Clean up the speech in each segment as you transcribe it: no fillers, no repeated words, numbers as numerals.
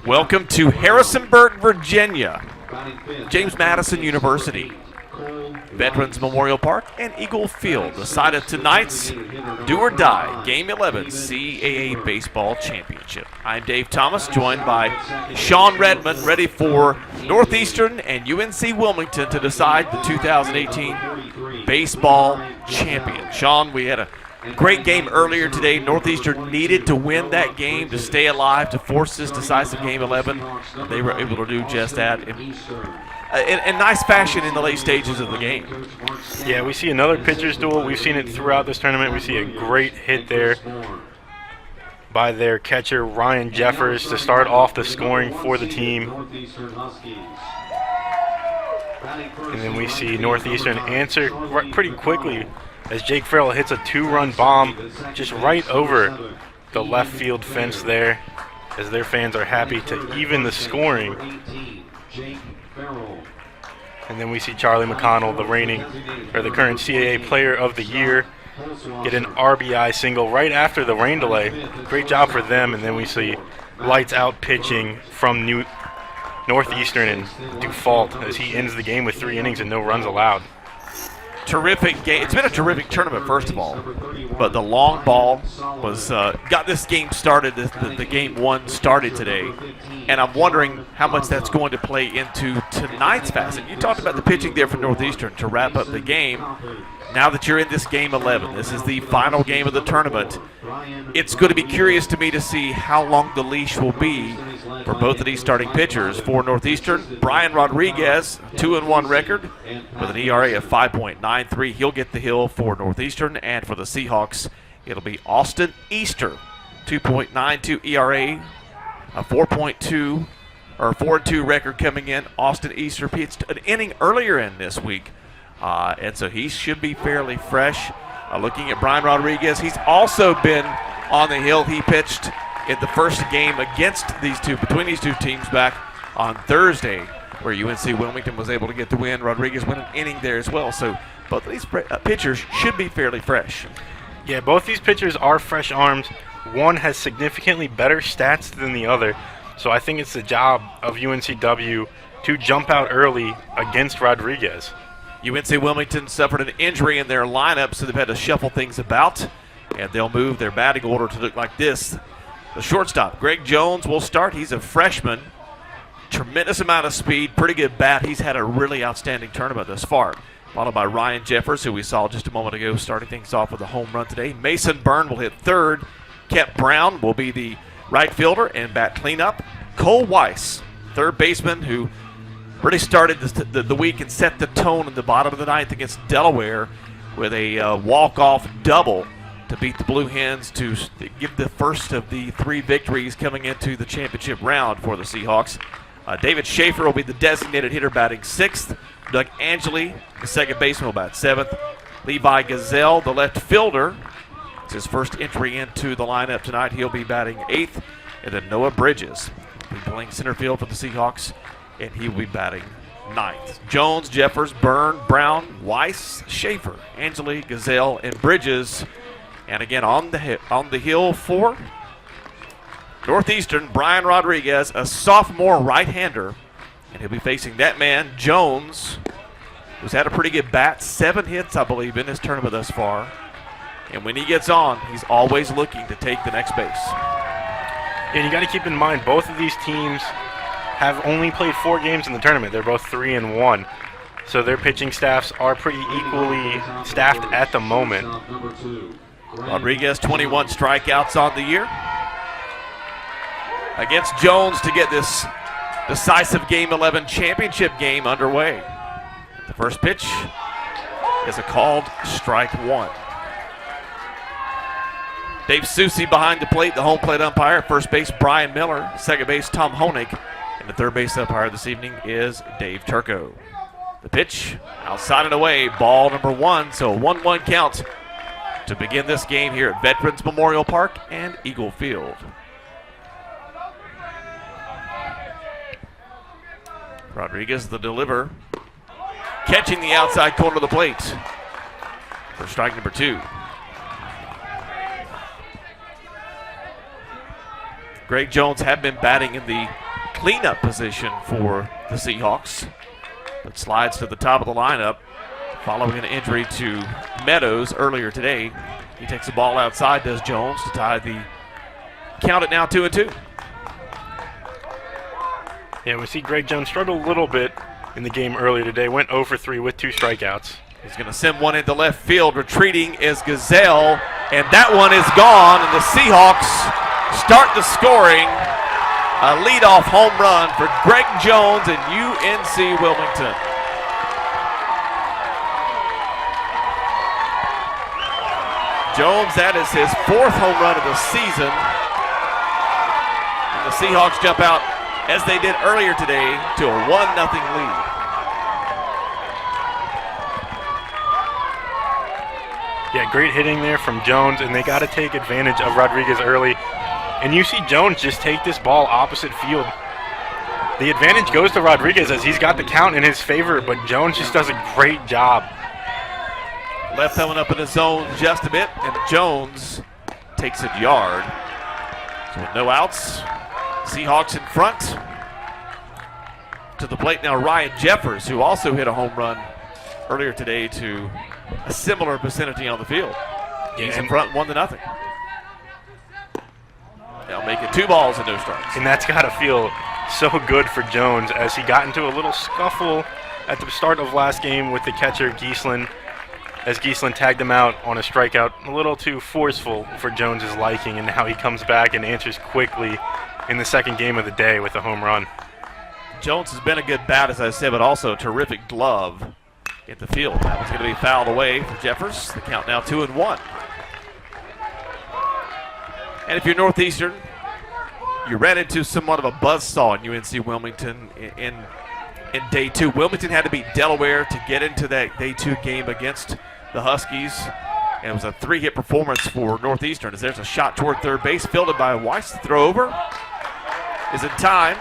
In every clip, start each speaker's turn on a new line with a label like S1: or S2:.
S1: Welcome to Harrisonburg, Virginia, James Madison University, Veterans Memorial Park, and Eagle Field. Decided tonight's Do or Die Game 11 CAA Baseball Championship. I'm Dave Thomas, joined by Sean Redmond, ready for Northeastern and UNC Wilmington to decide the 2018 Baseball Champion. Sean, we had a great game earlier today. Northeastern needed to win that game to stay alive, to force this decisive Game 11. They were able to do just that in nice fashion in the late stages of the game.
S2: Yeah, we see another pitcher's duel. We've seen it throughout this tournament. We see a great hit there by their catcher, Ryan Jeffers, to start off the scoring for the team. And then we see Northeastern answer pretty quickly as Jake Farrell hits a two-run bomb just right over the left field fence there, as their fans are happy to even the scoring. And then we see Charlie McConnell, the current CAA Player of the Year, get an RBI single right after the rain delay. Great job for them. And then we see lights out pitching from Northeastern and Dufault as he ends the game with 3 innings and no runs allowed.
S1: Terrific game. It's been a terrific tournament, first of all, but the long ball was got this game started. The game 1 started today, and I'm wondering how much that's going to play into tonight's facet. You talked about the pitching there for Northeastern to wrap up the game. Now that you're in this Game 11, this is the final game of the tournament. It's going to be curious to me to see how long the leash will be for both of these starting pitchers. For Northeastern, Brian Rodriguez, 2-1 record with an ERA of 5.93. He'll get the hill for Northeastern, and for the Seahawks, it'll be Austin Easter, 2.92 ERA, a 4.2 or 4-2 record coming in. Austin Easter pitched an inning earlier in this week. And so he should be fairly fresh. Looking at Brian Rodriguez, he's also been on the hill. He pitched in the first game between these two teams back on Thursday, where UNC Wilmington was able to get the win. Rodriguez went an inning there as well. So both of these pitchers should be fairly fresh.
S2: Yeah, both these pitchers are fresh arms. One has significantly better stats than the other. So I think it's the job of UNCW to jump out early against Rodriguez.
S1: UNC Wilmington suffered an injury in their lineup, so they've had to shuffle things about, and they'll move their batting order to look like this. The shortstop, Greg Jones, will start. He's a freshman. Tremendous amount of speed, pretty good bat. He's had a really outstanding tournament thus far. Followed by Ryan Jeffers, who we saw just a moment ago, starting things off with a home run today. Mason Byrne will hit third. Kep Brown will be the right fielder and bat cleanup. Cole Weiss, third baseman, who really started the week and set the tone in the bottom of the ninth against Delaware with a walk-off double to beat the Blue Hens to give the first of the 3 victories coming into the championship round for the Seahawks. David Schaefer will be the designated hitter batting 6th. Doug Angeli, the second baseman, will bat 7th. Levi Gazelle, the left fielder, it's his first entry into the lineup tonight. He'll be batting 8th. And then Noah Bridges will be playing center field for the Seahawks, and he will be batting 9th. Jones, Jeffers, Byrne, Brown, Weiss, Schaefer, Angeli, Gazelle, and Bridges. And again on the hill for Northeastern, Brian Rodriguez, a sophomore right-hander, and he'll be facing that man, Jones, who's had a pretty good bat, 7 hits, I believe, in this tournament thus far. And when he gets on, he's always looking to take the next base.
S2: And you got to keep in mind, both of these teams have only played 4 games in the tournament. They're both 3-1. So their pitching staffs are pretty equally staffed at the moment.
S1: Rodriguez, 21 strikeouts on the year against Jones to get this decisive Game 11 championship game underway. The first pitch is a called strike 1. Dave Susi behind the plate, the home plate umpire. First base, Brian Miller. Second base, Tom Honig. And the third base umpire this evening is Dave Turco. The pitch, outside and away, ball number 1. So a 1-1 count to begin this game here at Veterans Memorial Park and Eagle Field. Rodriguez, the deliver, catching the outside corner of the plate for strike number 2. Greg Jones had been batting in the cleanup position for the Seahawks, but slides to the top of the lineup following an injury to Meadows earlier today. He takes the ball outside, does Jones, to tie the count it now 2-2.
S2: Yeah, we see Greg Jones struggle a little bit in the game earlier today. Went 0 for 3 with 2 strikeouts.
S1: He's going to send one into left field. Retreating is Gazelle, and that one is gone, and the Seahawks start the scoring. A leadoff home run for Greg Jones and UNC Wilmington. Jones, that is his 4th home run of the season. And the Seahawks jump out, as they did earlier today, to a 1-0 lead.
S2: Yeah, great hitting there from Jones, and they got to take advantage of Rodriguez early. And you see Jones just take this ball opposite field. The advantage goes to Rodriguez as he's got the count in his favor, but Jones just does a great job.
S1: Left coming up in the zone just a bit, and Jones takes it yard. So with no outs, Seahawks in front. To the plate now Ryan Jeffers, who also hit a home run earlier today to a similar vicinity on the field. He's in front 1-0. They'll make it 2 balls and no strikes.
S2: And that's got to feel so good for Jones as he got into a little scuffle at the start of last game with the catcher Giesland, as Giesland tagged him out on a strikeout, a little too forceful for Jones's liking, and now he comes back and answers quickly in the second game of the day with a home run.
S1: Jones has been a good bat, as I said, but also a terrific glove at the field. That was going to be fouled away for Jeffers. The count now 2-1. And if you're Northeastern, you ran into somewhat of a buzzsaw in UNC Wilmington in day 2. Wilmington had to beat Delaware to get into that day 2 game against the Huskies. And it was a 3-hit performance for Northeastern, as there's a shot toward third base, fielded by Weiss. The throw over is in time.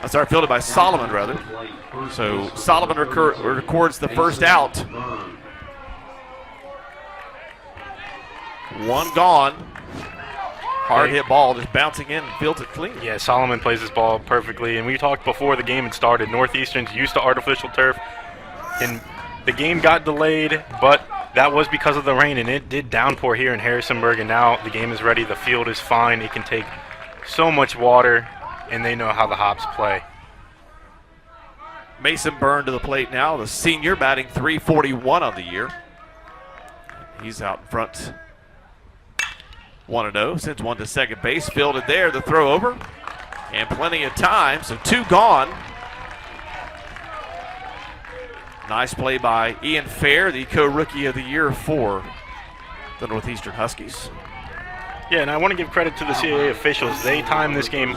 S1: I'm sorry, fielded by Solomon, rather. So Solomon records the first out. 1 gone. Hard hit ball, just bouncing in and fields it clean.
S2: Yeah, Solomon plays this ball perfectly. And we talked before the game had started, Northeastern's used to artificial turf. And the game got delayed, but that was because of the rain. And it did downpour here in Harrisonburg. And now the game is ready. The field is fine. It can take so much water, and they know how the Hops play.
S1: Mason Byrne to the plate now, the senior, batting .341 on the year. He's out in front. 1-0, sends one to second base, fielded there, the throw over, and plenty of time, so 2 gone. Nice play by Ian Fair, the co-rookie of the year for the Northeastern Huskies.
S2: Yeah, and I want to give credit to the CAA officials. They timed this game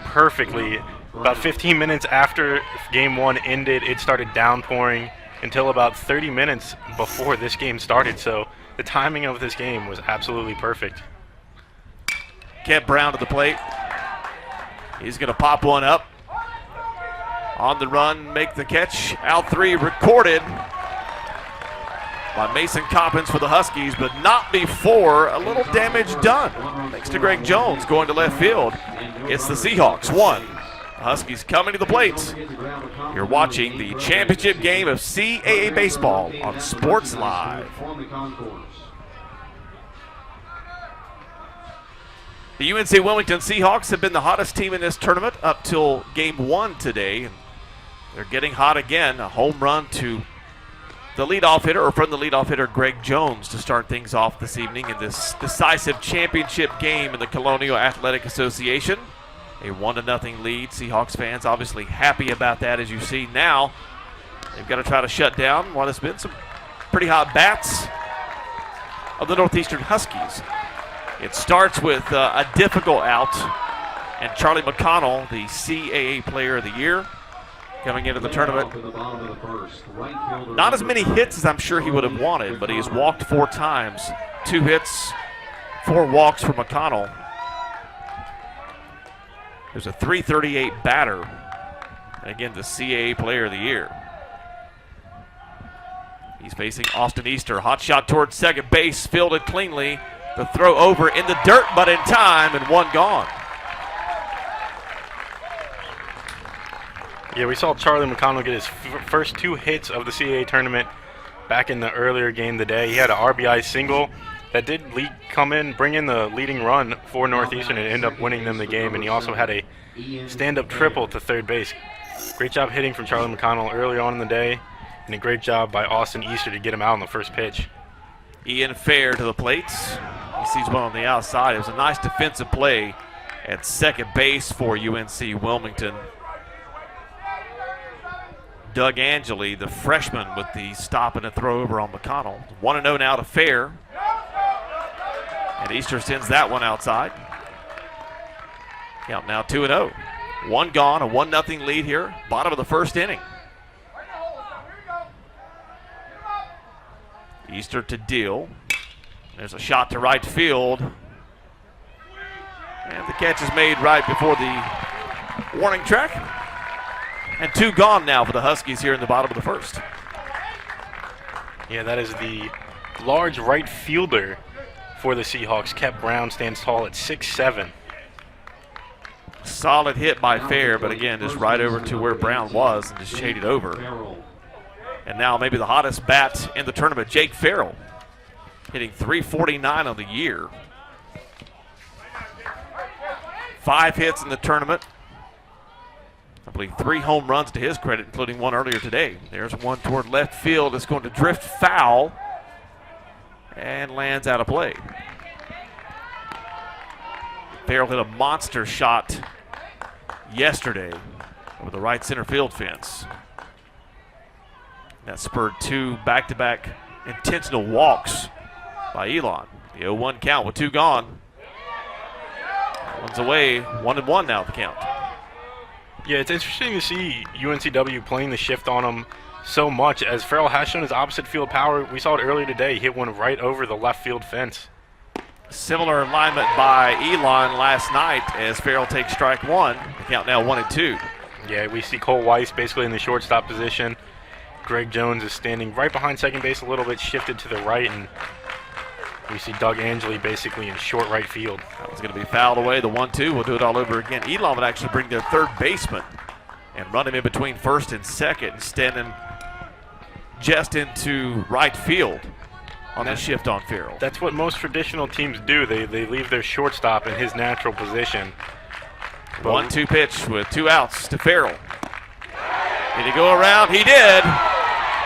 S2: perfectly. About 15 minutes after game 1 ended, it started downpouring until about 30 minutes before this game started, so the timing of this game was absolutely perfect.
S1: Kent Brown to the plate. He's going to pop one up. On the run, make the catch. Out 3 recorded by Mason Coppins for the Huskies, but not before a little damage done. Thanks to Greg Jones going to left field. It's the Seahawks 1. The Huskies coming to the plate. You're watching the championship game of CAA baseball on Sports Live. The UNC Wilmington Seahawks have been the hottest team in this tournament up till game 1 today. They're getting hot again. A home run to the leadoff hitter, or from the leadoff hitter, Greg Jones, to start things off this evening in this decisive championship game in the Colonial Athletic Association. A 1-0 lead. Seahawks fans obviously happy about that, as you see now. They've got to try to shut down what has been some pretty hot bats of the Northeastern Huskies. It starts with a difficult out, and Charlie McConnell, the CAA Player of the Year, coming into the tournament. Not as many hits as I'm sure he would have wanted, but he has walked 4 times. 2 hits, 4 walks for McConnell. There's a .338 batter, and again, the CAA Player of the Year. He's facing Austin Easter. Hot shot towards second base, fielded cleanly. The throw over in the dirt, but in time, and one gone.
S2: Yeah, we saw Charlie McConnell get his first 2 hits of the CAA tournament back in the earlier game today. He had an RBI single that did bring in the leading run for Northeastern and end up winning them the game. And he also had a stand-up triple to third base. Great job hitting from Charlie McConnell early on in the day, and a great job by Austin Easter to get him out on the first pitch.
S1: Ian Fair to the plate. He sees one on the outside. It was a nice defensive play at second base for UNC Wilmington. Doug Angeli, the freshman, with the stop and a throw over on McConnell. 1-0 now to Fair. And Easter sends that one outside. Count now 2-0. One gone, a 1-0 lead here. Bottom of the first inning. Easter to Deal. There's a shot to right field. And the catch is made right before the warning track. And 2 gone now for the Huskies here in the bottom of the first.
S2: Yeah, that is the large right fielder for the Seahawks. Kep Brown stands tall at 6'7".
S1: Solid hit by Fair, but again, just right over to where Brown was and just shaded over. And now maybe the hottest bat in the tournament, Jake Farrell, hitting .349 on the year. 5 hits in the tournament. I believe 3 home runs to his credit, including one earlier today. There's one toward left field. It's going to drift foul and lands out of play. Farrell hit a monster shot yesterday over the right center field fence. That spurred 2 back-to-back intentional walks by Elon. The 0-1 count with 2 gone. One's away, 1-1 now the count.
S2: Yeah, it's interesting to see UNCW playing the shift on him so much, as Farrell has shown his opposite field power. We saw it earlier today. He hit one right over the left field fence.
S1: Similar alignment by Elon last night as Farrell takes strike 1. The count now 1-2.
S2: Yeah, we see Cole Weiss basically in the shortstop position. Greg Jones is standing right behind second base a little bit, shifted to the right, and we see Doug Angeli basically in short right field.
S1: That was going to be fouled away. The 1-2. We'll do it all over again. Elon would actually bring their third baseman and run him in between first and second, standing just into right field on the shift on Farrell.
S2: That's what most traditional teams do. They leave their shortstop in his natural position.
S1: 1-2 pitch with 2 outs to Farrell. Did he go around? He did.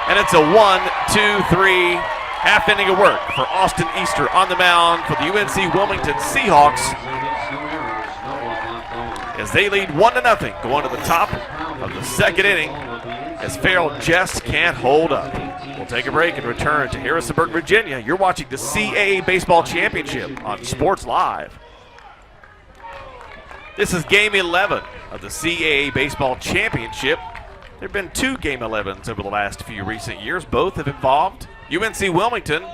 S1: And it's a 1-2-3 half inning of work for Austin Easter on the mound for the UNC Wilmington Seahawks as they lead 1-0 going to the top of the second inning as Farrell just can't hold up. We'll take a break and return to Harrisonburg, Virginia. You're watching the CAA Baseball Championship on Sports Live. This is Game 11 of the CAA Baseball Championship. There have been 2 Game 11s over the last few recent years. Both have involved UNC Wilmington.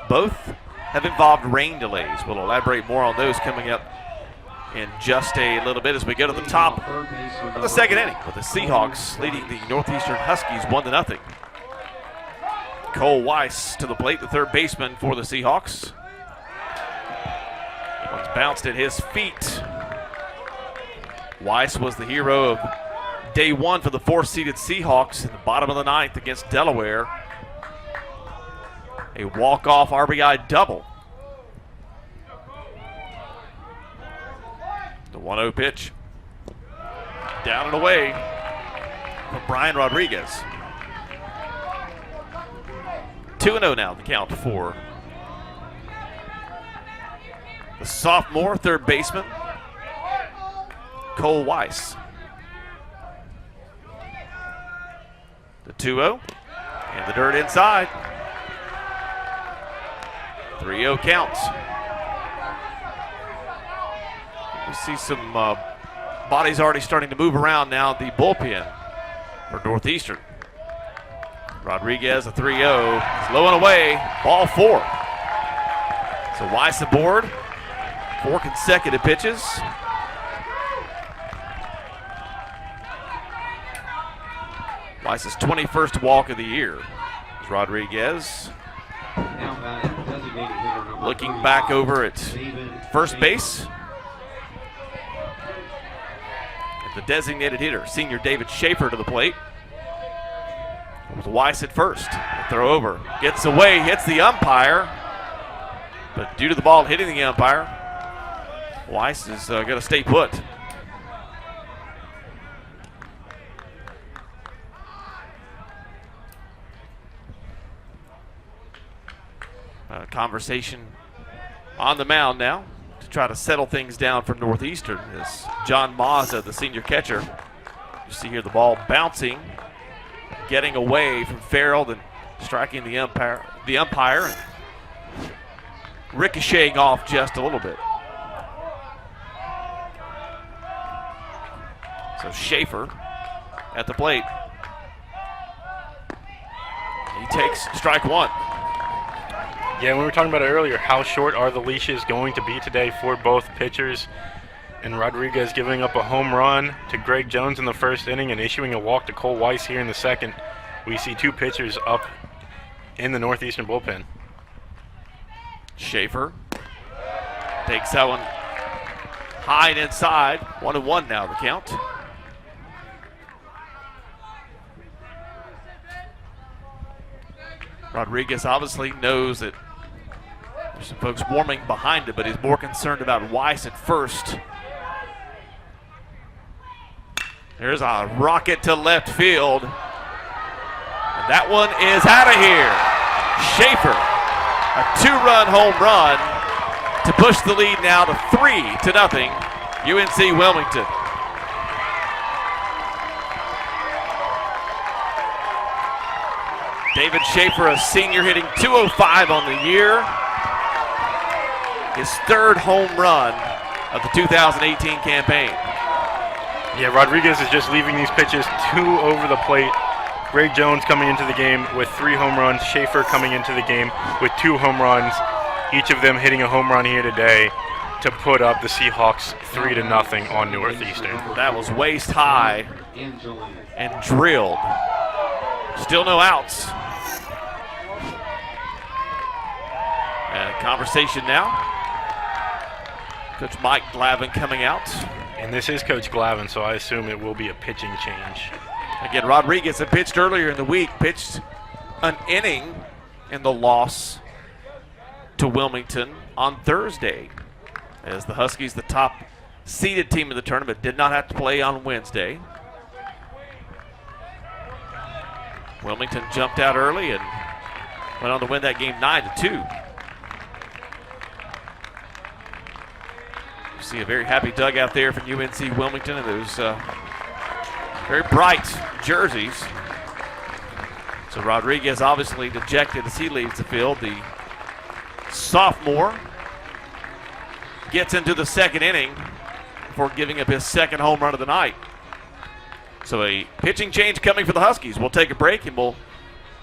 S1: Both have involved rain delays. We'll elaborate more on those coming up in just a little bit as we go to the top of the second inning with the Seahawks leading the Northeastern Huskies 1-0. Cole Weiss to the plate, the third baseman for the Seahawks. One's bounced at his feet. Weiss was the hero of day 1 for the 4th-seeded Seahawks in the bottom of the 9th against Delaware. A walk-off RBI double. The 1-0 pitch. Down and away from Brian Rodriguez. 2-0 now, the count for the sophomore third baseman, Cole Weiss. The 2-0, and the dirt inside. 3-0 counts. We see some bodies already starting to move around now at the bullpen for Northeastern. Rodriguez, a 3-0, is low and away, ball 4. So Weiss aboard, 4 consecutive pitches. Weiss's 21st walk of the year. Rodriguez.
S3: Now designated hitter number
S1: looking back over at first base. And the designated hitter, senior David Schaefer, to the plate. With Weiss at first. The throw over. Gets away, hits the umpire. But due to the ball hitting the umpire, Weiss is going to stay put. Conversation on the mound now to try to settle things down for Northeastern is John Mazza, the senior catcher. You see here the ball bouncing, getting away from Farrell, then striking the umpire and ricocheting off just a little bit. So Schaefer at the plate. He takes strike one.
S2: Yeah, we were talking about it earlier. How short are the leashes going to be today for both pitchers? And Rodriguez giving up a home run to Greg Jones in the first inning and issuing a walk to Cole Weiss here in the second. We see two pitchers up in the Northeastern bullpen.
S1: Schaefer takes that one high and inside. 1-1 now the count. Rodriguez obviously knows that there's some folks warming behind him, but he's more concerned about Weiss at first. There's a rocket to left field. And that one is out of here. Schaefer, a 2-run home run to push the lead now to 3-0, UNC Wilmington. David Schaefer, a senior, hitting .205 on the year. His third home run of the 2018 campaign.
S2: Yeah, Rodriguez is just leaving these pitches two over the plate. Greg Jones coming into the game with 3 home runs. Schaefer coming into the game with 2 home runs. Each of them hitting a home run here today to put up the Seahawks 3-0 on Northeastern.
S1: That was waist high and drilled. Still no outs. And a conversation now. Coach Mike Glavin coming out.
S2: And this is Coach Glavin, so I assume it will be a pitching change.
S1: Again, Rodriguez had pitched earlier in the week, pitched an inning in the loss to Wilmington on Thursday. As the Huskies, the top seeded team of the tournament, did not have to play on Wednesday. Wilmington jumped out early and went on to win that game 9-2. You see a very happy dugout there from UNC Wilmington and those very bright jerseys. So Rodriguez obviously dejected as he leaves the field. The sophomore gets into the second inning before giving up his second home run of the night. So a pitching change coming for the Huskies. We'll take a break and we'll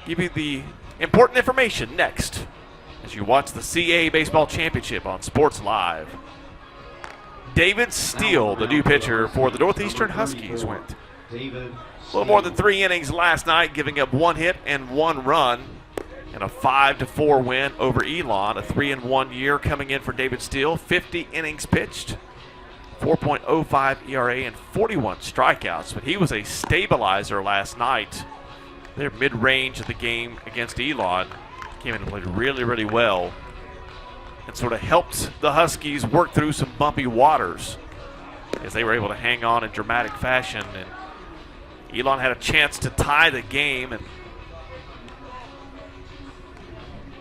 S1: give you the important information next as you watch the CAA Baseball Championship on Sports Live. David Steele, the new pitcher for the Northeastern Huskies, went a little more than 3 innings last night, giving up 1 hit and 1 run in a 5-4 win over Elon. A 3-1 year coming in for David Steele. 50 innings pitched, 4.05 ERA, and 41 strikeouts. But he was a stabilizer last night. Their mid-range of the game against Elon came in and played really, really well and sort of helped the Huskies work through some bumpy waters as they were able to hang on in dramatic fashion. And Elon had a chance to tie the game and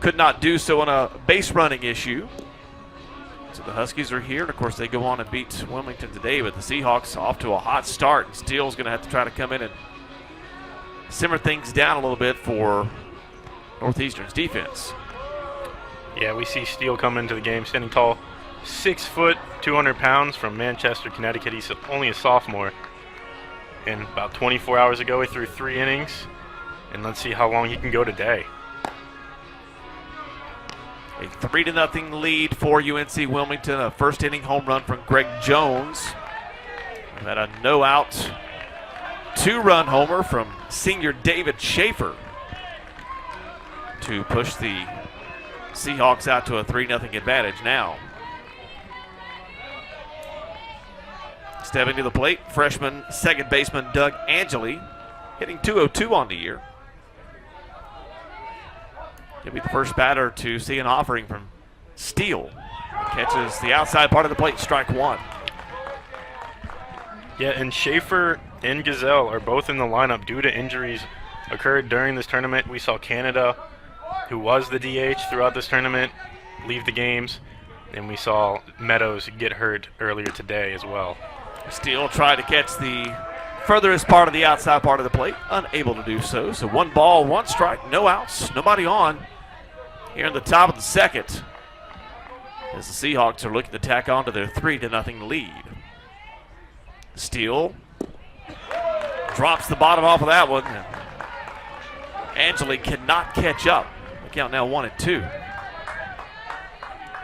S1: could not do so on a base running issue. So the Huskies are here, and of course they go on and beat Wilmington today, but the Seahawks off to a hot start, and Steele's going to have to try to come in and simmer things down a little bit for Northeastern's defense.
S2: Yeah, we see Steele come into the game standing tall, 6 foot, 200 pounds, from Manchester, Connecticut. He's only a sophomore. And about 24 hours ago, he threw 3 innings. And let's see how long he can go today.
S1: A 3-0 lead for UNC Wilmington. A first inning home run from Greg Jones. We've had a no-out 2-run homer from senior David Schaefer to push the Seahawks out to a 3-0 advantage now. Stepping to the plate, freshman second baseman Doug Angeli, hitting .202 on the year. He'll be the first batter to see an offering from Steele. Catches the outside part of the plate, strike one.
S2: Yeah, and Schaefer and Gazelle are both in the lineup due to injuries occurred during this tournament. We saw Canada, who was the DH throughout this tournament, leave the games. And we saw Meadows get hurt earlier today as well.
S1: Steele tried to catch the furthest part of the outside part of the plate, unable to do so. So 1 ball, 1 strike, no outs, nobody on here in the top of the second, as the Seahawks are looking to tack on to their 3-0 lead. Steele drops the bottom off of that one. Angeli cannot catch up. The count now 1-2.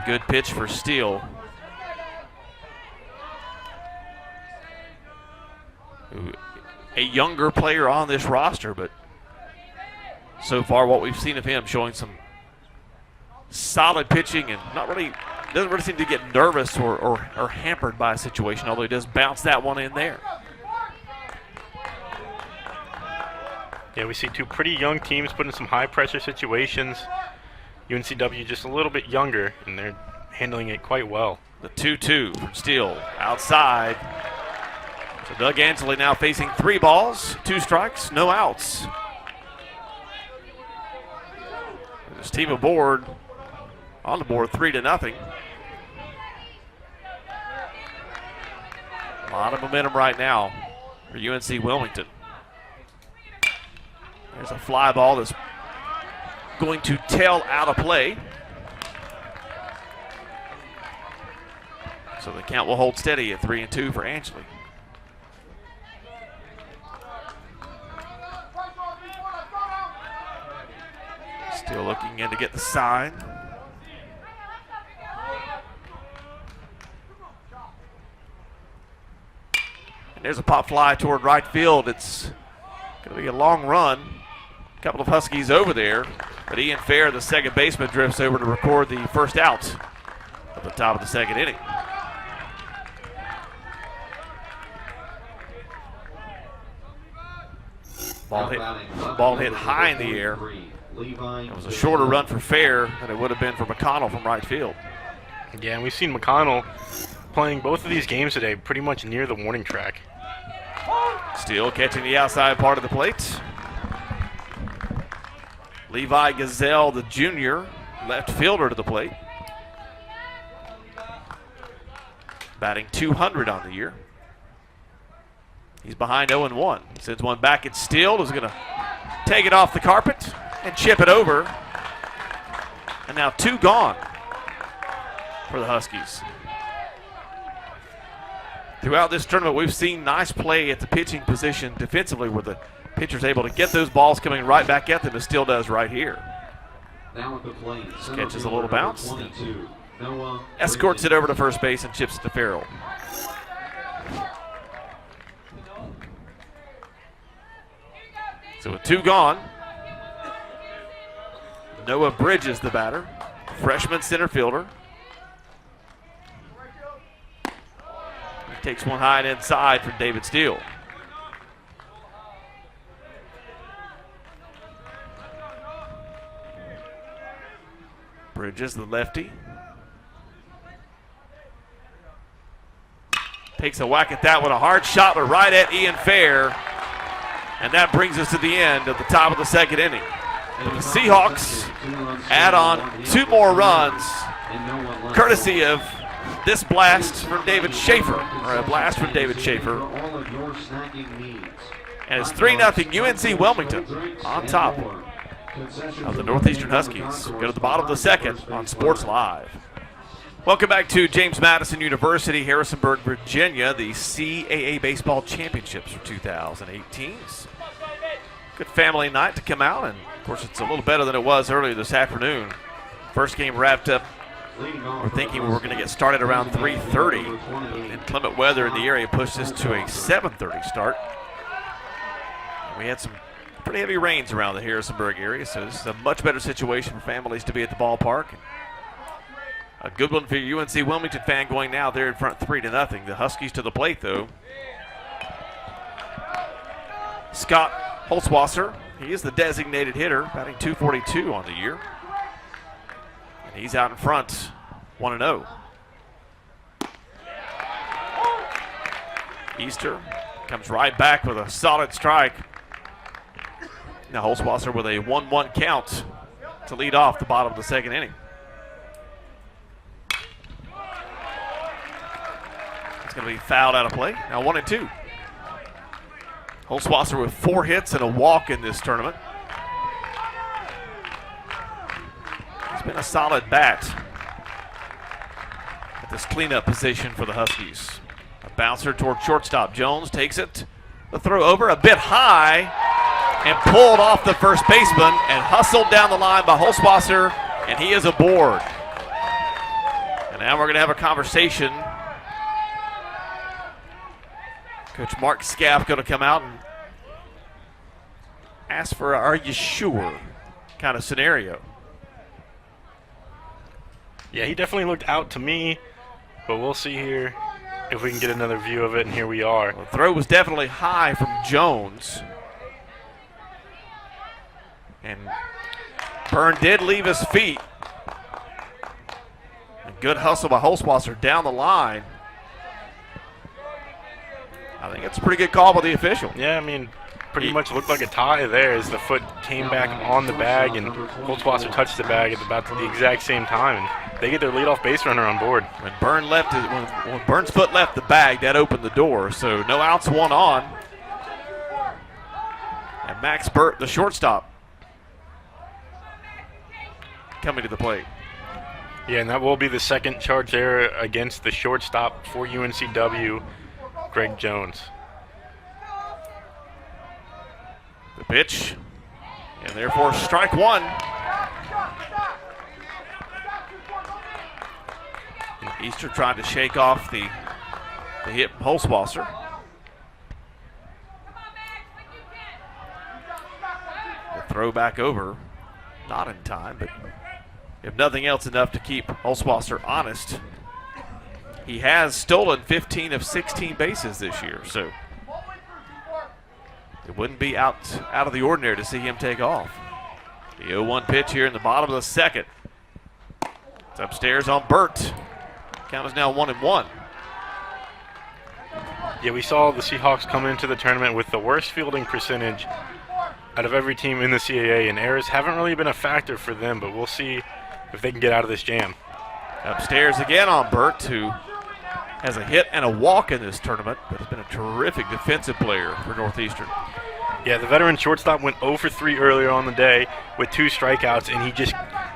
S1: Good pitch for Steele. A younger player on this roster, but so far what we've seen of him showing some solid pitching and doesn't really seem to get nervous or hampered by a situation, although he does bounce that one in there.
S2: Yeah, we see two pretty young teams put in some high-pressure situations. UNCW just a little bit younger, and they're handling it quite well.
S1: The 2-2 from Steele outside. So Doug Angeli now facing 3 balls, 2 strikes, no outs. This team aboard, on the board, 3-0. A lot of momentum right now for UNC Wilmington. There's a fly ball that's going to tail out of play. So the count will hold steady at 3-2 for Angeli. Still looking in to get the sign. And there's a pop fly toward right field. It's going to be a long run. A couple of Huskies over there. But Ian Fair, the second baseman, drifts over to record the first out at the top of the second inning. Ball hit high in the air. It was a shorter run for Fair than it would have been for McConnell from right field.
S2: Yeah, and we've seen McConnell playing both of these games today pretty much near the warning track.
S1: Steele catching the outside part of the plate. Levi Gazelle, the junior, left fielder to the plate. Batting .200 on the year. He's behind 0-1. Sends one back at Steele, is going to take it off the carpet and chip it over. And now 2 gone for the Huskies. Throughout this tournament, we've seen nice play at the pitching position defensively where the pitcher's able to get those balls coming right back at them, as Steele does right here. Just catches a little bounce. Escorts it over to first base and chips it to Farrell. So with 2 gone, Noah Bridges the batter, freshman center fielder. He takes one high and inside from David Steele. Bridges, the lefty. Takes a whack at that one, a hard shot, but right at Ian Fair. And that brings us to the end of the top of the second inning. And the Seahawks add on 2 more runs, courtesy of this blast from David Schaefer, or a blast from David Schaefer. And it's 3-0 UNC Wilmington on top of the Northeastern Huskies. Go to the bottom of the second on Sports Live. Welcome back to James Madison University, Harrisonburg, Virginia, the CAA Baseball Championships for 2018. Good family night to come out, and of course it's a little better than it was earlier this afternoon. First game wrapped up, we're thinking we were going to get started around 3:30. Inclement weather in the area pushed this to a 7:30 start. We had some Pretty heavy rains around the Harrisonburg area, so this is a much better situation for families to be at the ballpark. A good one for your UNC Wilmington fan going now. They're in front 3-0. The Huskies to the plate, though. Scott Holzwasser, he is the designated hitter, batting .242 on the year. And he's out in front, 1-0. Easter comes right back with a solid strike. Now Holzwasser with a 1-1 count to lead off the bottom of the second inning. It's going to be fouled out of play. Now 1-2. Holzwasser with 4 hits and a walk in this tournament. He's been a solid bat at this cleanup position for the Huskies. A bouncer toward shortstop. Jones takes it. The throw over a bit high and pulled off the first baseman and hustled down the line by Holzwasser, and he is aboard. And now we're going to have a conversation. Coach Mark Scaff going to come out and ask for a "are you sure" kind of scenario.
S2: Yeah, he definitely looked out to me, but we'll see here if we can get another view of it, and here we are.
S1: Well, the throw was definitely high from Jones. And Byrne did leave his feet. A good hustle by Holzwasser down the line. I think it's a pretty good call by the official.
S2: Yeah, I mean, pretty much looked like a tie there as the foot came back on the bag and Holzwasser touched the bag at about the exact same time. And they get their leadoff base runner on board.
S1: When Byrne left it, when Byrne's foot left the bag, that opened the door. So no outs, 1 on. And Max Burt, the shortstop, coming to the plate.
S2: Yeah, and that will be the second charge there against the shortstop for UNCW, Greg Jones.
S1: The pitch, and therefore strike 1. Easter trying to shake off the hit from Holzwasser. The throw back over, not in time, but if nothing else, enough to keep Holzwasser honest. He has stolen 15 of 16 bases this year, so it wouldn't be out of the ordinary to see him take off. The 0-1 pitch here in the bottom of the second. It's upstairs on Burt. Count is now 1-1.
S2: Yeah, we saw the Seahawks come into the tournament with the worst fielding percentage out of every team in the CAA, and errors haven't really been a factor for them, but we'll see if they can get out of this jam.
S1: Upstairs again on Burt, who has a hit and a walk in this tournament, but has been a terrific defensive player for Northeastern.
S2: Yeah, the veteran shortstop went 0 for 3 earlier on the day with 2 strikeouts, and he just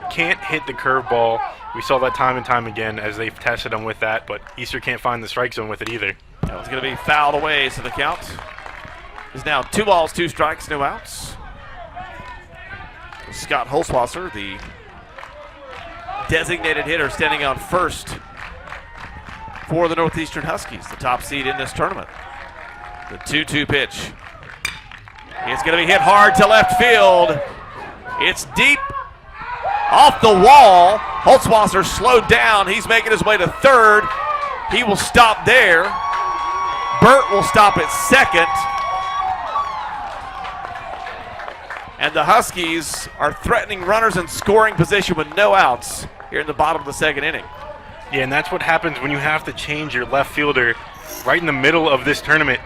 S2: can't hit the curveball. We saw that time and time again as they've tested him with that, but Easter can't find the strike zone with it either.
S1: That was going to be fouled away, so the count is now 2 balls, 2 strikes, no outs. Scott Holzwasser, the designated hitter, standing on first for the Northeastern Huskies, the top seed in this tournament. The 2-2 pitch. It's going to be hit hard to left field. It's deep off the wall. Holzwasser slowed down. He's making his way to third. He will stop there. Burt will stop at second. And the Huskies are threatening runners in scoring position with no outs here in the bottom of the second inning.
S2: Yeah, and that's what happens when you have to change your left fielder right in the middle of this tournament.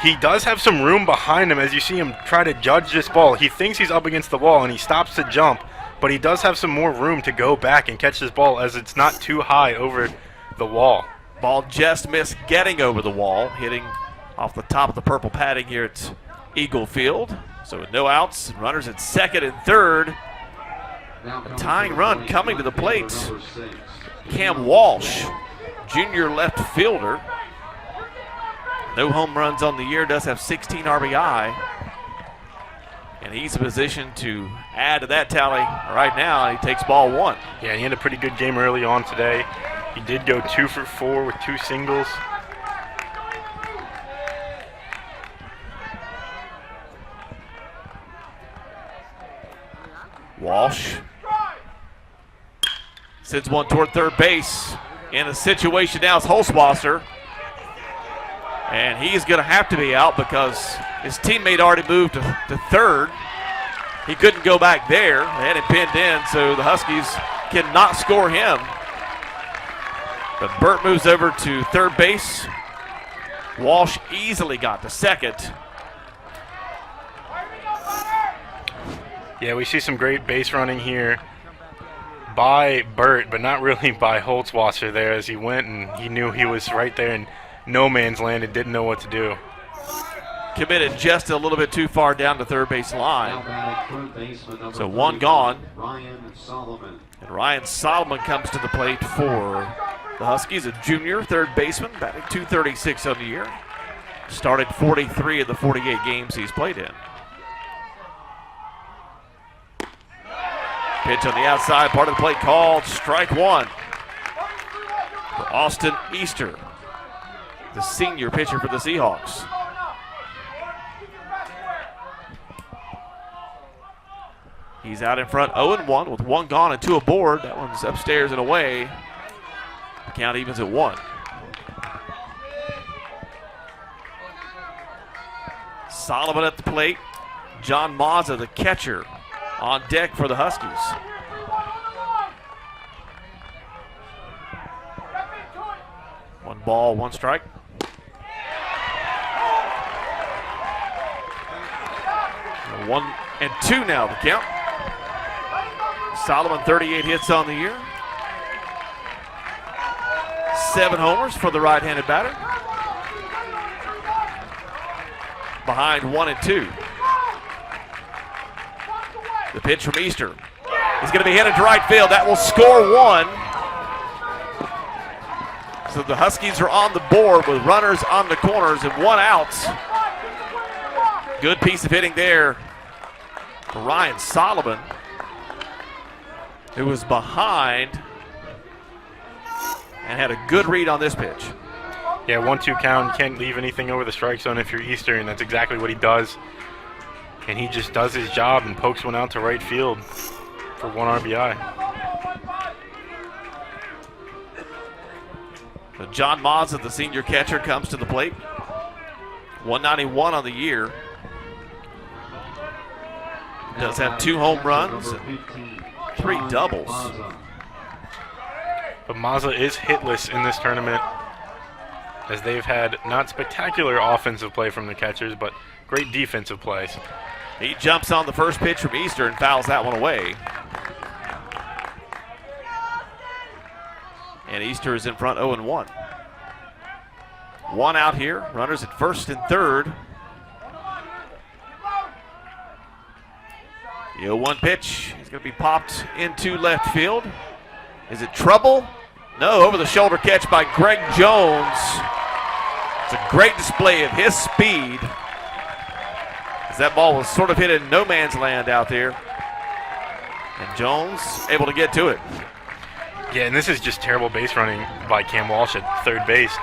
S2: He does have some room behind him as you see him try to judge this ball. He thinks he's up against the wall and he stops to jump, but he does have some more room to go back and catch this ball as it's not too high over the wall.
S1: Ball just missed getting over the wall, hitting off the top of the purple padding here at Eagle Field. So with no outs, runners at second and third. A tying run coming to the plate. Cam Walsh, junior left fielder. No home runs on the year, does have 16 RBI. And he's in position to add to that tally right now. He takes ball 1.
S2: Yeah, he had a pretty good game early on today. He did go 2 for 4 with 2 singles.
S1: Walsh sends one toward third base. In a situation now, it's Holzwasser. And he's going to have to be out because his teammate already moved to third. He couldn't go back there. They had him pinned in, so the Huskies cannot score him. But Burt moves over to third base. Walsh easily got to second.
S2: Yeah, we see some great base running here by Burt, but not really by Holzwasser there as he went and he knew he was right there in no man's land and didn't know what to do.
S1: Committed just a little bit too far down the third base line. So one gone. And Ryan Solomon comes to the plate for the Huskies, a junior third baseman, batting .236 on the year. Started 43 of the 48 games he's played in. Pitch on the outside part of the plate called strike one for Austin Easter, the senior pitcher for the Seahawks. He's out in front 0-1 with one gone and two aboard. That one's upstairs and away. The count evens at 1. Solomon at the plate. John Mazza, the catcher, on deck for the Huskies. One ball, one strike. 1-2 now the count. Solomon 38 hits on the year. 7 homers for the right-handed batter. Behind 1-2. The pitch from Easter. He's going to be headed to right field. That will score one. So the Huskies are on the board with runners on the corners and one out. Good piece of hitting there for Ryan Solomon, who was behind and had a good read on this pitch.
S2: Yeah, 1-2 count. You can't leave anything over the strike zone if you're Easter, and that's exactly what he does. And he just does his job and pokes one out to right field for 1 RBI.
S1: So John Mazza, the senior catcher, comes to the plate. 191 on the year. Does have 2 home runs and 3 doubles.
S2: But Mazza is hitless in this tournament, as they've had not spectacular offensive play from the catchers, but great defensive plays.
S1: He jumps on the first pitch from Easter and fouls that one away. And Easter is in front 0-1. One out here, runners at first and third. The 0-1 pitch is going to be popped into left field. Is it trouble? No, over the shoulder catch by Greg Jones. It's a great display of his speed, as that ball was sort of hit in no man's land out there. And Jones able to get to it.
S2: Yeah, and this is just terrible base running by Cam Walsh at third base.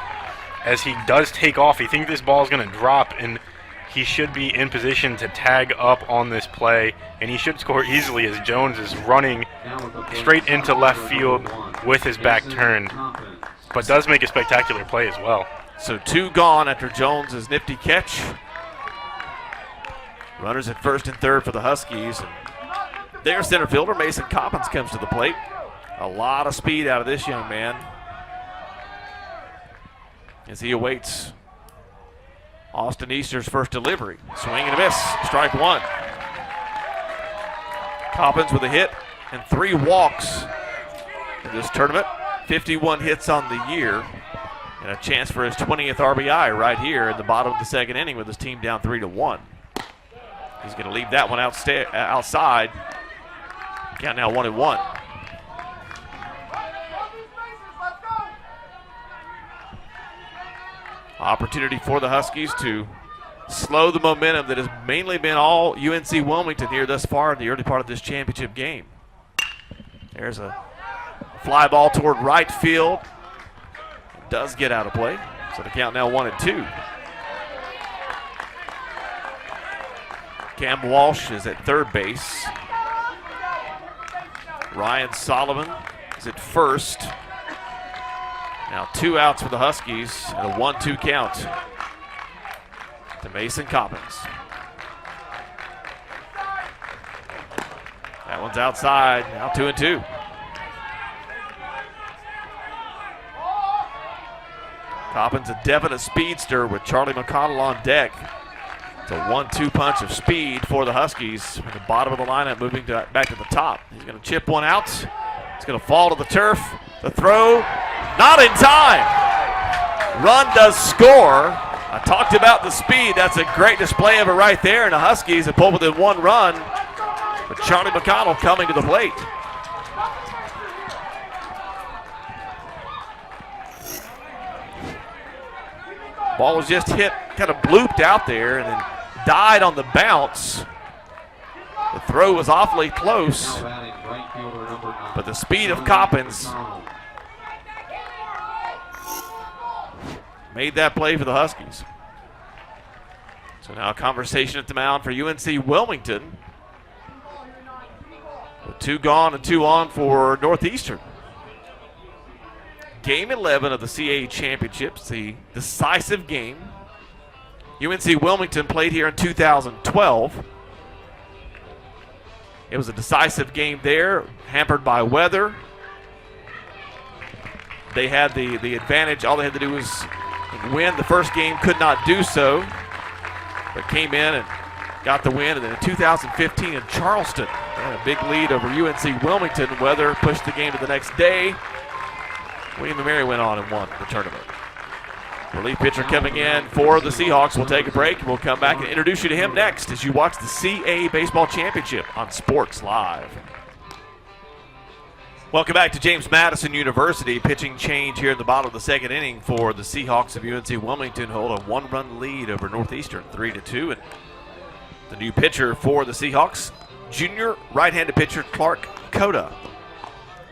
S2: As he does take off, he thinks this ball is going to drop, and he should be in position to tag up on this play, and he should score easily as Jones is running straight into left field with his back turned, but does make a spectacular play as well.
S1: So 2 gone after Jones's nifty catch. Runners at first and third for the Huskies. And their center fielder, Mason Coppins, comes to the plate. A lot of speed out of this young man as he awaits Austin Easter's first delivery. Swing and a miss, strike 1. Coppins with a hit and 3 walks in this tournament. 51 hits on the year, and a chance for his 20th RBI right here in the bottom of the second inning with his team down 3-1. He's going to leave that one outside. Count now 1-1. Opportunity for the Huskies to slow the momentum that has mainly been all UNC Wilmington here thus far in the early part of this championship game. There's a fly ball toward right field. It does get out of play. So the count now 1-2. Cam Walsh is at third base. Ryan Solomon is at first. Now 2 outs for the Huskies and a 1-2 count to Mason Coppins. That one's outside, now 2-2. Coppins, a definite speedster with Charlie McConnell on deck. It's a 1-2 punch of speed for the Huskies. At the bottom of the lineup, moving back to the top. He's going to chip one out. It's going to fall to the turf. The throw, not in time. Run does score. I talked about the speed. That's a great display of it right there. And the Huskies have pulled within 1 run. But Charlie McConnell coming to the plate. Ball was just hit, kind of blooped out there, and then died on the bounce. The throw was awfully close, but the speed of Coppins made that play for the Huskies. So now a conversation at the mound for UNC Wilmington. With 2 gone and 2 on for Northeastern. Game 11 of the CAA Championships, the decisive game. UNC Wilmington played here in 2012. It was a decisive game there, hampered by weather. They had the advantage. All they had to do was win. The first game could not do so, but came in and got the win. And then in 2015 in Charleston, they had a big lead over UNC Wilmington. Weather pushed the game to the next day. William & Mary went on and won the tournament. Relief pitcher coming in for the Seahawks. We'll take a break and we'll come back and introduce you to him next as you watch the CAA Baseball Championship on Sports Live. Welcome back to James Madison University. Pitching change here in the bottom of the 2nd inning for the Seahawks of UNC Wilmington. Hold a 1-run lead over Northeastern, 3-2. And the new pitcher for the Seahawks, junior right-handed pitcher Clark Cota.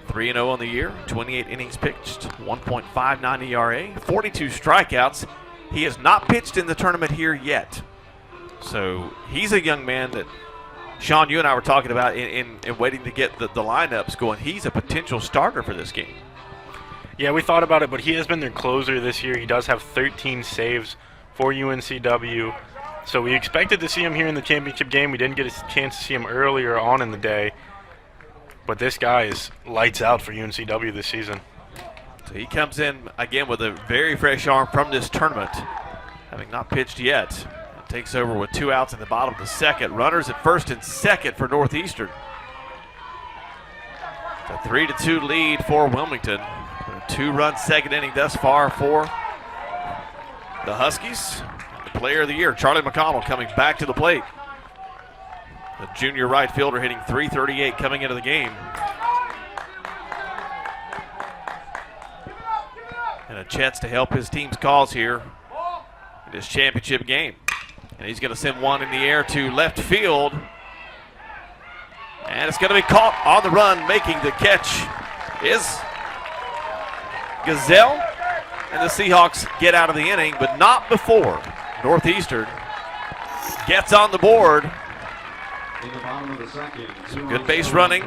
S1: 3-0 on the year, 28 innings pitched, 1.59 ERA, 42 strikeouts. He has not pitched in the tournament here yet. So he's a young man that, Sean, you and I were talking about in waiting to get the lineups going. He's a potential starter for this game.
S2: Yeah, we thought about it, but he has been their closer this year. He does have 13 saves for UNCW. So we expected to see him here in the championship game. We didn't get a chance to see him earlier on in the day. But this guy is lights out for UNCW this season.
S1: So he comes in again with a very fresh arm from this tournament, having not pitched yet. And takes over with 2 outs in the bottom of the 2nd. Runners at 1st and 2nd for Northeastern. It's a 3-2 lead for Wilmington. A 2-run 2nd inning thus far for the Huskies. The player of the year, Charlie McConnell, coming back to the plate. The junior right fielder hitting .338 coming into the game. And a chance to help his team's cause here in this championship game. And he's going to send one in the air to left field. And it's going to be caught on the run. Making the catch is Gazelle. And the Seahawks get out of the inning, but not before Northeastern gets on the board. Some good base running,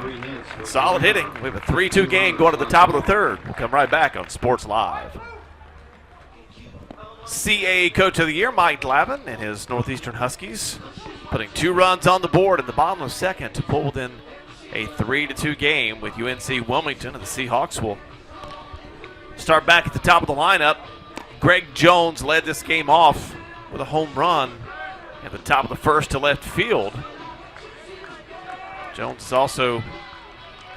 S1: solid hitting. We have a 3-2 game going to the top of the 3rd. We'll come right back on Sports Live. CAA Coach of the Year, Mike Lavin, and his Northeastern Huskies putting 2 runs on the board in the bottom of 2nd to pull within a 3-2 game with UNC Wilmington. And the Seahawks will start back at the top of the lineup. Greg Jones led this game off with a home run at the top of the 1st to left field. Jones has also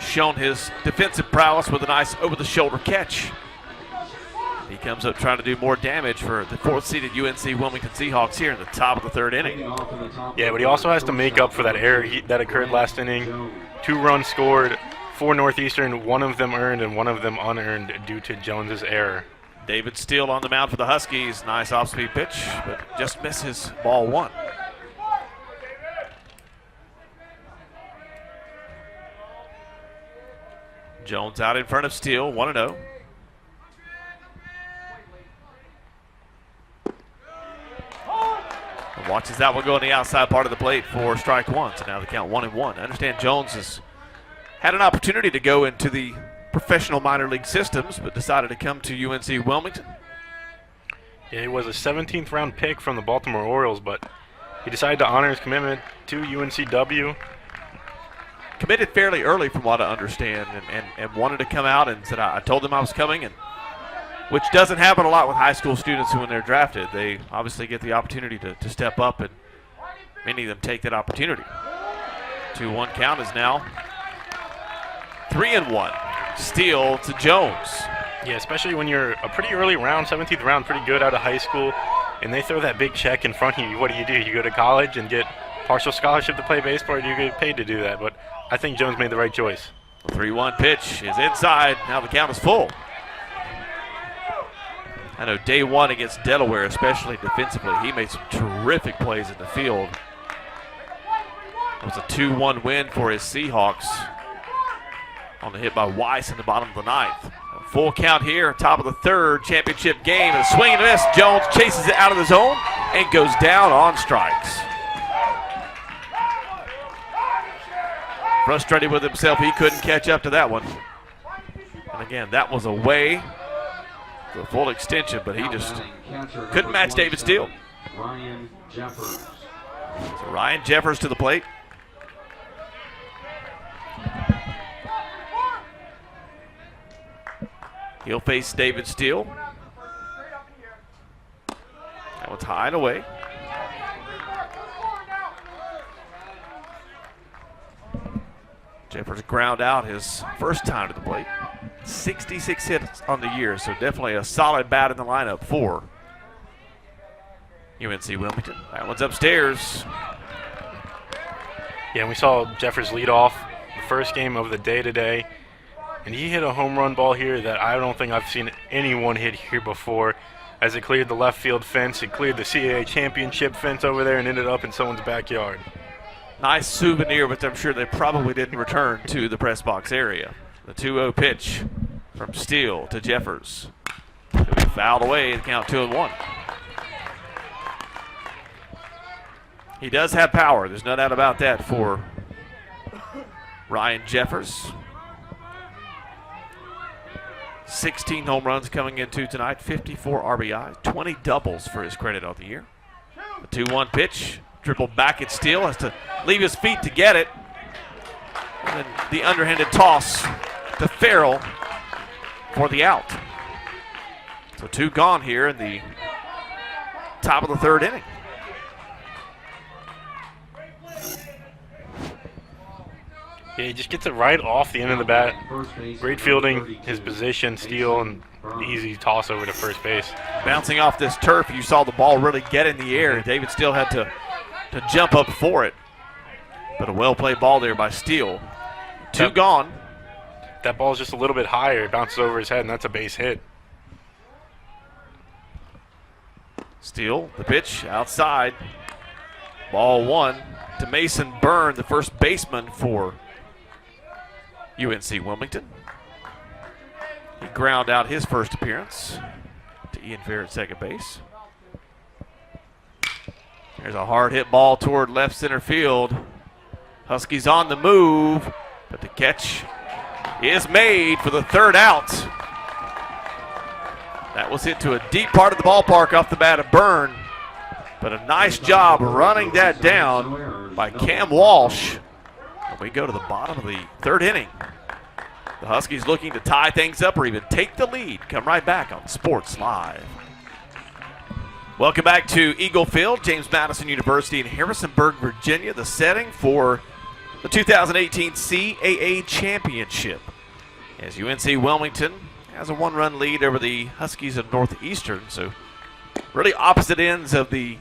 S1: shown his defensive prowess with a nice over-the-shoulder catch. He comes up trying to do more damage for the 4th-seeded UNC Wilmington Seahawks here in the top of the 3rd inning.
S2: Yeah, but he also has to make up for that error that occurred last inning. 2 runs scored for Northeastern, 1 of them earned and 1 of them unearned due to Jones's error.
S1: David Steele on the mound for the Huskies. Nice off-speed pitch, but just misses ball 1. Jones out in front of Steele, 1-0. Watches that one go on the outside part of the plate for strike 1. So now the count 1-1. I understand Jones has had an opportunity to go into the professional minor league systems, but decided to come to UNC Wilmington.
S2: Yeah, he was a 17th round pick from the Baltimore Orioles, but he decided to honor his commitment to UNCW.
S1: Committed fairly early from what I understand, and wanted to come out and said, I told them I was coming, and which doesn't happen a lot with high school students when they're drafted. They obviously get the opportunity to step up, and many of them take that opportunity. 2-1 count is now 3-1. Steal to Jones.
S2: Yeah, especially when you're a pretty early round, 17th round, pretty good out of high school, and they throw that big check in front of you. What do? You go to college and get partial scholarship to play baseball, or do you get paid to do that? But I think Jones made the right choice.
S1: The 3-1 pitch is inside. Now the count is full. I know day one against Delaware, especially defensively, he made some terrific plays in the field. It was a 2-1 win for his Seahawks on the hit by Weiss in the bottom of the ninth. A full count here, top of the third, championship game. And a swing and a miss. Jones chases it out of the zone and goes down on strikes. Frustrated with himself, he couldn't catch up to that one. And again, that was away for a full extension, but he just couldn't match David Steele.
S3: Ryan Jeffers.
S1: So Ryan Jeffers to the plate. He'll face David Steele. That one's high and away. Jeffers ground out his first time to the plate. 66 hits on the year, so definitely a solid bat in the lineup for UNC Wilmington. That one's upstairs.
S2: Yeah, and we saw Jeffers lead off the first game of the day today, and he hit a home run ball here that I don't think I've seen anyone hit here before. As it cleared the left field fence, it cleared the CAA championship fence over there and ended up in someone's backyard. Nice
S1: Souvenir, but I'm sure they probably didn't return to the press box area. The 2-0 pitch from Steele to Jeffers. He'll be fouled away, the count 2-1. He does have power. There's no doubt about that for Ryan Jeffers. 16 home runs coming into tonight, 54 RBIs, 20 doubles for his credit on the year. The 2-1 pitch, dribbled back at Steele, has to leave his feet to get it. And then the underhanded toss to Farrell for the out. So 2 gone here in the top of the third inning.
S2: Yeah, he just gets it right off the end of the bat. Great fielding, his position, steal, and easy toss over to first base.
S1: Bouncing off this turf, you saw the ball really get in the air. David Steele had to jump up for it. But a well-played ball there by Steele. 2 gone.
S2: That ball's just a little bit higher. It bounces over his head, and that's a base hit.
S1: Steele, the pitch, outside. Ball 1 to Mason Byrne, the first baseman for UNC Wilmington. He ground out his first appearance to Ian Fair at second base. There's a hard hit ball toward left center field. Huskies on the move, but the catch is made for the third out. That was hit to a deep part of the ballpark off the bat of Byrne, but a nice job running that down by Cam Walsh. And we go to the bottom of the third inning. The Huskies looking to tie things up or even take the lead. Come right back on Sports Live. Welcome back to Eagle Field, James Madison University in Harrisonburg, Virginia. The setting for the 2018 CAA Championship, as UNC Wilmington has a 1-run lead over the Huskies of Northeastern. So really opposite ends of the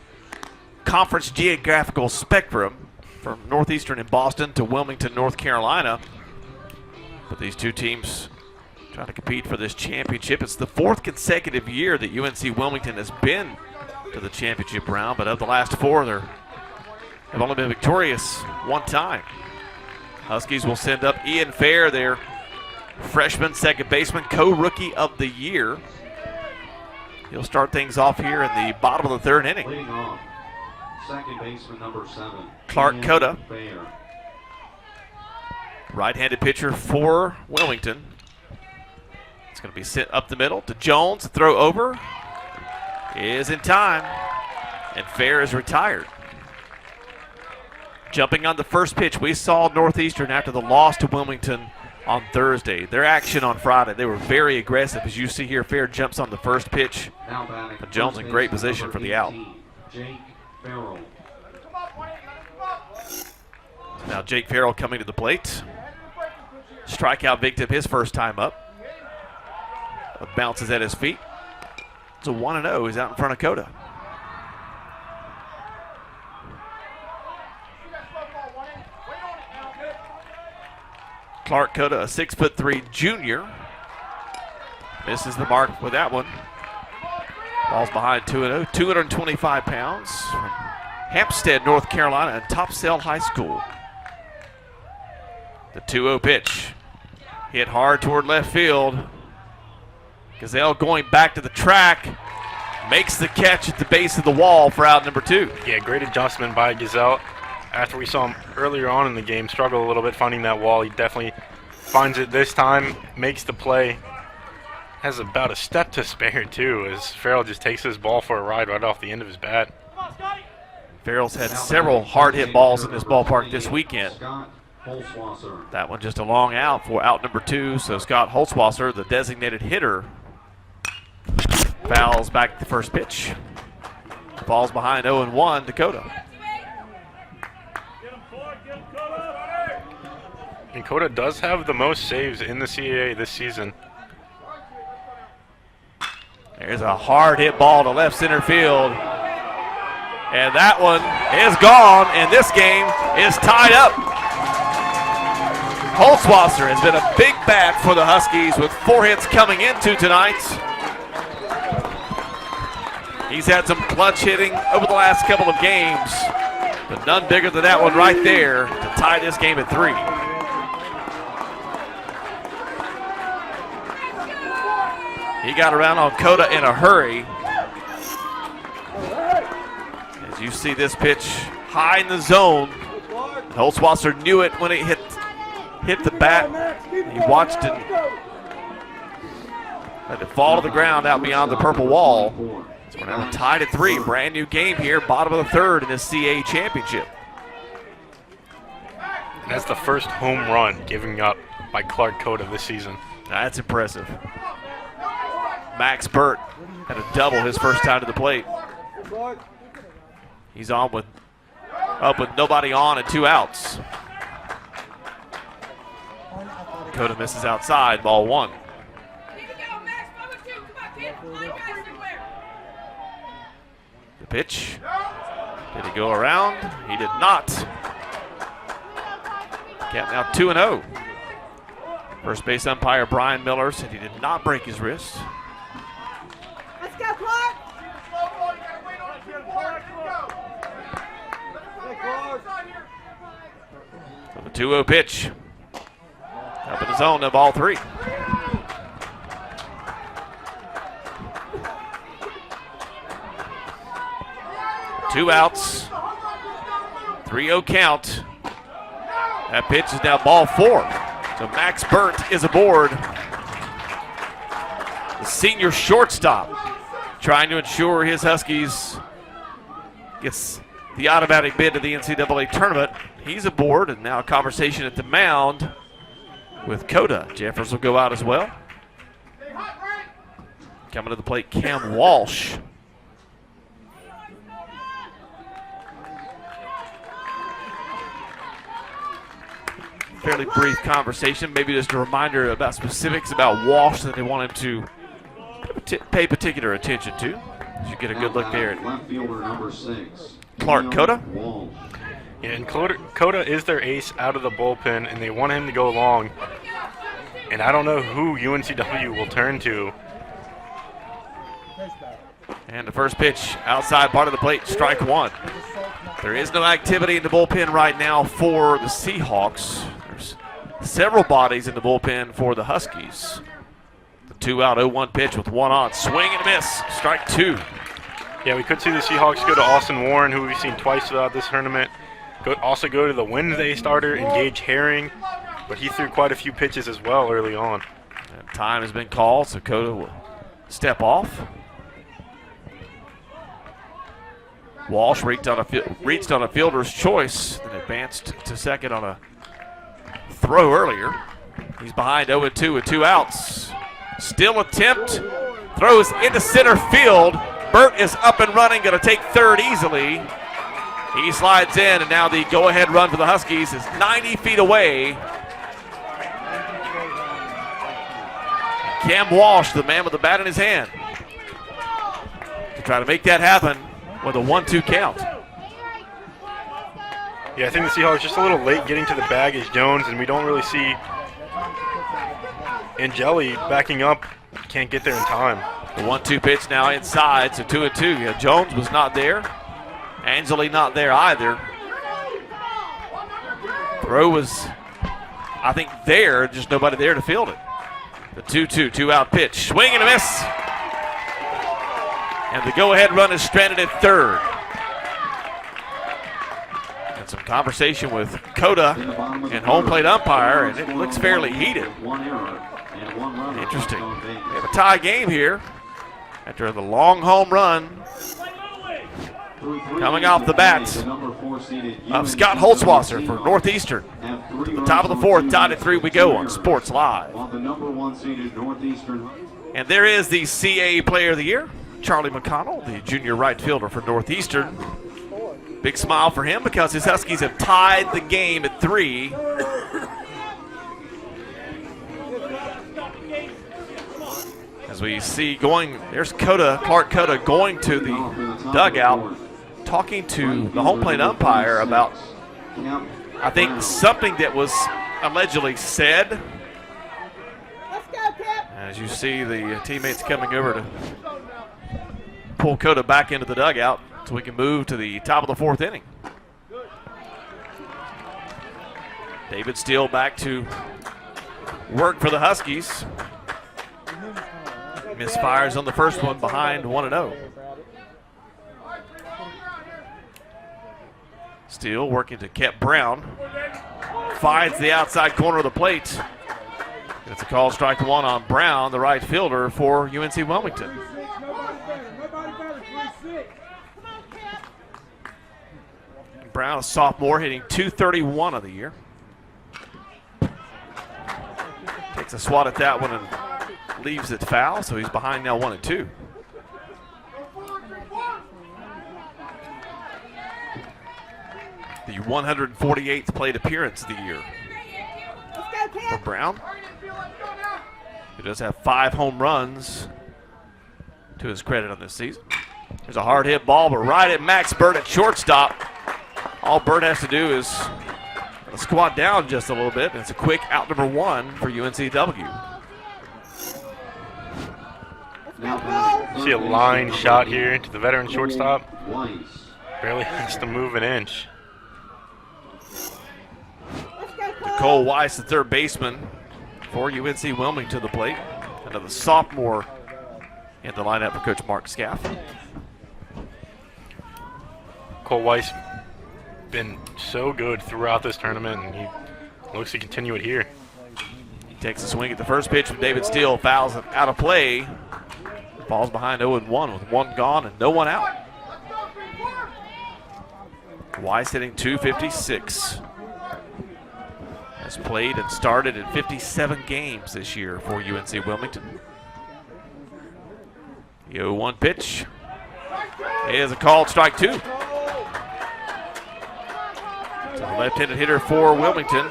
S1: conference geographical spectrum, from Northeastern in Boston to Wilmington, North Carolina. But these two teams trying to compete for this championship. It's the 4th consecutive year that UNC Wilmington has been to the championship round, but of the last 4, they have only been victorious 1 time. Huskies will send up Ian Fair, their freshman second baseman, co-rookie of the year. He'll start things off here in the bottom of the third inning.
S3: Leading off, second baseman number 7,
S1: Clark
S3: Ian
S1: Cota
S3: Fair.
S1: Right-handed pitcher for Wilmington. It's going to be sent up the middle to Jones. The throw over is in time, and Fair is retired. Jumping on the first pitch, we saw Northeastern after the loss to Wilmington on Thursday. Their action on Friday, they were very aggressive. As you see here, Fair jumps on the first pitch. But Jones in great position for the out.
S3: Jake Farrell.
S1: Now Jake Farrell coming to the plate. Strikeout victim his first time up. Bounces at his feet. It's a 1-0. He's out in front of Coda. Clark Coda, a 6'3" junior. Misses the mark with that one. Ball's behind 2-0. 225 pounds from Hampstead, North Carolina, and Topsail High School. The 2-0 pitch. Hit hard toward left field. Gazelle going back to the track. Makes the catch at the base of the wall for out number 2.
S2: Yeah, great adjustment by Gazelle. After we saw him earlier on in the game struggle a little bit finding that wall, he definitely finds it this time, makes the play. Has about a step to spare, too, as Farrell just takes his ball for a ride right off the end of his bat.
S1: Farrell's had several hard-hit balls in this ballpark this weekend. That one just a long out for out number 2, so Scott Holzwasser, the designated hitter, fouls back the first pitch. Falls behind 0-1 Dakota.
S2: And Coda does have the most saves in the CAA this season.
S1: There's a hard hit ball to left center field. And that one is gone, and this game is tied up. Holzwasser has been a big bat for the Huskies with 4 hits coming into tonight. He's had some clutch hitting over the last couple of games, but none bigger than that one right there to tie this game at 3. He got around on Coda in a hurry. As you see this pitch high in the zone. Holzwasser knew it when it hit the bat. He watched it. Let it fall to the ground out beyond the purple wall. So we're now tied at 3. Brand new game here, bottom of the 3rd in this CAA championship.
S2: And that's the first home run giving up by Clark Coda this season.
S1: That's impressive. Max Burt had a double his first time to the plate. He's up with nobody on and 2 outs. Coda misses outside, ball 1. The pitch. Did he go around? He did not. Count now 2-0. First base umpire Brian Miller said he did not break his wrist.
S4: Let's go, Clark!
S1: So the 2-0 pitch. Up in the zone of ball 3. Two outs. 3-0 count. That pitch is now ball 4. So Max Burt is aboard. The senior shortstop trying to ensure his Huskies gets the automatic bid to the NCAA tournament. He's aboard, and now a conversation at the mound with Coda. Jeffers will go out as well. Coming to the plate, Cam Walsh. Fairly brief conversation, maybe just a reminder about specifics about Walsh that they want him to pay particular attention to. You get a good look there at
S3: left fielder number 6.
S1: Clark Coda.
S2: Yeah, and Coda is their ace out of the bullpen, and they want him to go long. And I don't know who UNCW will turn to.
S1: And the first pitch outside part of the plate, strike 1. There is no activity in the bullpen right now for the Seahawks. There's several bodies in the bullpen for the Huskies. The 2-out 0-1 pitch with 1 on. Swing and a miss. Strike 2.
S2: Yeah, we could see the Seahawks go to Austin Warren, who we've seen twice throughout this tournament. Also go to the Wednesday starter, Engage Herring. but he threw quite a few pitches as well early on.
S1: And time has been called, so Coda will step off. Walsh reached on a fielder's choice and advanced to second on a throw earlier. He's behind 0-2 with 2 outs. Still attempt, throws into center field. Burt is up and running, going to take third easily. He slides in, and now the go-ahead run for the Huskies is 90 feet away. Cam Walsh, the man with the bat in his hand, to try to make that happen with a 1-2 count.
S2: Yeah, I think the Seahawks just a little late getting to the bag as Jones, and we don't really see Angeli backing up. Can't get there in time.
S1: The 1-2 pitch now inside, so 2-2. Yeah, Jones was not there. Angeli not there either. Throw was, I think, there, just nobody there to field it. The 2-2, 2-out pitch. Swing and a miss. And the go-ahead run is stranded at third. And some conversation with Coda and home plate umpire, and it looks fairly heated. Interesting. We have a tie game here after the long home run coming off the bats of Scott Holtzwasser for Northeastern. To the top of the fourth, tied at 3 we go on Sports Live. And there is the CAA Player of the Year, Charlie McConnell, the junior right fielder for Northeastern. Big smile for him because his Huskies have tied the game at 3. As we see there's Clark Coda going to the dugout, talking to the home plate umpire about, I think, something that was allegedly said. As you see the teammates coming over to pull Coda back into the dugout so we can move to the top of the 4th inning. David Steele back to work for the Huskies. Misfires on the first one behind 1-0. Steele working to Kep Brown. Finds the outside corner of the plate. It's a call, strike 1 on Brown, the right fielder for UNC Wilmington. Brown, a sophomore, hitting .231 of the year. Takes a swat at that one and leaves it foul, so he's behind now 1-2. The 148th plate appearance of the year for Brown, who does have 5 home runs to his credit on this season. There's a hard hit ball, but right at Max Burt at shortstop. All Burt has to do is squat down just a little bit, and it's a quick out number 1 for UNCW.
S2: See a line shot here to the veteran shortstop. Barely has to move an inch.
S1: Cole Weiss, the third baseman for UNC Wilmington, to the plate. Another sophomore in the lineup for Coach Mark Scaff.
S2: Cole Weiss been so good throughout this tournament, and he looks to continue it here.
S1: He takes a swing at the first pitch from David Steele, fouls it out of play. Falls behind 0-1 with 1 gone and no one out. Weiss hitting .256. Has played and started in 57 games this year for UNC Wilmington. The 0-1 pitch is a called strike 2. So the left-handed hitter for Wilmington.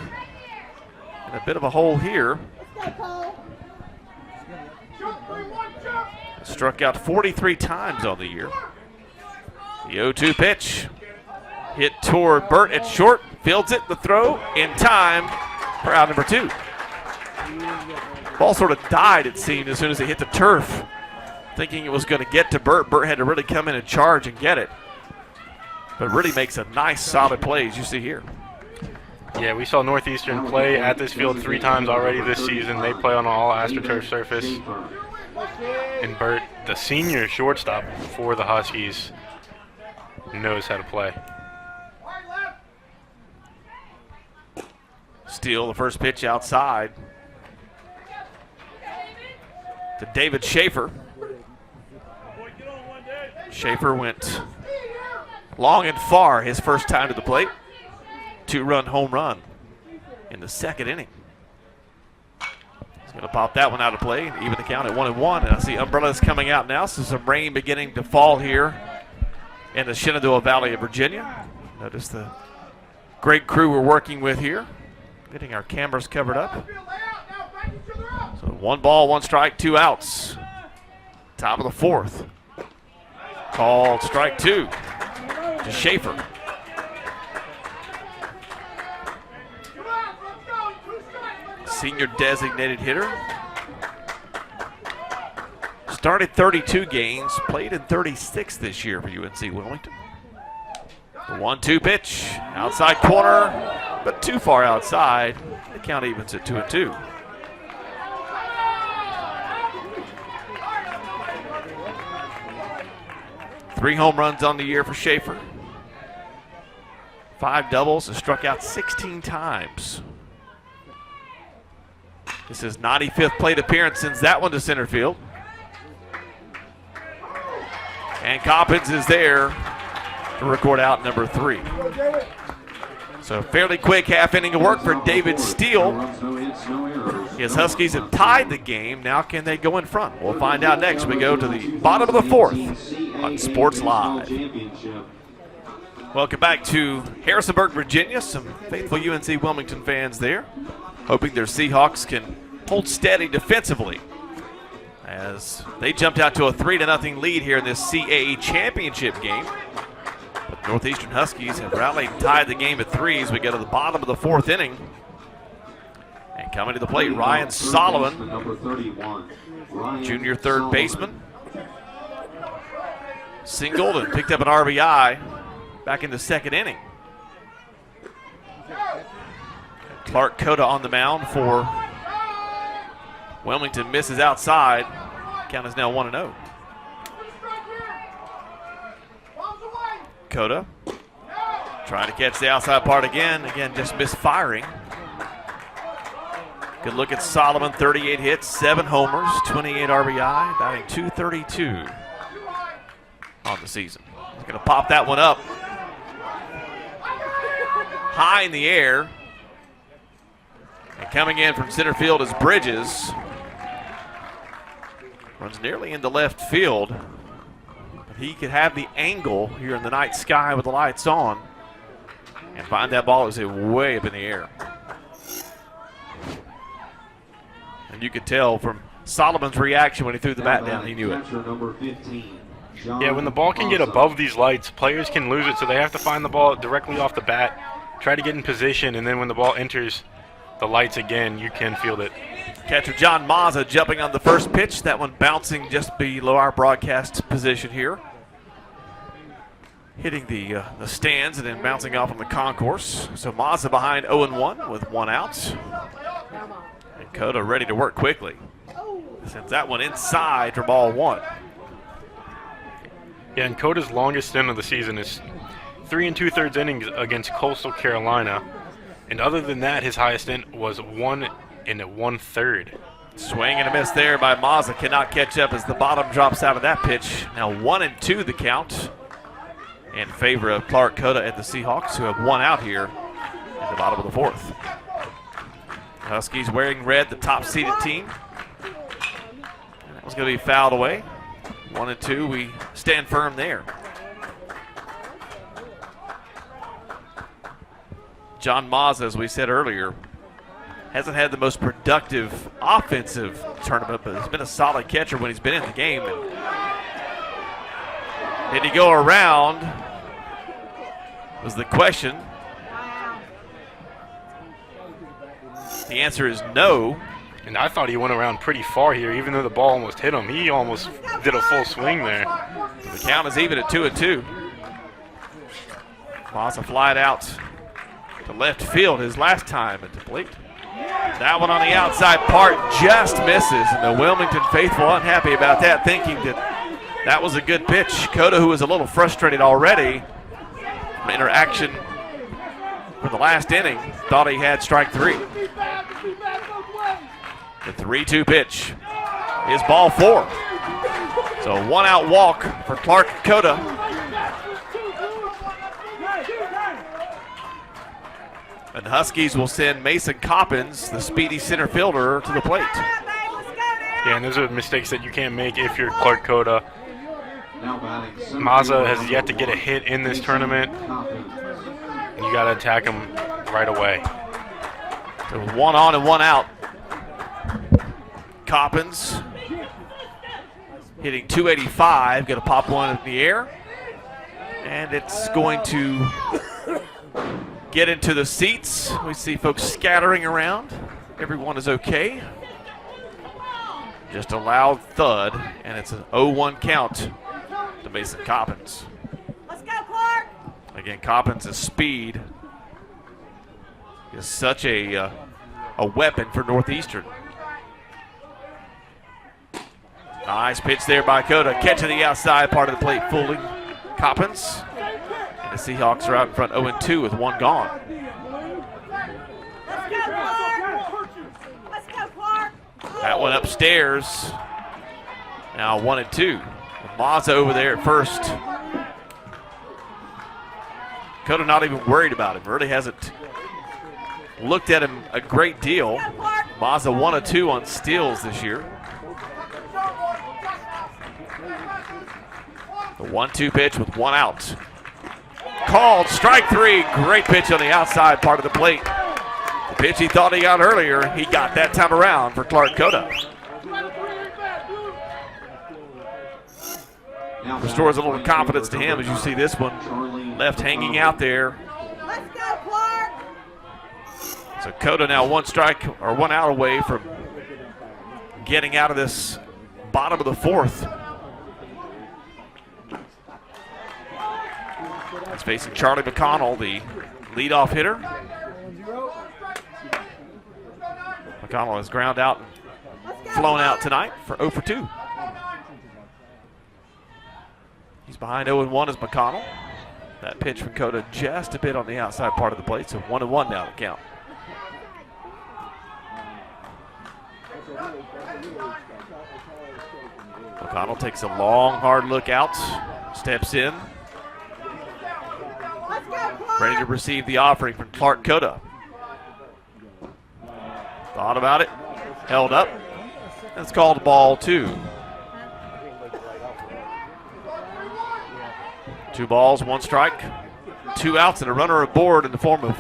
S1: And a bit of a hole here. Struck out 43 times on the year. The 0-2 pitch hit toward Burt at short. Fields it, the throw in time for out number 2. Ball sort of died, it seemed, as soon as it hit the turf. Thinking it was going to get to Burt. Burt had to really come in and charge and get it. But really makes a nice, solid play, as you see here.
S2: Yeah, we saw Northeastern play at this field 3 times already this season. They play on an all AstroTurf surface. And Burt, the senior shortstop for the Huskies, knows how to play.
S1: Steele, the first pitch outside to David Schaefer. Schaefer went long and far his first time to the plate. 2-run home run in the second inning. He's going to pop that one out of play, even the count at 1-1. And I see umbrellas coming out now, so some rain beginning to fall here in the Shenandoah Valley of Virginia. Notice the great crew we're working with here, getting our cameras covered up. So 1 ball, 1 strike, 2 outs. Top of the 4th. Called strike 2 to Schaefer. Senior designated hitter. Started 32 games, played in 36 this year for UNC Wilmington. The 1-2 pitch, outside corner, but too far outside. The count evens at 2-2. Three home runs on the year for Schaefer. 5 doubles and struck out 16 times. This is 95th plate appearance, sends that one to center field. And Coppins is there to record out number 3. So fairly quick half inning of work for David Steele. His Huskies have tied the game. Now can they go in front? We'll find out next. We go to the bottom of the 4th on Sports Live. Welcome back to Harrisonburg, Virginia. Some faithful UNC Wilmington fans there, hoping their Seahawks can hold steady defensively as they jumped out to a 3-0 lead here in this CAA championship game. But the Northeastern Huskies have rallied and tied the game at 3 as we go to the bottom of the 4th inning. And coming to the plate, Ryan Solomon, junior third baseman. Singled and picked up an RBI back in the second inning. Clark Cota on the mound for Wilmington, misses outside. Count is now 1-0. Cota trying to catch the outside part again. Again, just misfiring. Good look at Solomon, 38 hits, 7 homers, 28 RBI, batting .232 on the season. He's going to pop that one up high in the air. And coming in from center field is Bridges. Runs nearly into left field. But he could have the angle here in the night sky with the lights on and find that ball is way up in the air. And you could tell from Solomon's reaction when he threw the bat down, he knew it.
S2: Yeah, when the ball can get above these lights, players can lose it, so they have to find the ball directly off the bat, try to get in position, and then when the ball enters the lights again, you can field it.
S1: Catcher John Mazza jumping on the first pitch. That one bouncing just below our broadcast position here. Hitting the stands and then bouncing off on the concourse. So Mazza behind 0-1 with 1 out. And Cota ready to work quickly. Sends that one inside for ball 1.
S2: Yeah, and Cota's longest stint of the season is 3 2/3 innings against Coastal Carolina. And other than that, his highest stint was 1 1/3.
S1: Swing and a miss there by Mazza. Cannot catch up as the bottom drops out of that pitch. Now 1-2 the count in favor of Clark Cota and the Seahawks, who have 1 out here in the bottom of the 4th. Huskies wearing red, the top-seeded team. And that was going to be fouled away. 1-2, we stand firm there. John Mazza, as we said earlier, hasn't had the most productive offensive tournament, but has been a solid catcher when he's been in the game. And did he go around was the question. The answer is no.
S2: And I thought he went around pretty far here, even though the ball almost hit him. He almost did a full swing there.
S1: The count is even at 2-2. Mazza flied out to left field his last time at the plate. That one on the outside part just misses, and the Wilmington faithful unhappy about that, thinking that was a good pitch. Cota, who was a little frustrated already from interaction from the last inning thought he had strike 3. The 3-2 pitch is ball 4. So 1-out walk for Clark Cota. And the Huskies will send Mason Coppins, the speedy center fielder, to the plate.
S2: Yeah, and those are mistakes that you can't make if you're Clark Cota. Mazza has yet to get a hit in this tournament. You got to attack him right away.
S1: So 1 on and 1 out. Coppins hitting 285, going to pop one in the air. And it's going to get into the seats. We see folks scattering around. Everyone is okay. Just a loud thud, and it's an 0-1 count to Mason Coppins.
S4: Let's go, Clark!
S1: Again, Coppins' speed is such a weapon for Northeastern. Nice pitch there by Cota. Catch to the outside part of the plate, fooling Coppins. And the Seahawks are out in front 0-2 with 1 gone.
S4: Let's go, Clark! Let's go, Clark!
S1: That one upstairs. Now 1-2. Mazza over there at first. Cota not even worried about him. Really hasn't looked at him a great deal. Mazza 1 of 2 on steals this year. The 1-2 pitch with 1 out. Called strike 3. Great pitch on the outside part of the plate. The pitch he thought he got earlier, he got that time around for Clark Cota. Restores a little confidence to him as you see this one left hanging out there.
S4: Let's go, Clark!
S1: So Cota now 1 strike or 1 out away from getting out of this bottom of the 4th. He's facing Charlie McConnell, the leadoff hitter. McConnell has ground out and flown out tonight for 0 for 2. He's behind 0-1 as McConnell. That pitch from Cota just a bit on the outside part of the plate, so 1-1 now to count. McConnell takes a long, hard look out, steps in, ready to receive the offering from Clark Cota. Thought about it, held up, and it's called ball 2. 2 balls, 1 strike, 2 outs, and a runner aboard in the form of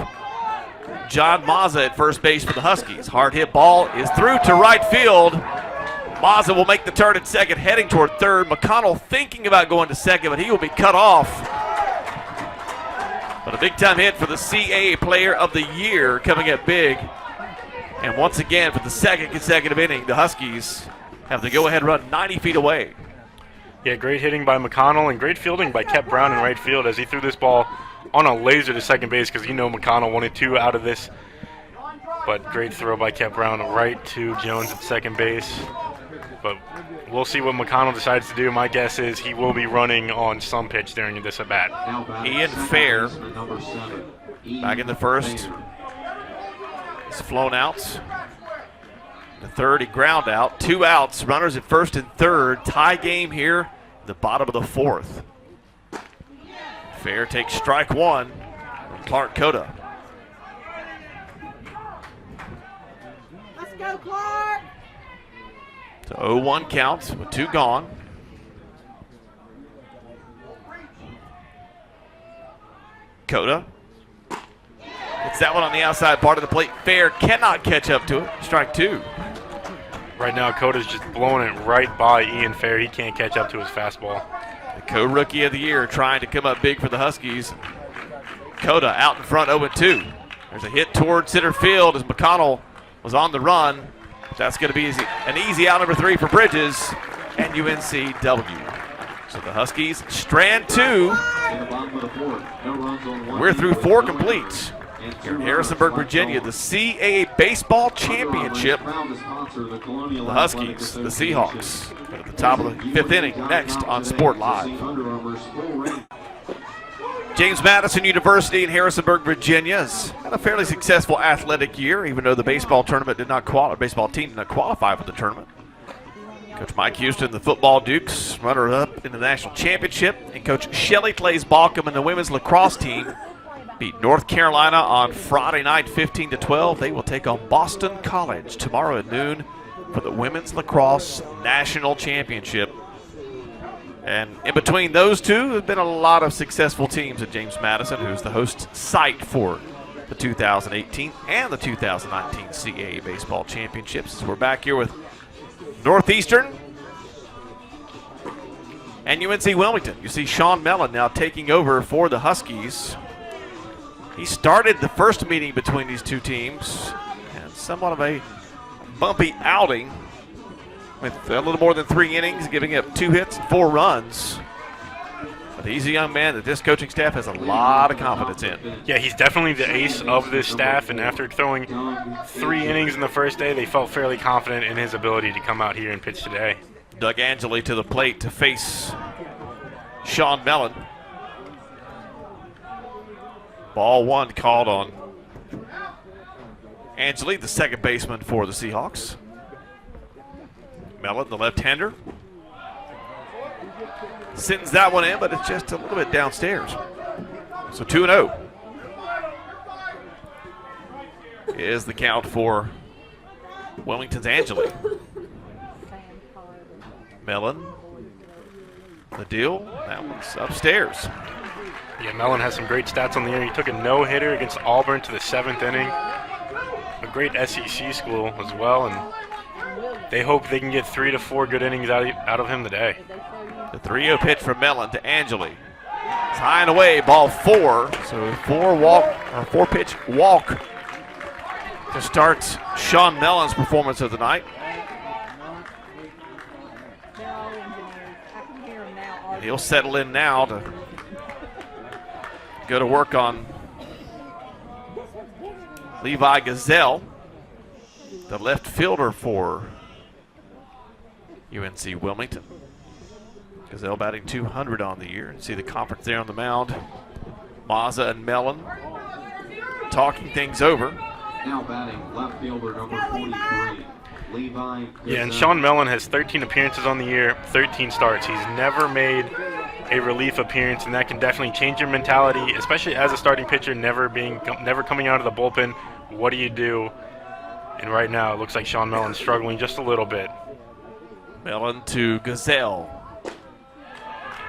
S1: John Mazza at first base for the Huskies. Hard hit ball is through to right field. Mazza will make the turn at second, heading toward third. McConnell thinking about going to second, but he will be cut off. But a big-time hit for the CAA Player of the Year coming up big. And once again, for the second consecutive inning, the Huskies have the go-ahead run 90 feet away.
S2: Yeah, great hitting by McConnell and great fielding by Kep Brown in right field as he threw this ball on a laser to second base because McConnell wanted 2 out of this. But great throw by Kep Brown right to Jones at second base. But we'll see what McConnell decides to do. My guess is he will be running on some pitch during this at-bat.
S1: Ian Fair, back in the first, he's flown out. The third, he ground out. 2 outs, runners at first and third. Tie game here, the bottom of the 4th. Fair takes strike 1 from Clark Cota.
S4: Let's go, Clark!
S1: So 0-1 counts with 2 gone. Cota. It's that one on the outside part of the plate. Fair cannot catch up to it. Strike 2.
S2: Right now, Cota's just blowing it right by Ian Fair. He can't catch up to his fastball.
S1: The co-rookie of the year trying to come up big for the Huskies. Cota out in front 0-2. There's a hit toward center field as McConnell was on the run. That's going to be an easy out number 3 for Bridges and UNCW. So the Huskies strand 2. We're through 4 complete. Here in Harrisonburg, Virginia, the CAA Baseball Championship. The Huskies, the Seahawks, at the top of the 5th inning next on Sport Live. James Madison University in Harrisonburg, Virginia has had a fairly successful athletic year, even though the baseball team did not qualify for the tournament. Coach Mike Houston, the football Dukes, runner-up in the national championship, and Coach Shelley Clays Balcom and the women's lacrosse team beat North Carolina on Friday night 15-12. They will take on Boston College tomorrow at noon for the women's lacrosse national championship. And in between those two, there's been a lot of successful teams at James Madison, who's the host site for the 2018 and the 2019 CAA baseball championships. We're back here with Northeastern and UNC Wilmington. You see Sean Mellon now taking over for the Huskies. He started the first meeting between these two teams, and somewhat of a bumpy outing with a little more than 3 innings, giving up 2 hits and 4 runs. But he's a young man that this coaching staff has a lot of confidence in.
S2: Yeah, he's definitely the ace of this staff, and after throwing 3 innings in the first day, they felt fairly confident in his ability to come out here and pitch today.
S1: Doug Angeli to the plate to face Sean Mellon. Ball 1 called on Angeli, the second baseman for the Seahawks. Mellon, the left-hander, sends that one in, but it's just a little bit downstairs. So 2-0 is the count for Wilmington's Angeli. Mellon, the deal, that one's upstairs.
S2: Yeah, Mellon has some great stats on the year. He took a no-hitter against Auburn to the 7th inning. A great SEC school as well, and they hope they can get 3 to 4 good innings out of him today.
S1: The 3-0 pitch from Mellon to Angeli. It's high and away, ball 4. So 4-pitch walk to start Sean Mellon's performance of the night. He'll settle in now to go to work on Levi Gazelle, the left fielder for UNC Wilmington. Gazelle batting 200 on the year. See the conference there on the mound. Mazza and Mellon talking things over.
S3: Now batting left fielder number 43, Levi.
S2: Yeah, and Sean Mellon has 13 appearances on the year, 13 starts. He's never made a relief appearance, and that can definitely change your mentality, especially as a starting pitcher, never coming out of the bullpen. What do you do? And right now, it looks like Sean Mellon's struggling just a little bit.
S1: Mellon to Gazelle.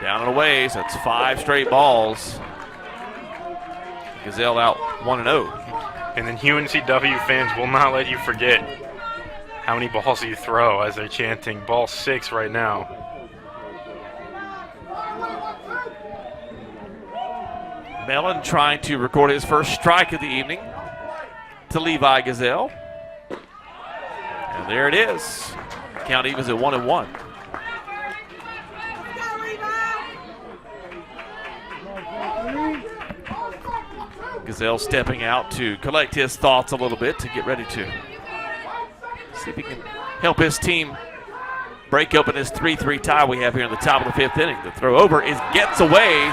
S1: Down and away, so it's 5 straight balls. Gazelle out 1-0.
S2: And then UNCW fans will not let you forget how many balls you throw as they're chanting ball 6 right now.
S1: Mellon trying to record his first strike of the evening to Levi Gazelle. And there it is. Count evens at 1-1. Gazelle stepping out to collect his thoughts a little bit to get ready to see if he can help his team break open this 3-3 tie we have here in the top of the 5th inning. The throw over gets away.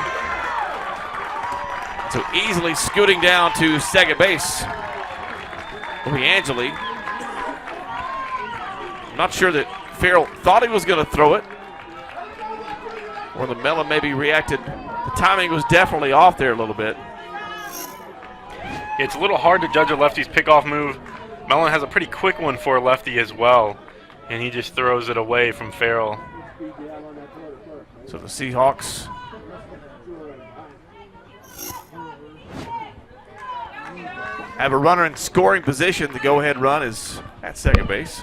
S1: So easily scooting down to second base will be Angeli. I'm not sure that Farrell thought he was going to throw it, or the Mellon maybe reacted. The timing was definitely off there a little bit.
S2: It's a little hard to judge a lefty's pickoff move. Mellon has a pretty quick one for a lefty as well, and he just throws it away from Farrell.
S1: So the Seahawks have a runner in scoring position. The go-ahead run is at second base.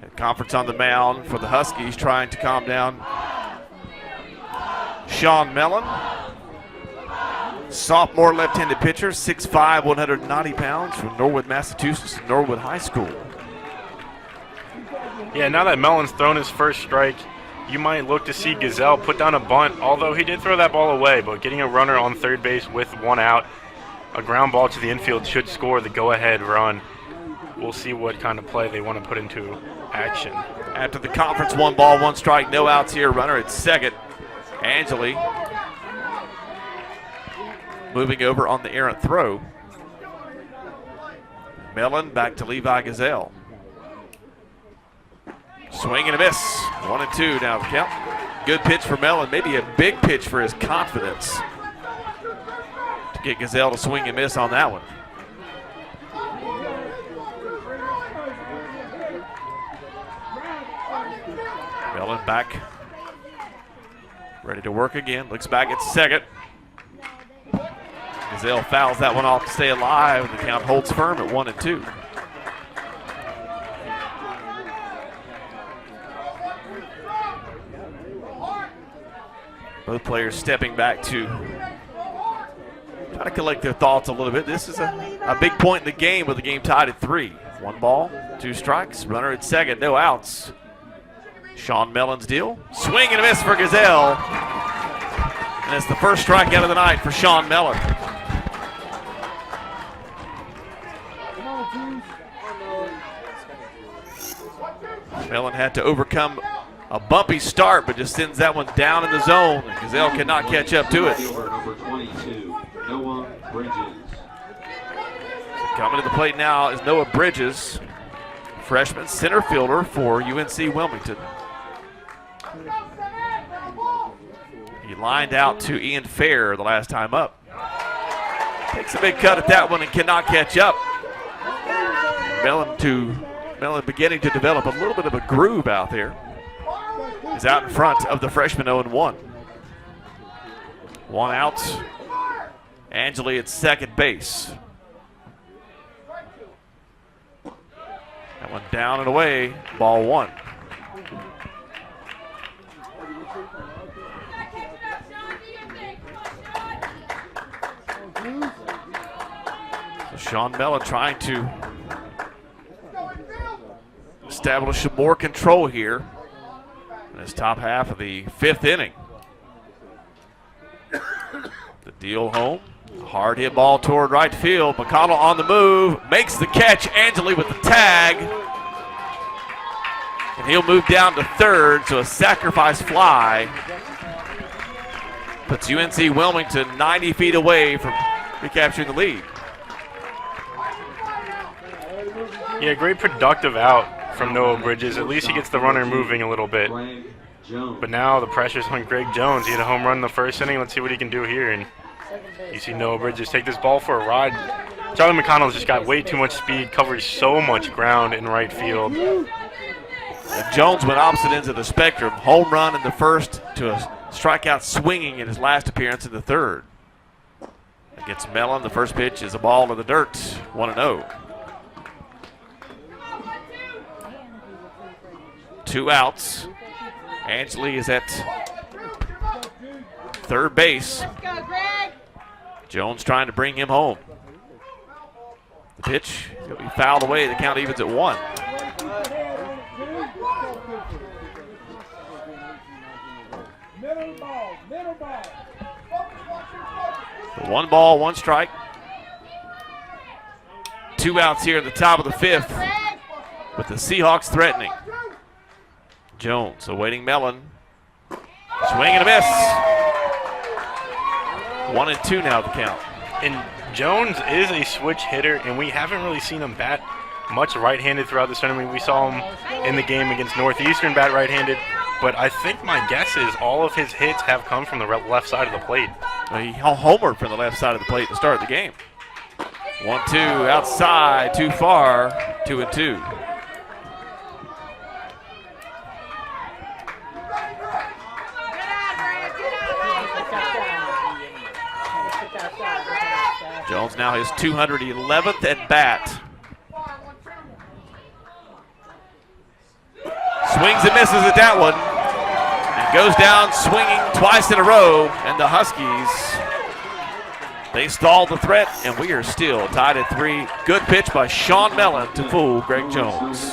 S1: And conference on the mound for the Huskies, trying to calm down Sean Mellon. Sophomore left-handed pitcher, 6'5", 190 pounds, from Norwood, Massachusetts, Norwood High School.
S2: Yeah, now that Mellon's thrown his first strike, you might look to see Gazelle put down a bunt, although he did throw that ball away. But getting a runner on third base with 1 out, a ground ball to the infield should score the go-ahead run. we'll see what kind of play they want to put into action.
S1: After the conference, 1 ball, 1 strike, no outs here. Runner at second. Angeli moving over on the errant throw. Mellon back to Levi Gazelle. Swing and a miss. 1-2 now the count. Good pitch for Mellon, maybe a big pitch for his confidence to get Gazelle to swing and miss on that one. Mellon back, ready to work again. Looks back at second. Gazelle fouls that one off to stay alive, and the count holds firm at 1-2. Both players stepping back to try to collect their thoughts a little bit. This is a big point in the game with the game tied at 3. 1 ball, 2 strikes, runner at second, no outs. Sean Mellon's deal. Swing and a miss for Gazelle. And it's the first strikeout of the night for Sean Mellon. Mellon had to overcome a bumpy start, but just sends that one down in the zone. And Gazelle cannot catch up to it.
S3: Number 22, Noah Bridges.
S1: Coming to the plate now is Noah Bridges, freshman center fielder for UNC Wilmington. He lined out to Ian Fair the last time up. Takes a big cut at that one and cannot catch up. Mellon beginning to develop a little bit of a groove out there. He's out in front of the freshman 0-1. 1 out. Angeli at second base. That one down and away, ball 1. So Sean Mellon trying to establish some more control here in this top half of the 5th inning. The deal home. Hard hit ball toward right field. McConnell on the move. Makes the catch. Angeli with the tag. And he'll move down to third, so a sacrifice fly puts UNC Wilmington 90 feet away from recapturing the lead.
S2: Yeah, great productive out from Noah Bridges. At least he gets the runner moving a little bit. But now the pressure's on Greg Jones. He had a home run in the first inning. Let's see what he can do here. And you see Noah Bridges take this ball for a ride. Charlie McConnell's just got way too much speed, covers so much ground in right field.
S1: And Jones went opposite ends of the spectrum. Home run in the first to a strikeout swinging in his last appearance in the third. Against Mellon, the first pitch is a ball to the dirt, 1-0. 2 outs. Angeli is at third base.
S4: Let's go, Greg.
S1: Jones trying to bring him home. The pitch is going to be fouled away. The count evens at 1. So 1 ball, 1 strike. 2 outs here at the top of the 5th with the Seahawks threatening. Jones awaiting Mellon. Swing and a miss. 1-2 now the count.
S2: And Jones is a switch hitter, and we haven't really seen him bat much right-handed throughout this tournament. We saw him in the game against Northeastern bat right-handed, but I think my guess is all of his hits have come from the left side of the plate.
S1: He homered from the left side of the plate to start the game. 1-2 outside, too far, 2-2. Jones now his 211th at bat. Swings and misses at that one. And goes down swinging twice in a row. And the Huskies, they stalled the threat, and we are still tied at 3. Good pitch by Sean Mellon to fool Greg Jones.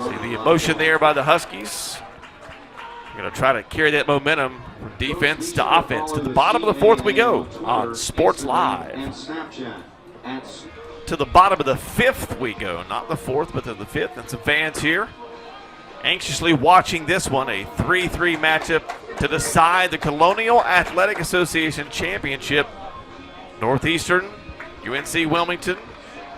S1: See the emotion there by the Huskies. Going to try to carry that momentum from defense to offense. To the bottom of the 4th we go on Sports Live.
S3: And Snapchat at
S1: To the bottom of the 5th we go, not the 4th, but to the 5th. And some fans here anxiously watching this one, a 3-3 matchup to decide the Colonial Athletic Association Championship. Northeastern, UNC Wilmington,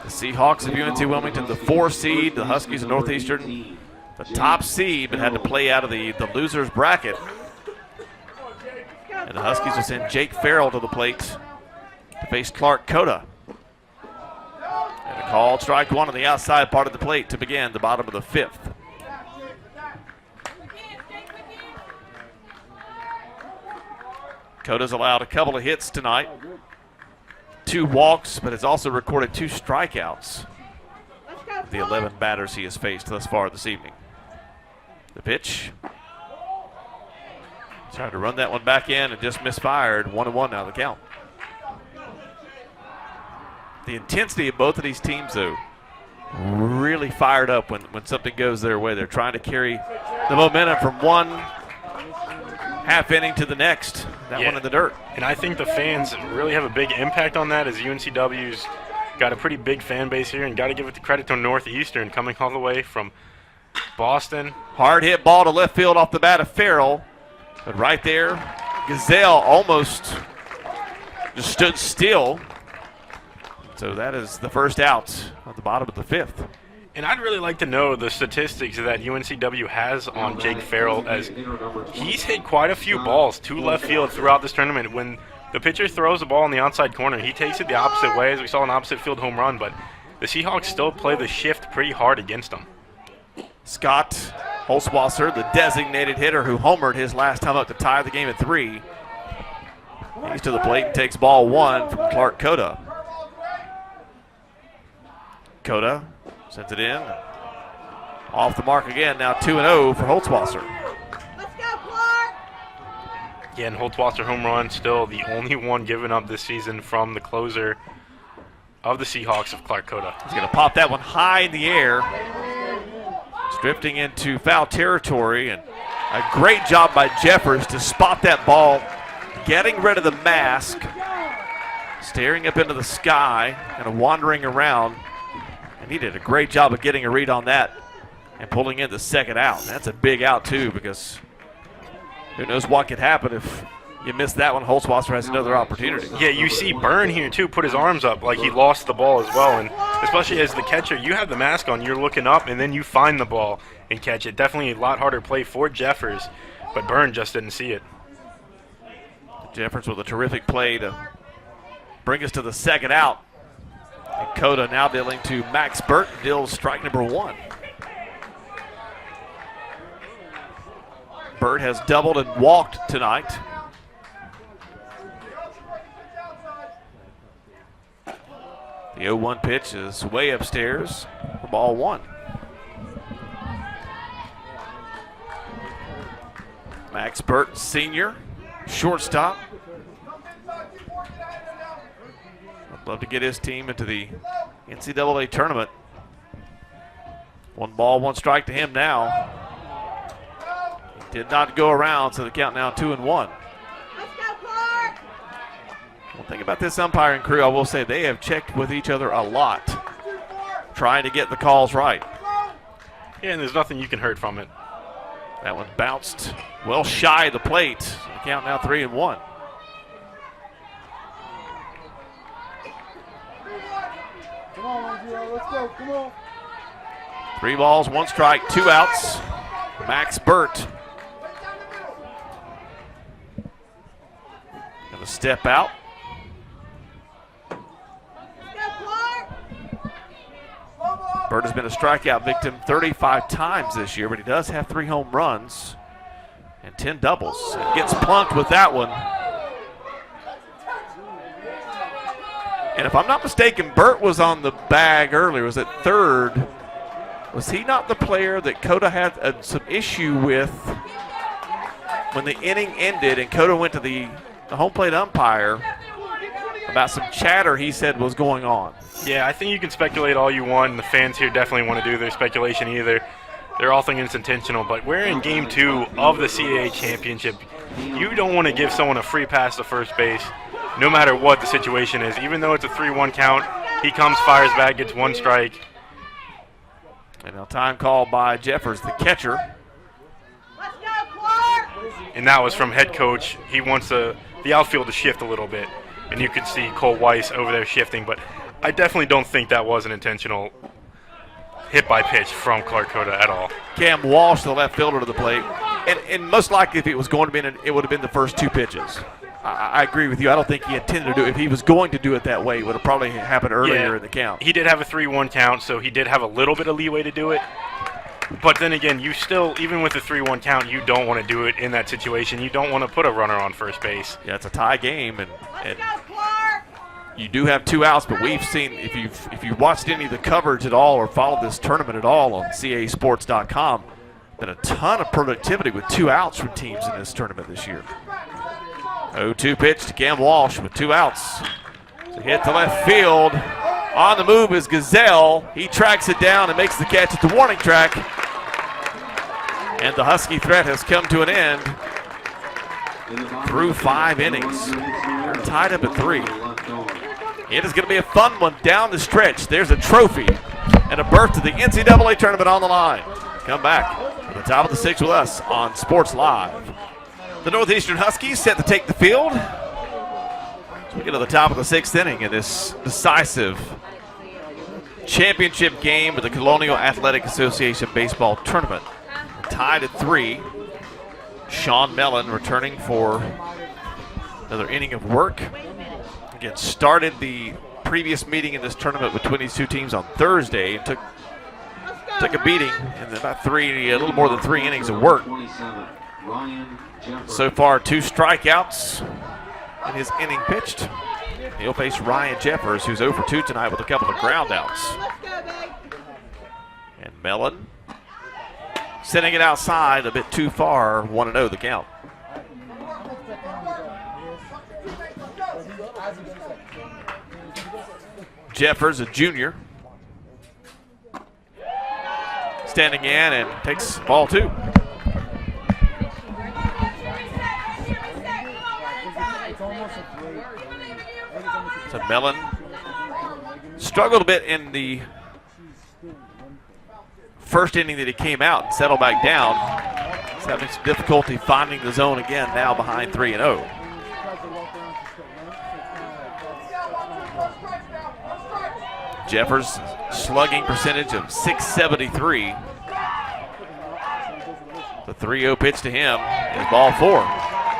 S1: the Seahawks of UNC Wilmington, the 4 seed, the Huskies of Northeastern, the top seed, but had to play out of the loser's bracket. And the Huskies will send Jake Farrell to the plate to face Clark Cota. And a called strike one on the outside part of the plate to begin the bottom of the 5th. Cota's allowed a couple of hits tonight. 2 walks, but has also recorded 2 strikeouts. The 11 batters he has faced thus far this evening. The pitch. Tried to run that one back in and just misfired. 1-1 now the count. The intensity of both of these teams, though, really fired up when something goes their way. They're trying to carry the momentum from one half inning to the next. That one in the dirt.
S2: And I think the fans really have a big impact on that, as UNCW's got a pretty big fan base here, and got to give it the credit to Northeastern coming all the way from Boston.
S1: Hard hit ball to left field off the bat of Farrell. But right there, Gazelle almost just stood still. So that is the first out at the bottom of the 5th.
S2: And I'd really like to know the statistics that UNCW has on Jake Farrell, as he's hit quite a few balls to left field throughout this tournament. When the pitcher throws the ball in the outside corner, he takes it the opposite way, as we saw an opposite field home run, but the Seahawks still play the shift pretty hard against him.
S1: Scott Holzwasser, the designated hitter who homered his last time up to tie the game at 3. He's to the plate and takes ball 1 from Clark Cota. Cota sends it in. Off the mark again, now 2-0 for Holzwasser.
S4: Let's go, Clark!
S2: Again, Holtzwasser home run, still the only one given up this season from the closer of the Seahawks of Clark Cota.
S1: He's going to pop that one high in the air. It's drifting into foul territory, and a great job by Jeffers to spot that ball, getting rid of the mask, staring up into the sky, kind of wandering around. And he did a great job of getting a read on that and pulling in the second out. That's a big out, too, because who knows what could happen if you miss that one. Holzwasser has another opportunity.
S2: Yeah, you see Byrne here, too, put his arms up like he lost the ball as well. And especially as the catcher, you have the mask on, you're looking up, and then you find the ball and catch it. Definitely a lot harder play for Jeffers, but Byrne just didn't see it.
S1: Jeffers with a terrific play to bring us to the second out. And Cota now dealing to Max Burt, deals strike number 1. Burt has doubled and walked tonight. The 0-1 pitch is way upstairs for ball 1. Max Burt, senior, shortstop. I'd love to get his team into the NCAA tournament. 1 ball, 1 strike to him now. He did not go around, so the count now 2-1.
S4: Let's go, Clark!
S1: One thing about this umpiring crew, I will say they have checked with each other a lot, trying to get the calls right.
S2: Yeah, and there's nothing you can hurt from it.
S1: That one bounced well shy of the plate. So the count now 3-1.
S5: Come on, let's go, come on.
S1: 3 balls, 1 strike, 2 outs. Max Burt gonna step out.
S4: Let's go, Clark!
S1: Burt has been a strikeout victim 35 times this year, but he does have 3 home runs and 10 doubles. And gets plunked with that one. And if I'm not mistaken, Burt was on the bag earlier, was at third. Was he not the player that Cota had some issue with when the inning ended and Cota went to the home plate umpire about some chatter he said was going on?
S2: Yeah, I think you can speculate all you want, and the fans here definitely want to do their speculation either. They're all thinking it's intentional, but we're in Game 2 of the CAA Championship. You don't want to give someone a free pass to first base, no matter what the situation is. Even though it's a 3-1 count, He comes, fires back, gets 1 strike.
S1: And now time called by Jeffers, the catcher.
S4: Let's go, Clark.
S2: And that was from head coach. He wants the outfield to shift a little bit. And you could see Cole Weiss over there shifting, but I definitely don't think that was an intentional hit by pitch from Clark Cota at all.
S1: Cam Walsh, the left fielder, to the plate. And most likely if it was going to be, it would have been the first 2 pitches. I agree with you. I don't think he intended to do it. If he was going to do it that way, it would have probably happened earlier in the count.
S2: He did have a 3-1 count, so he did have a little bit of leeway to do it. But then again, you still, even with the 3-1 count, you don't want to do it in that situation. You don't want to put a runner on first base.
S1: Yeah, it's a tie game, and
S4: Let's go, Clark.
S1: you do have 2 outs, but we've seen, if you've watched any of the coverage at all or followed this tournament at all on CAAsports.com, been a ton of productivity with 2 outs from teams in this tournament this year. 0-2 pitch to Cam Walsh with 2 outs. To hit to left field. On the move is Gazelle. He tracks it down and makes the catch at the warning track. And the Husky threat has come to an end through 5 innings. They're tied up at 3. It is going to be a fun one down the stretch. There's a trophy and a berth to the NCAA tournament on the line. Come back to the top of the 6 with us on Sports Live. The Northeastern Huskies set to take the field. So we get to the top of the 6th inning in this decisive championship game of the Colonial Athletic Association Baseball Tournament. Tied at 3. Sean Mellon returning for another inning of work. Again, started the previous meeting in this tournament between these 2 teams on Thursday and took a beating in about a little more than 3 innings of work. So far, 2 strikeouts in his inning pitched. He'll face Ryan Jeffers, who's 0 for 2 tonight with a couple of ground outs. And Mellon sending it outside a bit too far, 1-0 the count. Jeffers, a junior, standing in and takes ball 2. So Mellon struggled a bit in the first inning that he came out and settled back down. He's having some difficulty finding the zone again now behind 3-0. Jeffers slugging percentage of .673. The 3-0 pitch to him is ball 4.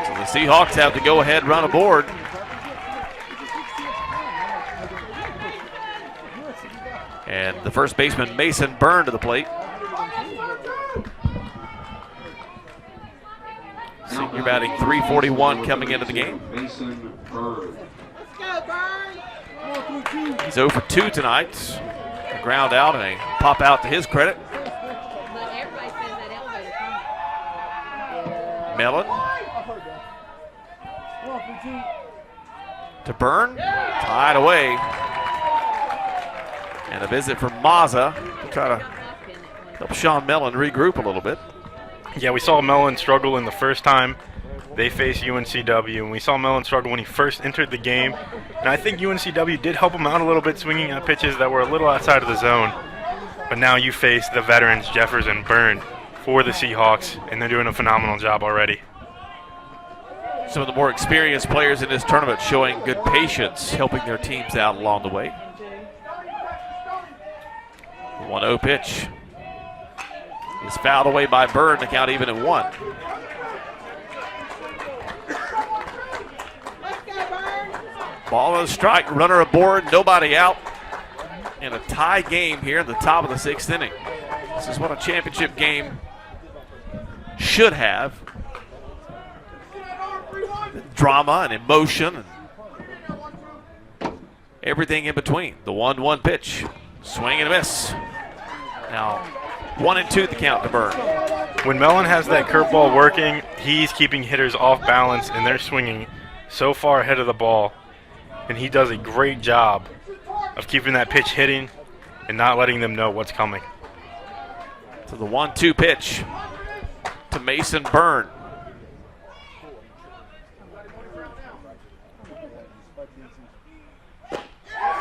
S1: So the Seahawks have the go-ahead run aboard. And the first baseman, Mason Byrne, to the plate. Senior batting .341 coming into the game.
S3: Mason Byrne.
S4: Let's go, Burn.
S1: He's 0 for 2 tonight. A ground out and a pop out to his credit. Mellon to Byrne, tied away. And a visit from Mazza to try to help Sean Mellon regroup a little bit.
S2: Yeah, we saw Mellon struggle in the first time they faced UNCW, and we saw Mellon struggle when he first entered the game. And I think UNCW did help him out a little bit, swinging at pitches that were a little outside of the zone. But now you face the veterans, Jeffers and Byrne, for the Seahawks, and they're doing a phenomenal job already.
S1: Some of the more experienced players in this tournament showing good patience, helping their teams out along the way. 1-0 pitch is fouled away by Byrne, the count even at 1. Ball on the strike, runner aboard, nobody out. And a tie game here in the top of the 6th inning. This is what a championship game should have. Drama and emotion and everything in between. The 1-1 pitch, swing and a miss. Now 1-2 the count to Byrne.
S2: When Mellon has that curveball working, he's keeping hitters off balance, and they're swinging so far ahead of the ball. And he does a great job of keeping that pitch hitting and not letting them know what's coming.
S1: So the 1-2 pitch to Mason Byrne.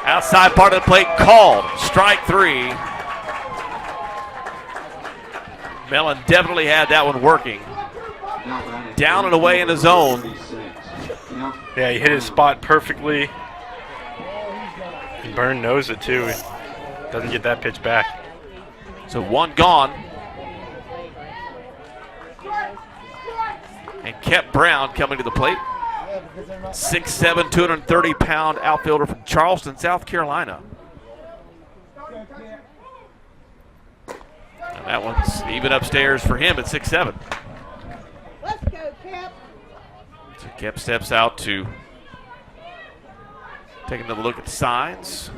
S1: Outside part of the plate called. Strike 3. Mellon definitely had that one working. Down and away in the zone.
S2: Yeah, he hit his spot perfectly. And Byrne knows it too. Doesn't get that pitch back.
S1: So 1 gone. And Kep Brown coming to the plate. 6'7", 230-pound outfielder from Charleston, South Carolina. And that one's even upstairs for him at 6'7".
S4: Let's go, Kep.
S1: So Kep steps out to take another look at signs.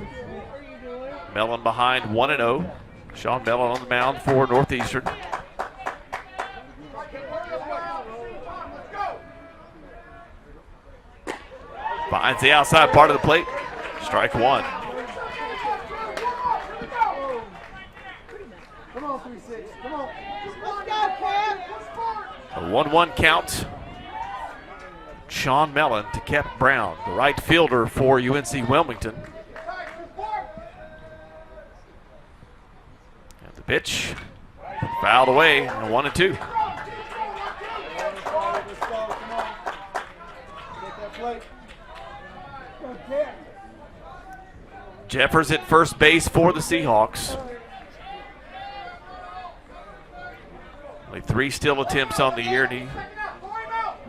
S1: Mellon behind 1-0. Sean Mellon on the mound for Northeastern. Finds the outside part of the plate. Strike 1.
S5: Come on, 3-6. Come on.
S4: Let's go, Kep.
S1: A 1-1 count. Sean Mellon to Kep Brown, the right fielder for UNC Wilmington. And the pitch fouled away, and 1-2. Jeffers at first base for the Seahawks. Only 3 steal attempts on the year, and he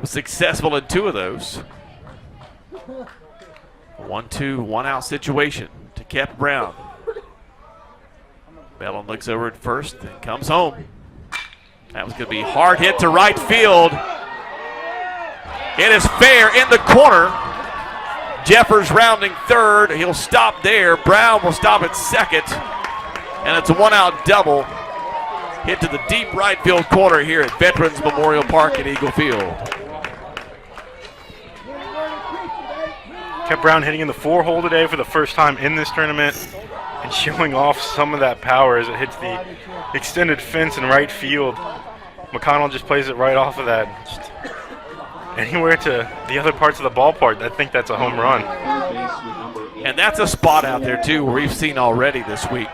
S1: was successful in 2 of those. A 1-2, 1-out situation to Kep Brown. Mellon looks over at first and comes home. That was going to be a hard hit to right field. It is fair in the corner. Jeffers rounding third. He'll stop there. Brown will stop at second. And it's a 1-out double. Hit to the deep right field corner here at Veterans Memorial Park at Eagle Field.
S2: Kep Brown hitting in the 4-hole today for the first time in this tournament and showing off some of that power as it hits the extended fence in right field. McConnell just plays it right off of that. Just anywhere to the other parts of the ballpark, I think that's a home run.
S1: And that's a spot out there, too, where we've seen already this week.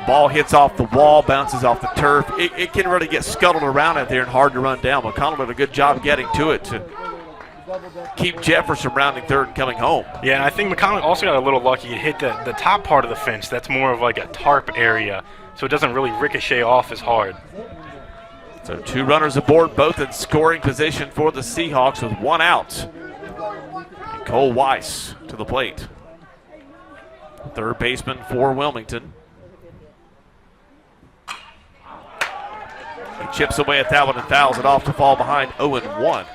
S1: Ball hits off the wall, bounces off the turf. It can really get scuttled around out there and hard to run down. McConnell did a good job getting to it to keep Jeffers from rounding third and coming home.
S2: Yeah, and I think McConnell also got a little lucky. It hit the top part of the fence. That's more of like a tarp area, so it doesn't really ricochet off as hard.
S1: So 2 runners aboard, both in scoring position for the Seahawks with 1 out. And Cole Weiss to the plate. Third baseman for Wilmington. He chips away at that one and fouls it off to fall behind 0-1.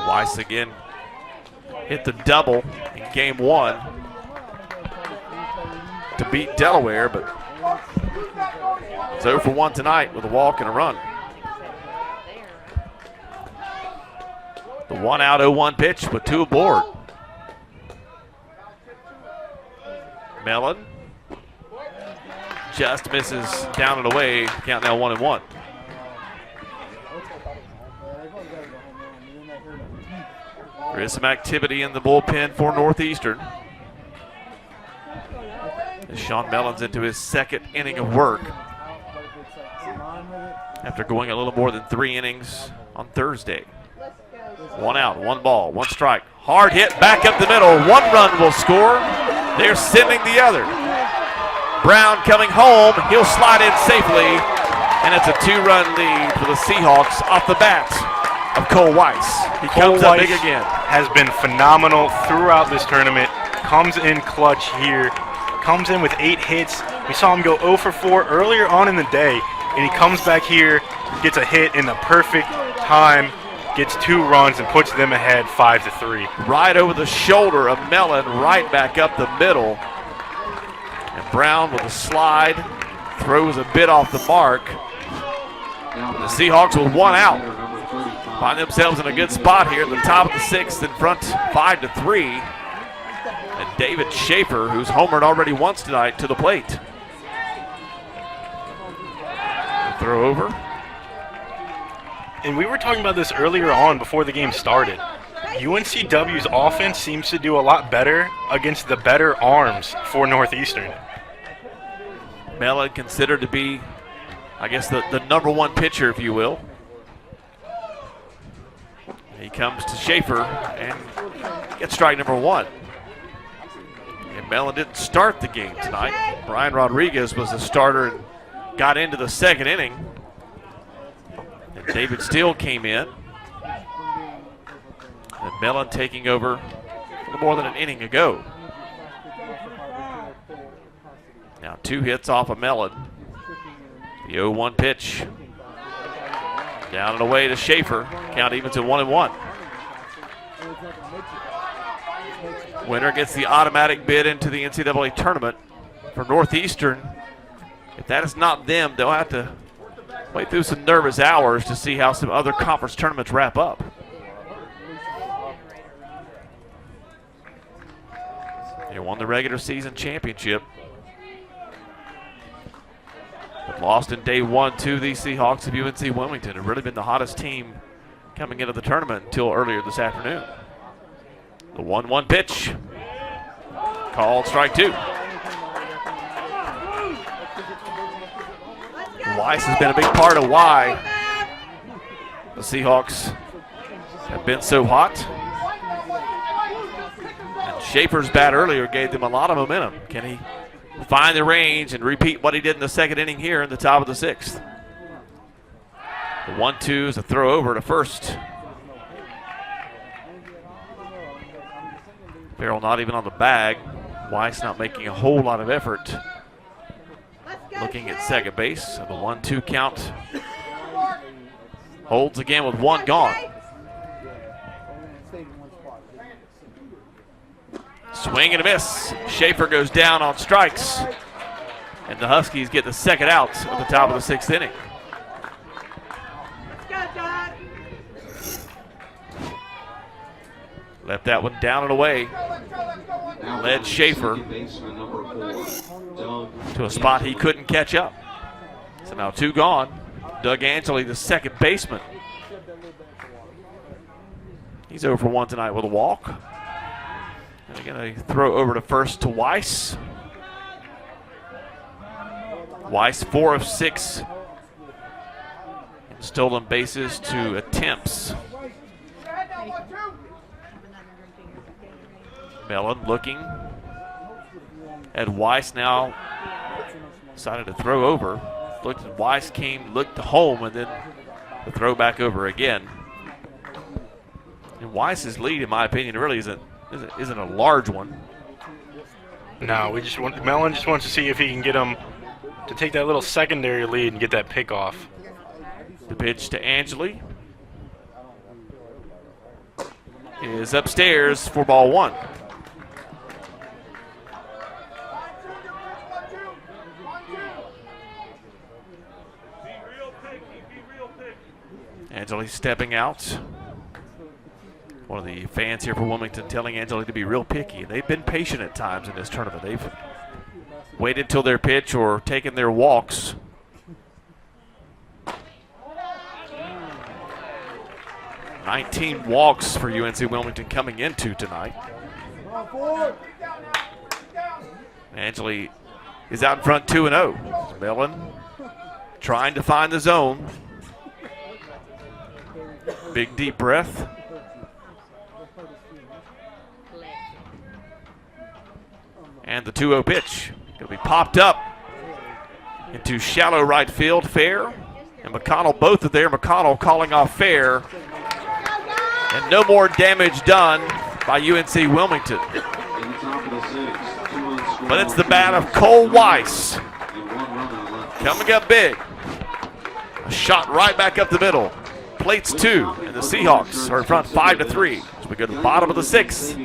S1: Weiss again hit the double in game 1 to beat Delaware, but it's 0-1 tonight with a walk and a run. The 1-out 0-1 pitch with 2 aboard. Mellon just misses down and away. Count now 1-1. There is some activity in the bullpen for Northeastern. As Sean Mellon's into his 2nd inning of work after going a little more than 3 innings on Thursday. 1 out, 1 ball, 1 strike. Hard hit back up the middle. 1 run will score. They're sending the other. Brown coming home. He'll slide in safely. And it's a 2-run lead for the Seahawks off the bat of Cole Weiss. He comes up big again.
S2: Has been phenomenal throughout this tournament. Comes in clutch here. Comes in with 8 hits. We saw him go 0 for 4 earlier on in the day, and he comes back here, gets a hit in the perfect time, gets 2 runs, and puts them ahead 5-3.
S1: Right over the shoulder of Mellon, right back up the middle. And Brown with a slide, throws a bit off the mark. The Seahawks with 1 out find themselves in a good spot here at the top of the 6th in front 5-3. And David Schaefer, who's homered already once tonight, to the plate. Throw over.
S2: And we were talking about this earlier on before the game started. UNCW's offense seems to do a lot better against the better arms for Northeastern.
S1: Mellon considered to be, I guess, the number one pitcher, if you will. He comes to Schaefer and gets strike number one. And Mellon didn't start the game tonight. Brian Rodriguez was the starter and got into the second inning. And David Steele came in. And Mellon taking over a little more than an inning ago. Now 2 hits off of Mellon. The 0-1 pitch. Down and away to Schaefer. Count evens at 1-1. Winner gets the automatic bid into the NCAA tournament. For Northeastern, if that is not them, they'll have to wait through some nervous hours to see how some other conference tournaments wrap up. They won the regular season championship, but lost in day 1 to the Seahawks of UNC Wilmington. Have really been the hottest team coming into the tournament until earlier this afternoon. The 1-1 pitch. Called strike 2. Weiss has been a big part of why the Seahawks have been so hot. And Schaefer's bat earlier gave them a lot of momentum. Can he find the range and repeat what he did in the second inning here in the top of the 6th? The 1-2 is a throw over to first. Farrell not even on the bag. Weiss not making a whole lot of effort. Looking at second base. So the 1-2 count holds again with 1 gone. Swing and a miss. Schaefer goes down on strikes. And the Huskies get the second out at the top of the 6th inning. Left that one down and away. Led Schaefer to a spot he couldn't catch up. So now 2 gone. Doug Angeli, the second baseman. He's 0 for 1 tonight with a walk. And again, a throw over to first to Weiss. Weiss 4 of 6 in stolen bases to attempts. Mellon looking at Weiss now. Decided to throw over. Looked at Weiss, came, looked home, and then the throw back over again. And Weiss's lead, in my opinion, really isn't a large one.
S2: No, Mellon just wants to see if he can get him to take that little secondary lead and get that pick off.
S1: The pitch to Angeli is upstairs for ball 1. Angeli stepping out. One of the fans here for Wilmington telling Angeli to be real picky. They've been patient at times in this tournament. They've waited till their pitch or taken their walks. "19 walks for UNC Wilmington coming into tonight. Angeli is out in front 2-0. Mellon trying to find the zone. Big deep breath. And the 2-0 pitch. It'll be popped up into shallow right field. Fair and McConnell both are there. McConnell calling off Fair. And no more damage done by UNC Wilmington. But it's the bat of Cole Weiss. Coming up big. A shot right back up the middle. Plates 2, and the Seahawks are in front 5-3. As we go to the bottom of the 6th,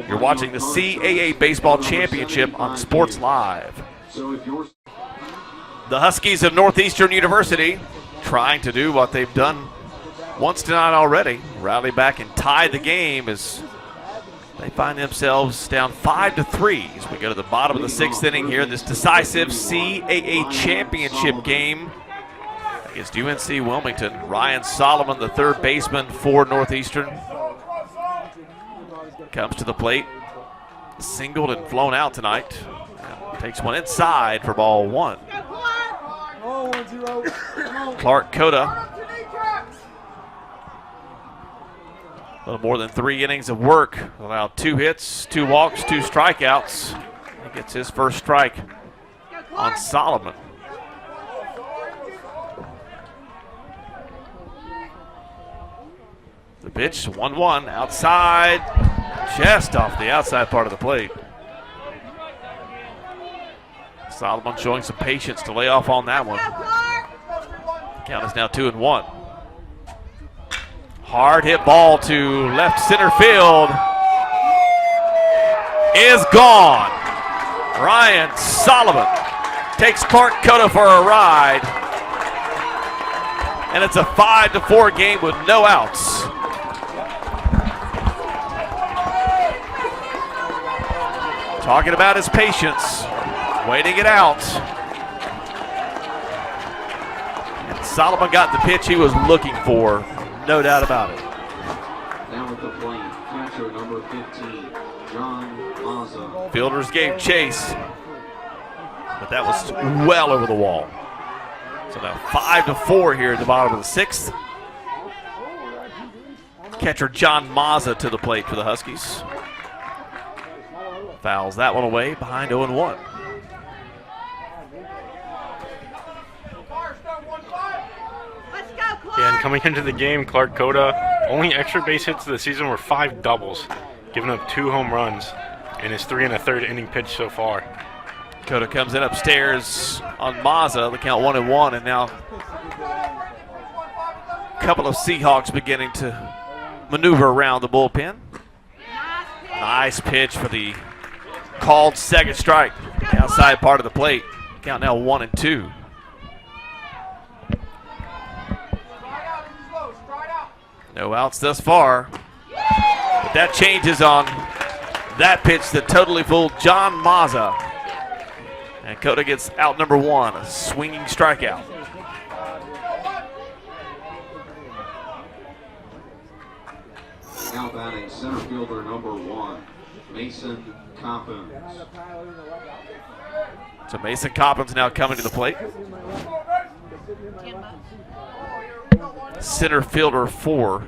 S1: you're watching the CAA Baseball Championship on Sports Live. The Huskies of Northeastern University trying to do what they've done once tonight already. Rally back and tie the game as they find themselves down 5-3. As we go to the bottom of the 6th inning here in this decisive CAA Championship game against UNC Wilmington. Ryan Solomon, the third baseman for Northeastern. comes to the plate. Singled and flown out tonight. Takes one inside for ball one.
S5: Oh, 1-0. Come on.
S1: Clark Cota. A little more than 3 innings of work. Allowed 2 hits, 2 walks, 2 strikeouts. He gets his first strike on Solomon. The pitch, 1-1, outside, just off the outside part of the plate. Solomon showing some patience to lay off on that one. Count is now 2-1. Hard hit ball to left center field is gone. Ryan Solomon takes Clark Cota for a ride. And it's a 5-4 game with no outs. Talking about his patience, waiting it out. And Solomon got the pitch he was looking for, no doubt about it.
S3: Now at the plate, catcher number 15, John Mazza.
S1: Fielders gave chase, but that was well over the wall. So now 5-4 here at the bottom of the 6th. Catcher John Mazza to the plate for the Huskies. Fouls that one away behind 0-1.
S2: Yeah, and coming into the game, Clark Cota, only extra base hits of the season were 5 doubles, giving up 2 home runs in his 3 1/3 inning pitch so far.
S1: Cota comes in upstairs on Mazza, the count 1-1, and now a couple of Seahawks beginning to maneuver around the bullpen. Nice pitch for the called second strike, the outside part of the plate. Count now 1-2. No outs thus far, but that changes on that pitch that totally fooled John Mazza. And Cota gets out number 1, a swinging strikeout.
S3: Now batting center fielder number 1, Mason Coppins.
S1: So Mason Coppins now coming to the plate. Center fielder for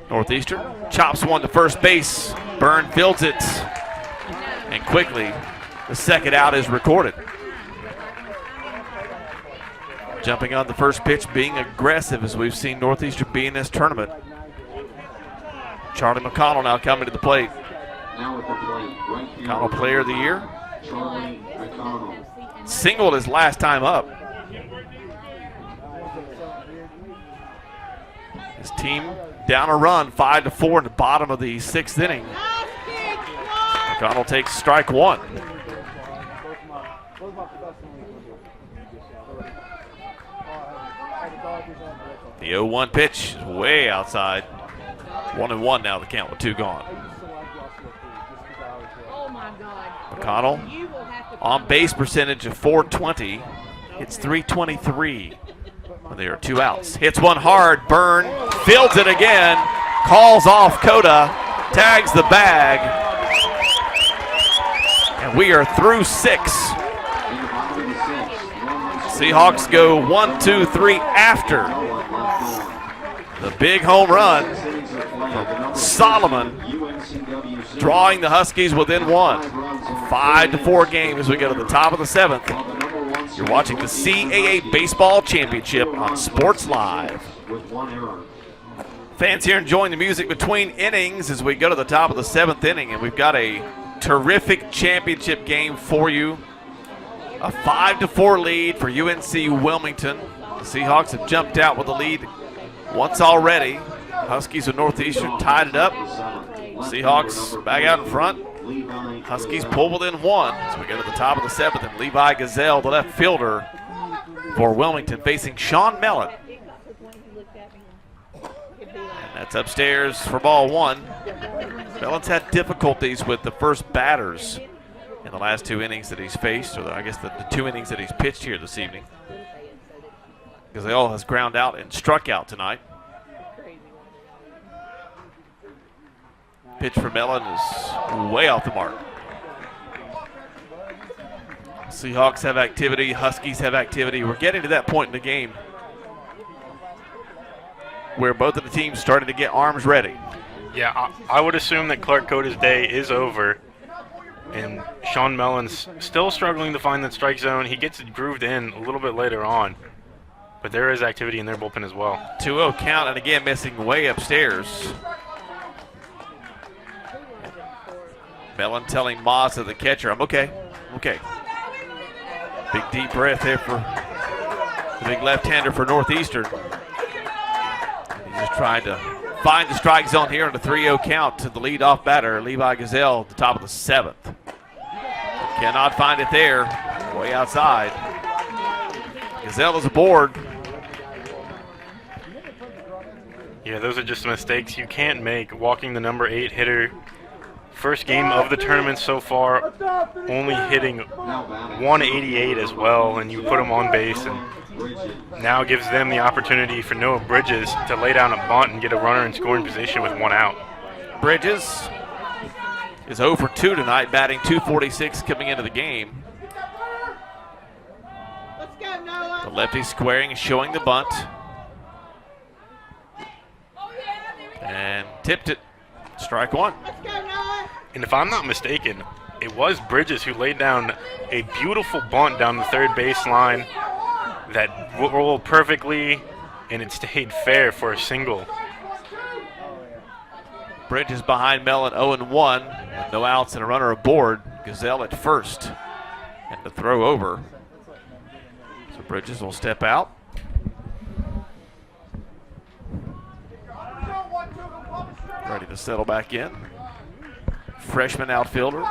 S1: Northeastern. Chops one to first base. Byrne fields it. And quickly, the second out is recorded. Jumping on the first pitch, being aggressive as we've seen Northeastern be in this tournament. Charlie McConnell now coming to the plate.
S3: Now at the plate, right fielder
S1: McConnell player of the year.
S3: Charlie McConnell.
S1: Singled his last time up. His team down a run, 5-4 in the bottom of the 6th inning. McConnell takes strike 1. The 0-1 pitch is way outside. 1-1 now, the count with 2 gone. McConnell on base percentage of .420. Hits .323 when there are 2 outs. Hits one hard. Byrne fields it again. Calls off Cota. Tags the bag. And we are through 6. Seahawks go 1-2-3 after the big home run from Solomon, drawing the Huskies within 1. 5-4 game as we go to the top of the 7th. You're watching the CAA Baseball Championship on Sports Live. Fans here enjoying the music between innings as we go to the top of the 7th inning, and we've got a terrific championship game for you. A 5-4 lead for UNC Wilmington. The Seahawks have jumped out with the lead once already. Huskies of Northeastern tied it up. Seahawks back out in front. Huskies pull within 1 as we go to the top of the 7th, and Levi Gazelle, the left fielder for Wilmington, facing Sean Mellon. And that's upstairs for ball 1. Mellon's had difficulties with the first batters in the last 2 innings that he's faced, or I guess the 2 innings that he's pitched here this evening. Gazelle has ground out and struck out tonight. Pitch for Mellon is way off the mark. Seahawks have activity. Huskies have activity. We're getting to that point in the game where both of the teams started to get arms ready.
S2: Yeah, I would assume that Clark Coda's day is over. And Sean Mellon's still struggling to find that strike zone. He gets it grooved in a little bit later on. But there is activity in their bullpen as well.
S1: 2-0 count, and again missing way upstairs. Mellon telling Mazza, the catcher, I'm okay. Okay. Big deep breath there for the big left-hander for Northeastern. He's just trying to find the strike zone here on the 3-0 count to the leadoff batter, Levi Gazelle, at the top of the 7th. Cannot find it there, way outside. Gazelle is aboard.
S2: Yeah, those are just mistakes you can't make. Walking the number 8 hitter. First game of the tournament so far, only hitting 188 as well, and you put him on base, and now gives them the opportunity for Noah Bridges to lay down a bunt and get a runner in scoring position with 1 out.
S1: Bridges is 0 for 2 tonight, batting .246 coming into the game.
S4: Let's go, Noah.
S1: The lefty squaring and showing the bunt. And tipped it. Strike one.
S4: Let's go, Noah.
S2: And if I'm not mistaken, it was Bridges who laid down a beautiful bunt down the third baseline that rolled perfectly, and it stayed fair for a single.
S1: Bridges behind Mellon 0-1 with no outs and a runner aboard. Gazelle at first and the throw over. So Bridges will step out. Ready to settle back in. Freshman outfielder.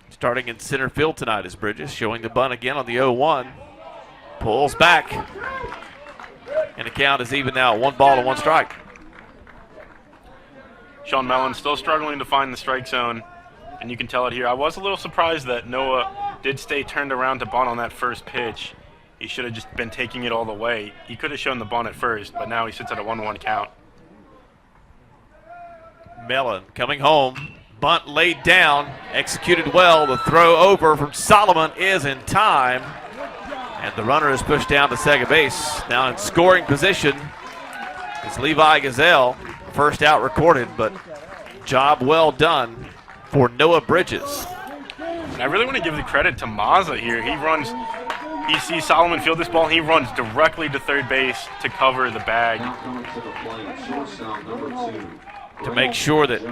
S1: Starting in center field tonight is Bridges, showing the bunt again on the 0-1. Pulls back. And the count is even now, 1 ball and 1 strike.
S2: Sean Mellon still struggling to find the strike zone, and you can tell it here. I was a little surprised that Noah did stay turned around to bunt on that first pitch. He should have just been taking it all the way. He could have shown the bunt at first, but now he sits at a 1-1 count.
S1: Mellon coming home. Bunt laid down, executed well. The throw over from Solomon is in time. And the runner is pushed down to second base. Now in scoring position is Levi Gazelle. First out recorded, but job well done for Noah Bridges.
S2: And I really want to give the credit to Mazza here. He sees Solomon field this ball. He runs directly to third base to cover the bag.
S1: To make sure that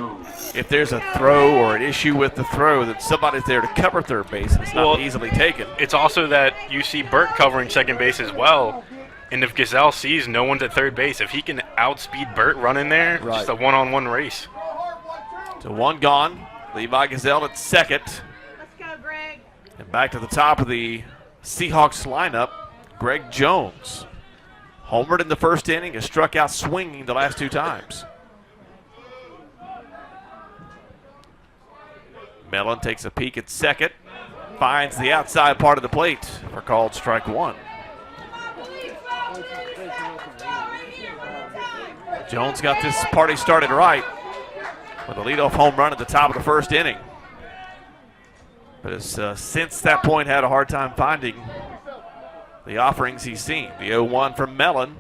S1: if there's a throw or an issue with the throw, that somebody's there to cover third base and it's not easily taken.
S2: It's also that you see Burt covering second base as well. And if Gazelle sees no one's at third base, if he can outspeed Burt running there, just a one-on-one race.
S1: So 1 gone. Levi Gazelle at second.
S4: Let's go, Greg.
S1: And back to the top of the Seahawks lineup, Greg Jones. Homered in the first inning, has struck out swinging the last 2 times. Mellon takes a peek at second, finds the outside part of the plate for called strike 1. Jones got this party started right with a leadoff home run at the top of the first inning. But has since that point had a hard time finding the offerings he's seen. The 0-1 from Mellon.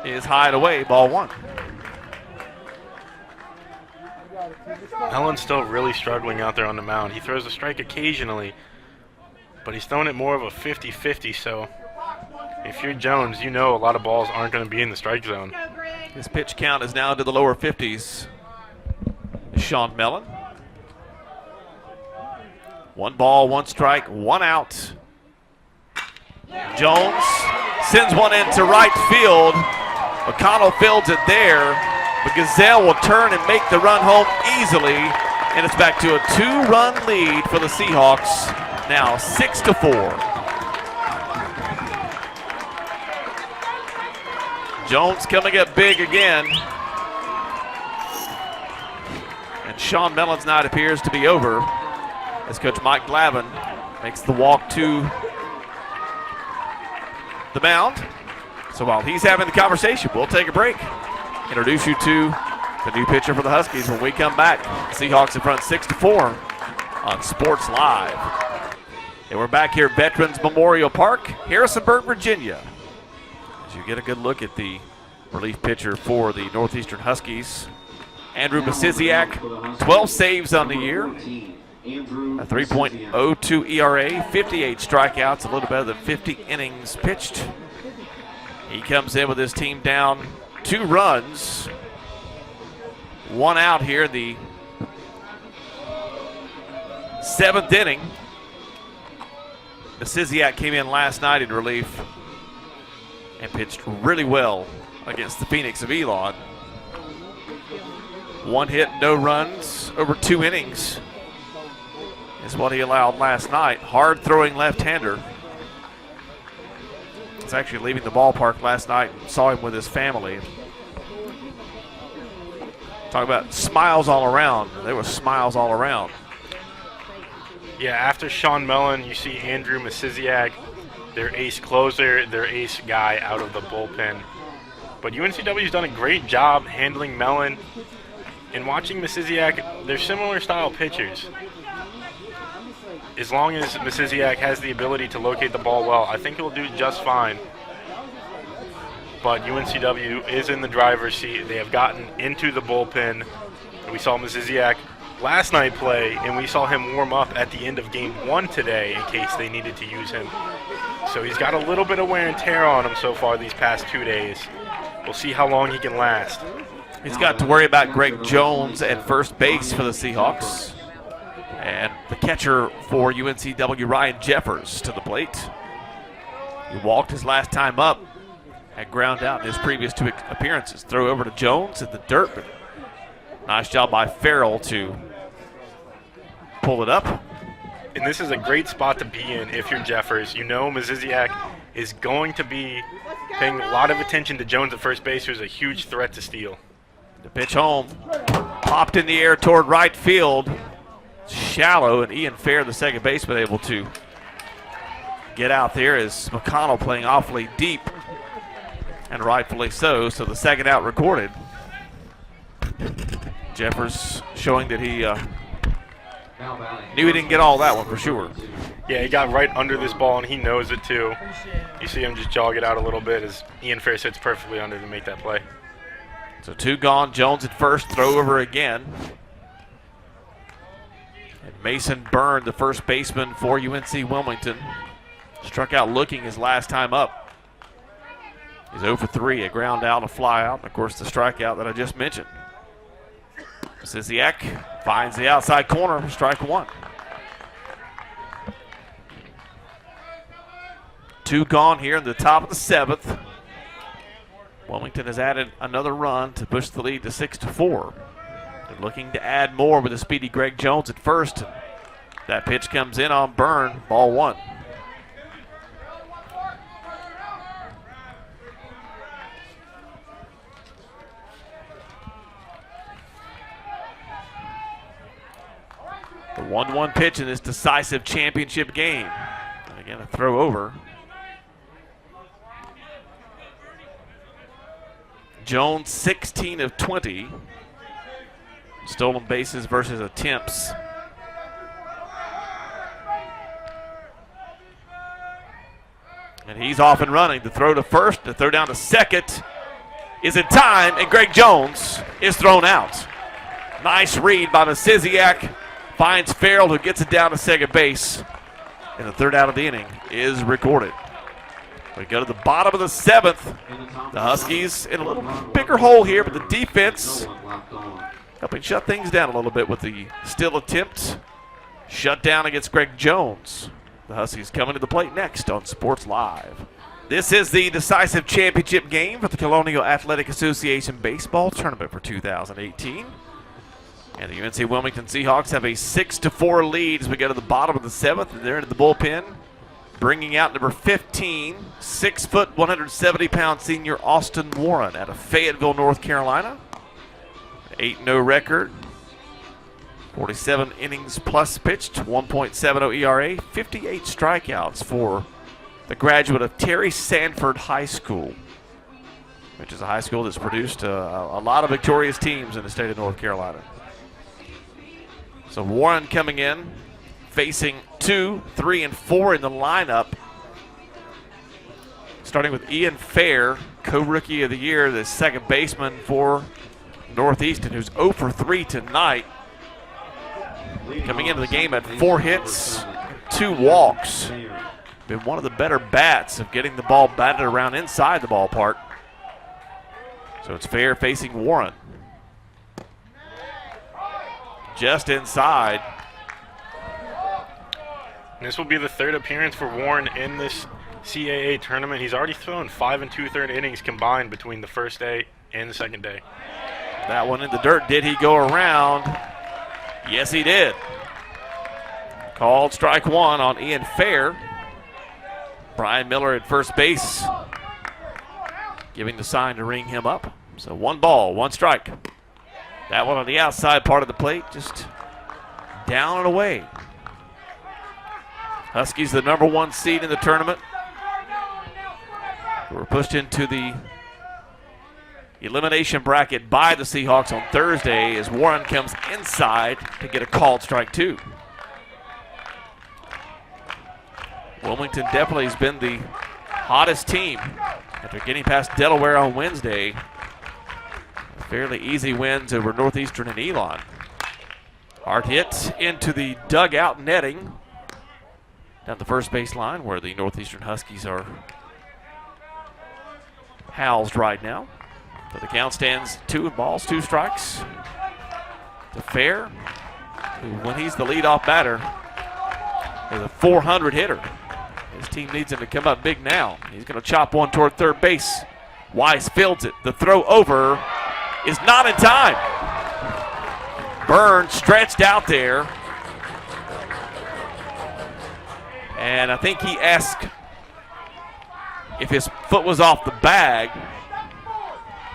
S1: Is high and away, ball 1.
S2: Mellon's still really struggling out there on the mound. He throws a strike occasionally, but he's throwing it more of a 50-50, so if you're Jones, you know a lot of balls aren't going to be in the strike zone.
S1: His pitch count is now into the lower 50s. Sean Mellon. 1 ball, 1 strike, 1 out. Jones sends one into right field. McConnell fields it there, but Gazelle will turn and make the run home easily, and it's back to a 2-run lead for the Seahawks, now 6-4. Jones coming up big again. And Sean Mellon's night appears to be over as Coach Mike Glavin makes the walk to the mound. So while he's having the conversation, we'll take a break. Introduce you to the new pitcher for the Huskies when we come back. Seahawks in front 6-4 on Sports Live. And we're back here at Veterans Memorial Park, Harrisonburg, Virginia. As you get a good look at the relief pitcher for the Northeastern Huskies, Andrew Masiziak, 12 saves on the year, a 3.02 ERA, 58 strikeouts, a little better than 50 innings pitched. He comes in with his team down 2 runs, 1 out here in the 7th inning. Masiziak came in last night in relief and pitched really well against the Phoenix of Elon. 1 hit, no runs, over 2 innings is what he allowed last night. Hard throwing left-hander. I was actually leaving the ballpark last night and saw him with his family. Talk about smiles all around. There were smiles all around.
S2: Yeah, after Sean Mellon, you see Andrew Masiziak, their ace closer, their ace guy out of the bullpen. But UNCW's done a great job handling Mellon. And watching Masiziak, they're similar style pitchers. As long as Masiziak has the ability to locate the ball well, I think he'll do just fine. But UNCW is in the driver's seat. They have gotten into the bullpen. We saw Masiziak last night play, and we saw him warm up at the end of game 1 today in case they needed to use him. So he's got a little bit of wear and tear on him so far these past 2 days. We'll see how long he can last.
S1: He's got to worry about Greg Jones at first base for the Seahawks. And the catcher for UNCW, Ryan Jeffers, to the plate. He walked his last time up, had ground out in his previous 2 appearances. Throw over to Jones in the dirt, but nice job by Farrell to pull it up.
S2: And this is a great spot to be in if you're Jeffers. You know Masiziak is going to be paying a lot of attention to Jones at first base, who's a huge threat to steal.
S1: The pitch home, popped in the air toward right field. Shallow, and Ian Fair, the second baseman, able to get out there as McConnell playing awfully deep, and rightfully so. So the second out recorded. Jeffers showing that he knew he didn't get all that one for sure.
S2: Yeah, he got right under this ball, and he knows it too. You see him just jog it out a little bit as Ian Fair sits perfectly under to make that play.
S1: So 2 gone, Jones at first, throw over again. And Mason Byrne, the first baseman for UNC Wilmington, struck out looking his last time up. He's 0 for 3, a ground out, a fly out, and of course the strikeout that I just mentioned. Masiziak finds the outside corner, strike 1. 2 gone here in the top of the 7th. Wilmington has added another run to push the lead to 6-4. They're looking to add more with a speedy Greg Jones at first. That pitch comes in on Byrne, ball 1. The 1-1 pitch in this decisive championship game. And again, a throw over. Jones 16 of 20. Stolen bases versus attempts. And he's off and running. The throw to first, the throw down to second is in time, and Greg Jones is thrown out. Nice read by Masiziak. Finds Farrell, who gets it down to second base. And the third out of the inning is recorded. We go to the bottom of the 7th. The Huskies in a little bigger hole here, but the defense helping shut things down a little bit with the still attempt. Shut down against Greg Jones. The Huskies coming to the plate next on Sports Live. This is the decisive championship game for the Colonial Athletic Association Baseball Tournament for 2018. And the UNC Wilmington Seahawks have a 6-4 lead as we go to the bottom of the 7th, and they're into the bullpen. Bringing out number 15, 6 foot, 170-pound senior Austin Warren out of Fayetteville, North Carolina. 8-0 record, 47 innings plus pitched, 1.70 ERA, 58 strikeouts for the graduate of Terry Sanford High School, which is a high school that's produced a lot of victorious teams in the state of North Carolina. So Warren coming in, facing 2, 3, and 4 in the lineup. Starting with Ian Fair, co-rookie of the year, the second baseman for Northeastern, who's 0 for 3 tonight. Coming into the game at 4 hits, 2 walks. Been one of the better bats of getting the ball batted around inside the ballpark. So it's Fair facing Warren. Just inside.
S2: This will be the 3rd appearance for Warren in this CAA tournament. He's already thrown 5 2/3 innings combined between the first day and the second day.
S1: That one in the dirt. Did he go around? Yes, he did. Called strike 1 on Ian Fair. Brian Miller at first base, giving the sign to ring him up. So 1 ball, 1 strike. That one on the outside part of the plate, just down and away. Huskies the number 1 seed in the tournament. We're pushed into the elimination bracket by the Seahawks on Thursday as Warren comes inside to get a called strike 2. Wilmington definitely has been the hottest team after getting past Delaware on Wednesday. Fairly easy wins over Northeastern and Elon. Hard hit into the dugout netting down the first base line where the Northeastern Huskies are housed right now. So the count stands 2 balls, 2 strikes to Fair, who, when he's the leadoff batter, is a 400 hitter. His team needs him to come up big now. He's going to chop one toward third base. Weiss fields it. The throw over is not in time. Burns stretched out there. And I think he asked if his foot was off the bag.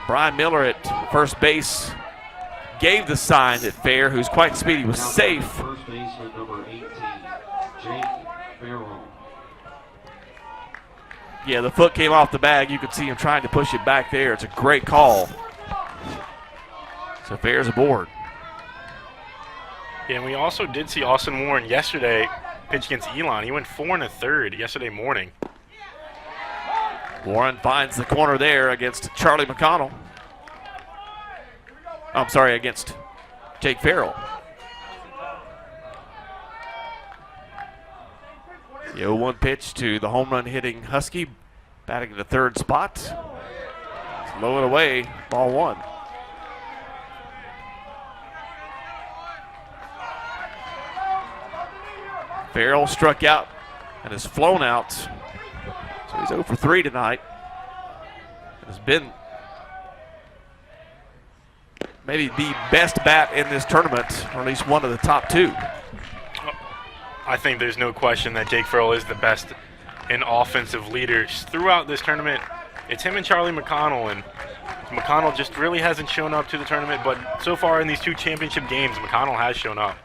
S1: Brian Miller at first base gave the sign that Fair, who's quite speedy, was safe.
S3: First baseman number 18, Jake Farrell.
S1: Yeah, the foot came off the bag. You could see him trying to push it back there. It's a great call. So Fair's aboard.
S2: Yeah, and we also did see Austin Warren yesterday pitch against Elon. He went 4 1/3 yesterday morning.
S1: Warren finds the corner there against Charlie McConnell. I'm sorry, against Jake Farrell. The 0-1 pitch to the home run hitting Husky, batting in the 3rd spot. It's low and away, ball 1. Farrell struck out and has flown out. So he's 0 for 3 tonight. It has been maybe the best bat in this tournament, or at least one of the top 2.
S2: I think there's no question that Jake Farrell is the best in offensive leaders throughout this tournament. It's him and Charlie McConnell, and McConnell just really hasn't shown up to the tournament, but so far in these 2 championship games, McConnell has shown up.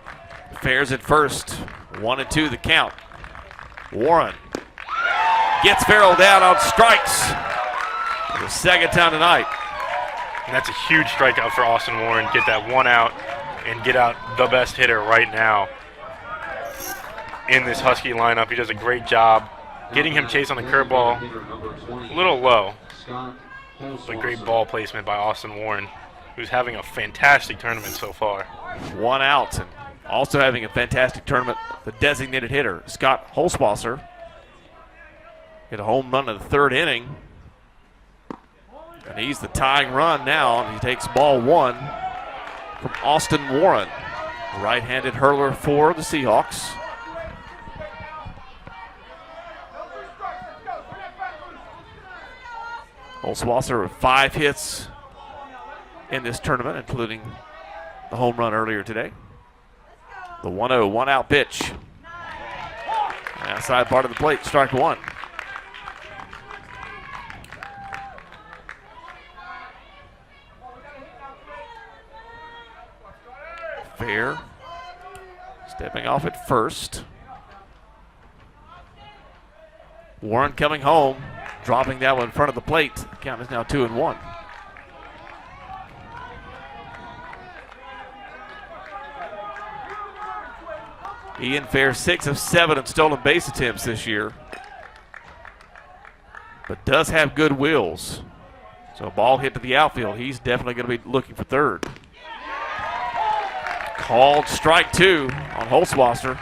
S1: Fair's at first, 1-2 the count. Warren gets Farrell down on strikes for the 2nd time tonight.
S2: And that's a huge strikeout for Austin Warren. Get that 1 out and get out the best hitter right now in this Husky lineup. He does a great job getting him chased on the curveball. A little low, but great ball placement by Austin Warren, who's having a fantastic tournament so far.
S1: 1 out, and also having a fantastic tournament, the designated hitter, Scott Holzwasser. Hit a home run in the 3rd inning. And he's the tying run now, and he takes ball 1 from Austin Warren, right-handed hurler for the Seahawks. Holzwasser with 5 hits in this tournament, including the home run earlier today. The 1-0, 1-out pitch. Outside part of the plate, strike 1. Fair stepping off at first. Warren coming home, dropping that one in front of the plate. The count is now 2-1. Ian Fair 6 of 7 in stolen base attempts this year, but does have good wheels. So a ball hit to the outfield. He's definitely going to be looking for third. Called strike 2 on Holzwasser.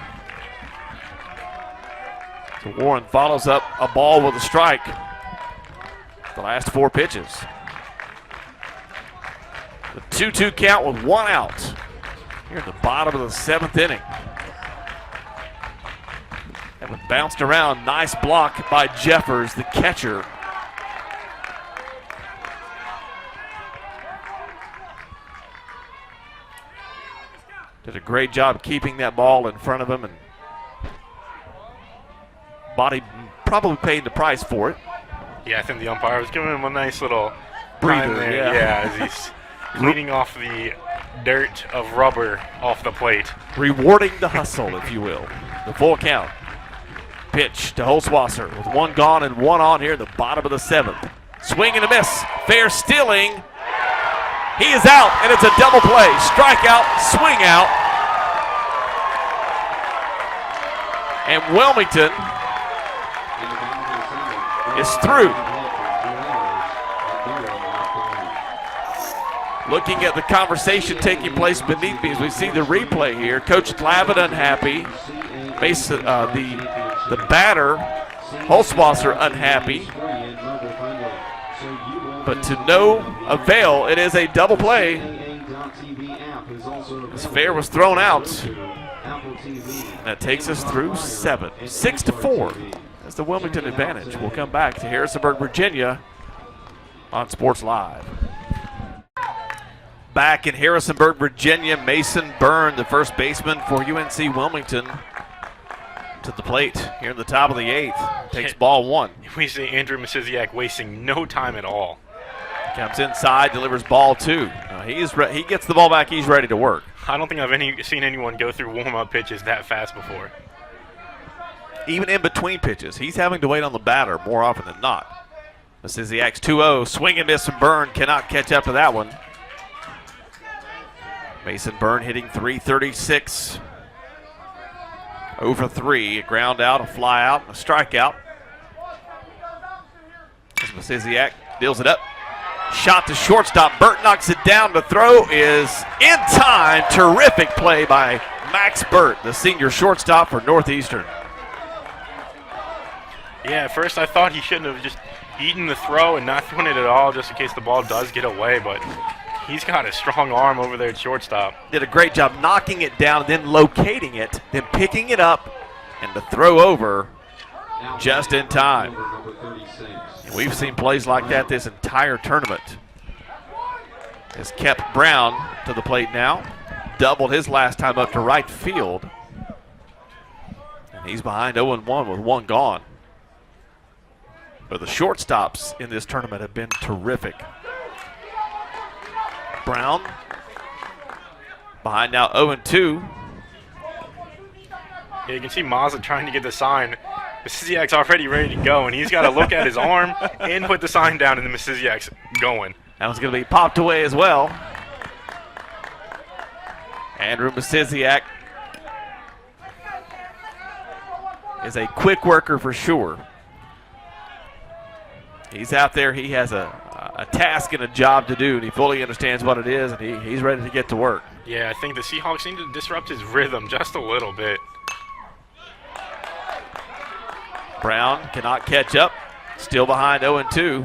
S1: So Warren follows up a ball with a strike. The last 4 pitches. The 2-2 count with 1 out. Here at the bottom of the 7th inning. That one bounced around. Nice block by Jeffers, the catcher. Did a great job keeping that ball in front of him, and Body probably paid the price for it.
S2: Yeah, I think the umpire was giving him a nice little
S1: breather
S2: time there.
S1: Yeah,
S2: as he's cleaning off the dirt of rubber off the plate.
S1: Rewarding the hustle, if you will. The full count. Pitch to Holzwasser with 1 gone and 1 on here at the bottom of the 7th. Swing and a miss. Fair stealing. He is out, and it's a double play. Strikeout, swing out. And Wilmington is through. Looking at the conversation taking place beneath me as we see the replay here. Coach Glavin unhappy. Mason, the batter, Holzwasser, unhappy. But to no avail, it is a double play. As Fair was thrown out. That takes us through 7. 6-4. That's the Wilmington advantage. We'll come back to Harrisonburg, Virginia on Sports Live. Back in Harrisonburg, Virginia, Mason Byrne, the first baseman for UNC Wilmington, to the plate here in the top of the 8th. Takes ball 1.
S2: We see Andrew Misiziak wasting no time at all.
S1: Comes inside, delivers ball 2. He gets the ball back, he's ready to work.
S2: I don't think I've seen anyone go through warm-up pitches that fast before.
S1: Even in between pitches, he's having to wait on the batter more often than not. Misiziak's 2-0, swing and miss from Byrne, cannot catch up to that one. Mason Byrne hitting .336. 0 for 3, a ground out, a fly out, and a strikeout. As Misiziak deals it up. Shot to shortstop. Burt knocks it down. The throw is in time. Terrific play by Max Burt, the senior shortstop for Northeastern.
S2: Yeah, at first I thought he shouldn't have just eaten the throw and not thrown it at all just in case the ball does get away, but he's got a strong arm over there at shortstop.
S1: Did a great job knocking it down, then locating it, then picking it up, and the throw over just in time. And we've seen plays like that this entire tournament. Has kept Brown to the plate now. Doubled his last time up to right field. And he's behind 0-1 with 1 gone. But the shortstops in this tournament have been terrific. Brown behind now 0-2.
S2: Yeah, you can see Mazza trying to get the sign. Misiziak's already ready to go, and he's got to look at his arm and put the sign down, and the Misiziak's going.
S1: That one's going to be popped away as well. Andrew Misiziak is a quick worker for sure. He's out there. He has a task and a job to do, and he fully understands what it is, and he's ready to get to work.
S2: Yeah, I think the Seahawks need to disrupt his rhythm just a little bit.
S1: Brown cannot catch up. Still behind 0-2.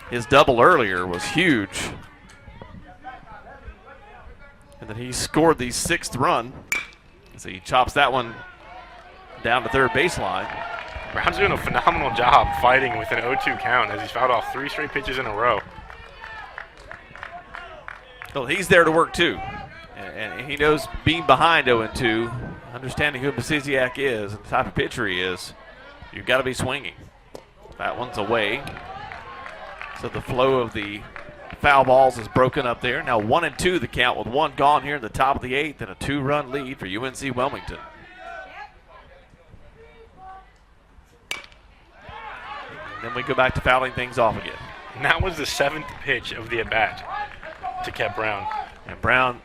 S1: His double earlier was huge. And then he scored the 6th run. So he chops that one down to third baseline.
S2: Brown's doing a phenomenal job fighting with an 0-2 count as he's fouled off 3 straight pitches in a row.
S1: Well, he's there to work too. And he knows being behind 0-2, understanding who Misiziak is and the type of pitcher he is, you've got to be swinging. That one's away. So the flow of the foul balls is broken up there. Now 1-2 the count with 1 gone here in the top of the 8th and a 2-run lead for UNC Wilmington. then we go back to fouling things off again.
S2: And that was the 7th pitch of the at-bat to Kep Brown.
S1: And Brown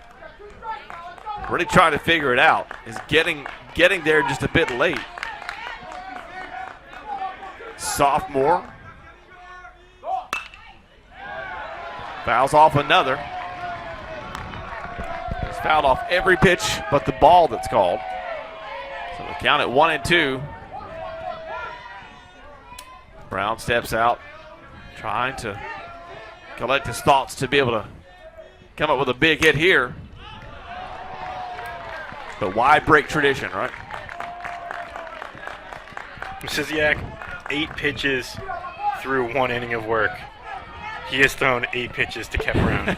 S1: really trying to figure it out. Is getting there just a bit late. Sophomore. Fouls off another. He's fouled off every pitch but the ball that's called. So we count it 1-2. Brown steps out, trying to collect his thoughts to be able to come up with a big hit here. But why break tradition, right?
S2: Misiziak, 8 pitches through 1 inning of work. He has thrown 8 pitches to Kep Brown.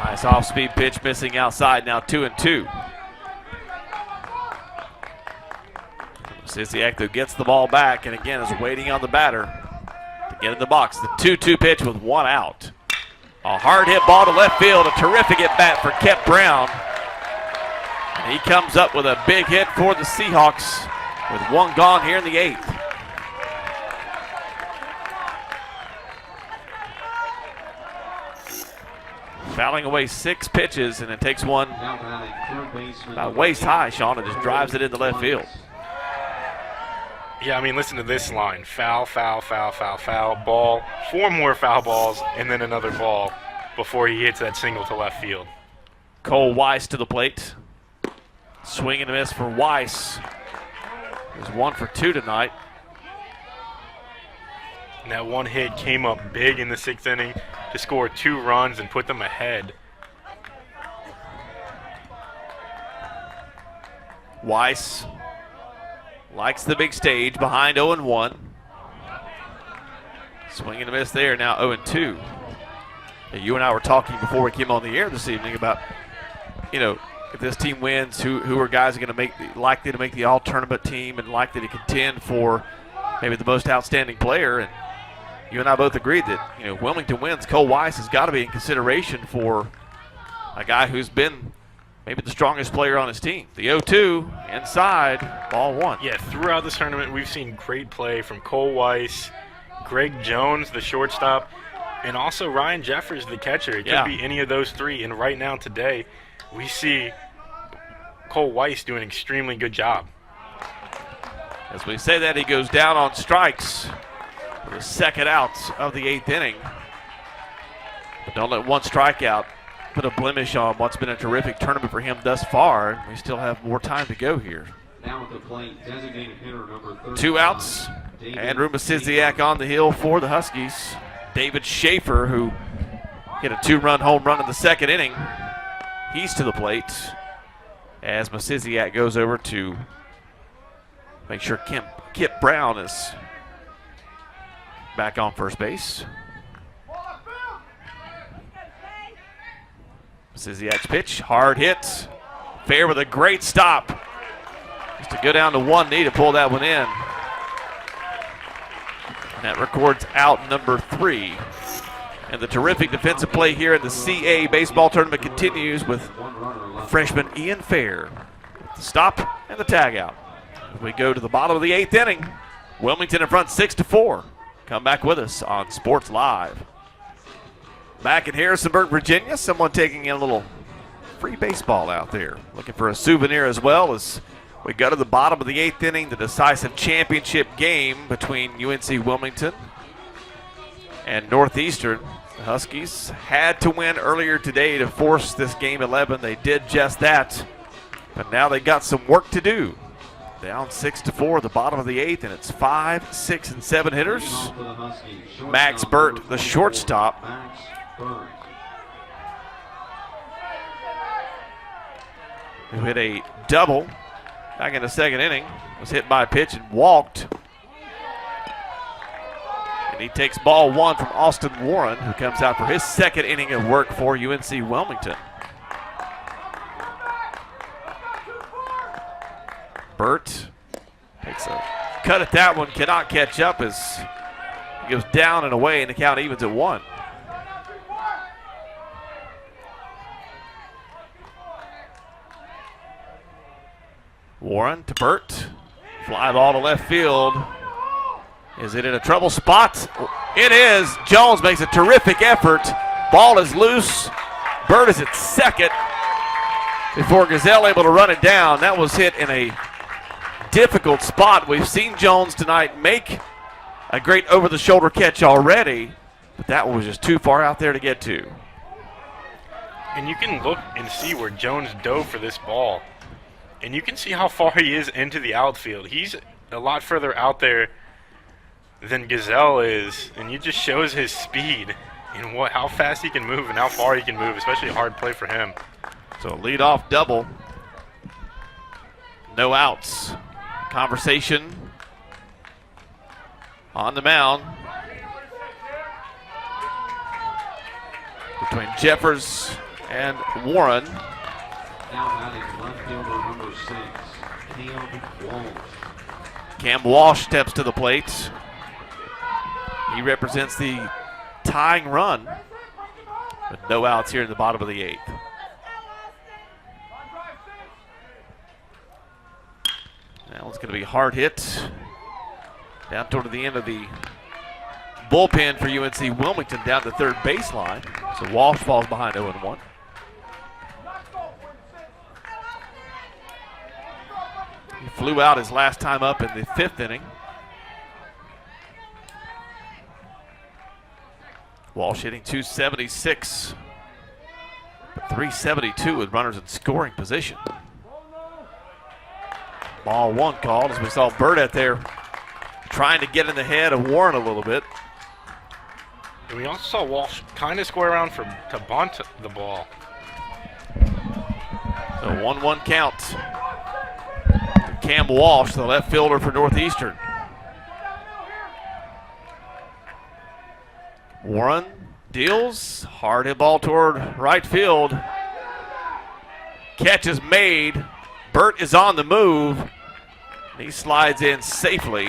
S1: Nice off-speed pitch missing outside, now 2-2. Misiziak, though, gets the ball back and again is waiting on the batter to get in the box. The 2-2 pitch with 1 out. A hard hit ball to left field, a terrific at bat for Kep Brown. And he comes up with a big hit for the Seahawks with 1 gone here in the 8th. Fouling away 6 pitches, and it takes one about waist high, Sean, and just drives it into left field.
S2: Yeah, I mean, listen to this line. Foul, foul, foul, foul, foul, ball, 4 more foul balls, and then another ball before he hits that single to left field.
S1: Cole Weiss to the plate. Swing and a miss for Weiss. He's 1 for 2 tonight.
S2: And that 1 hit came up big in the 6th inning to score 2 runs and put them ahead.
S1: Weiss likes the big stage behind 0-1. Swing and a miss there, now 0-2. You and I were talking before we came on the air this evening about, if this team wins, who are guys are going to likely to make the all-tournament team and likely to contend for maybe the most outstanding player. And you and I both agreed that, Wilmington wins. Cole Weiss has got to be in consideration for a guy who's been maybe the strongest player on his team. The 0-2 inside, ball 1.
S2: Yeah, throughout this tournament, we've seen great play from Cole Weiss, Greg Jones, the shortstop, and also Ryan Jeffers, the catcher. It could be any of those 3. And right now today, we see Cole Weiss doing an extremely good job.
S1: As we say that, he goes down on strikes for the 2nd out of the 8th inning. But don't let 1 strikeout put a blemish on what's been a terrific tournament for him thus far. We still have more time to go here.
S3: Now at the plate, designated hitter number 30.
S1: 2 outs. Andrew Misiziak on the hill for the Huskies. David Schaefer, who hit a 2-run home run in the 2nd inning. He's to the plate as Misiziak goes over to make sure Kep Brown is back on first base. Misiziak's pitch, hard hit. Fair with a great stop. Just to go down to 1 knee to pull that one in. And that records out number 3. And the terrific defensive play here in the CAA baseball tournament continues with freshman Ian Fair with the stop and the tag out. We go to the bottom of the 8th inning. Wilmington in front 6-4. Come back with us on Sports Live. Back in Harrisonburg, Virginia, someone taking in a little free baseball out there. Looking for a souvenir as well as we go to the bottom of the 8th inning, the decisive championship game between UNC Wilmington and Northeastern. The Huskies had to win earlier today to force this game 11. They did just that, but now they got some work to do. Down 6-4 at the bottom of the 8th, and it's 5, 6, and 7 hitters. Max Burt, the shortstop. Who hit a double back in the 2nd inning, was hit by a pitch and walked. And he takes ball 1 from Austin Warren, who comes out for his 2nd inning of work for UNC Wilmington. Burt takes a cut at that one, cannot catch up as he goes down and away, and the count evens at 1. Warren to Burt. Fly ball to left field. Is it in a trouble spot? It is. Jones makes a terrific effort. Ball is loose. Burt is at second before Gazelle able to run it down. That was hit in a difficult spot. We've seen Jones tonight make a great over-the-shoulder catch already, but that one was just too far out there to get to.
S2: And you can look and see where Jones dove for this ball. And you can see how far he is into the outfield. He's a lot further out there than Gazelle is, and it just shows his speed and how fast he can move and how far he can move, especially a hard play for him.
S1: So leadoff double. No outs. Conversation on the mound between Jeffers and Warren.
S3: Now batting left fielder number 6, Cam Walsh.
S1: Cam Walsh steps to the plate. He represents the tying run, with no outs here in the bottom of the 8th. That one's going to be hard hit down toward the end of the bullpen for UNC Wilmington down the third baseline. So Walsh falls behind 0-1. He flew out his last time up in the 5th inning. Walsh hitting 276, but 372 with runners in scoring position. Ball 1 called as we saw Burt out there trying to get in the head of Warren a little bit.
S2: And we also saw Walsh kind of square around to bunt the ball.
S1: So 1-1 count. Cam Walsh, the left fielder for Northeastern. Warren deals, hard hit ball toward right field. Catch is made. Burt is on the move. He slides in safely.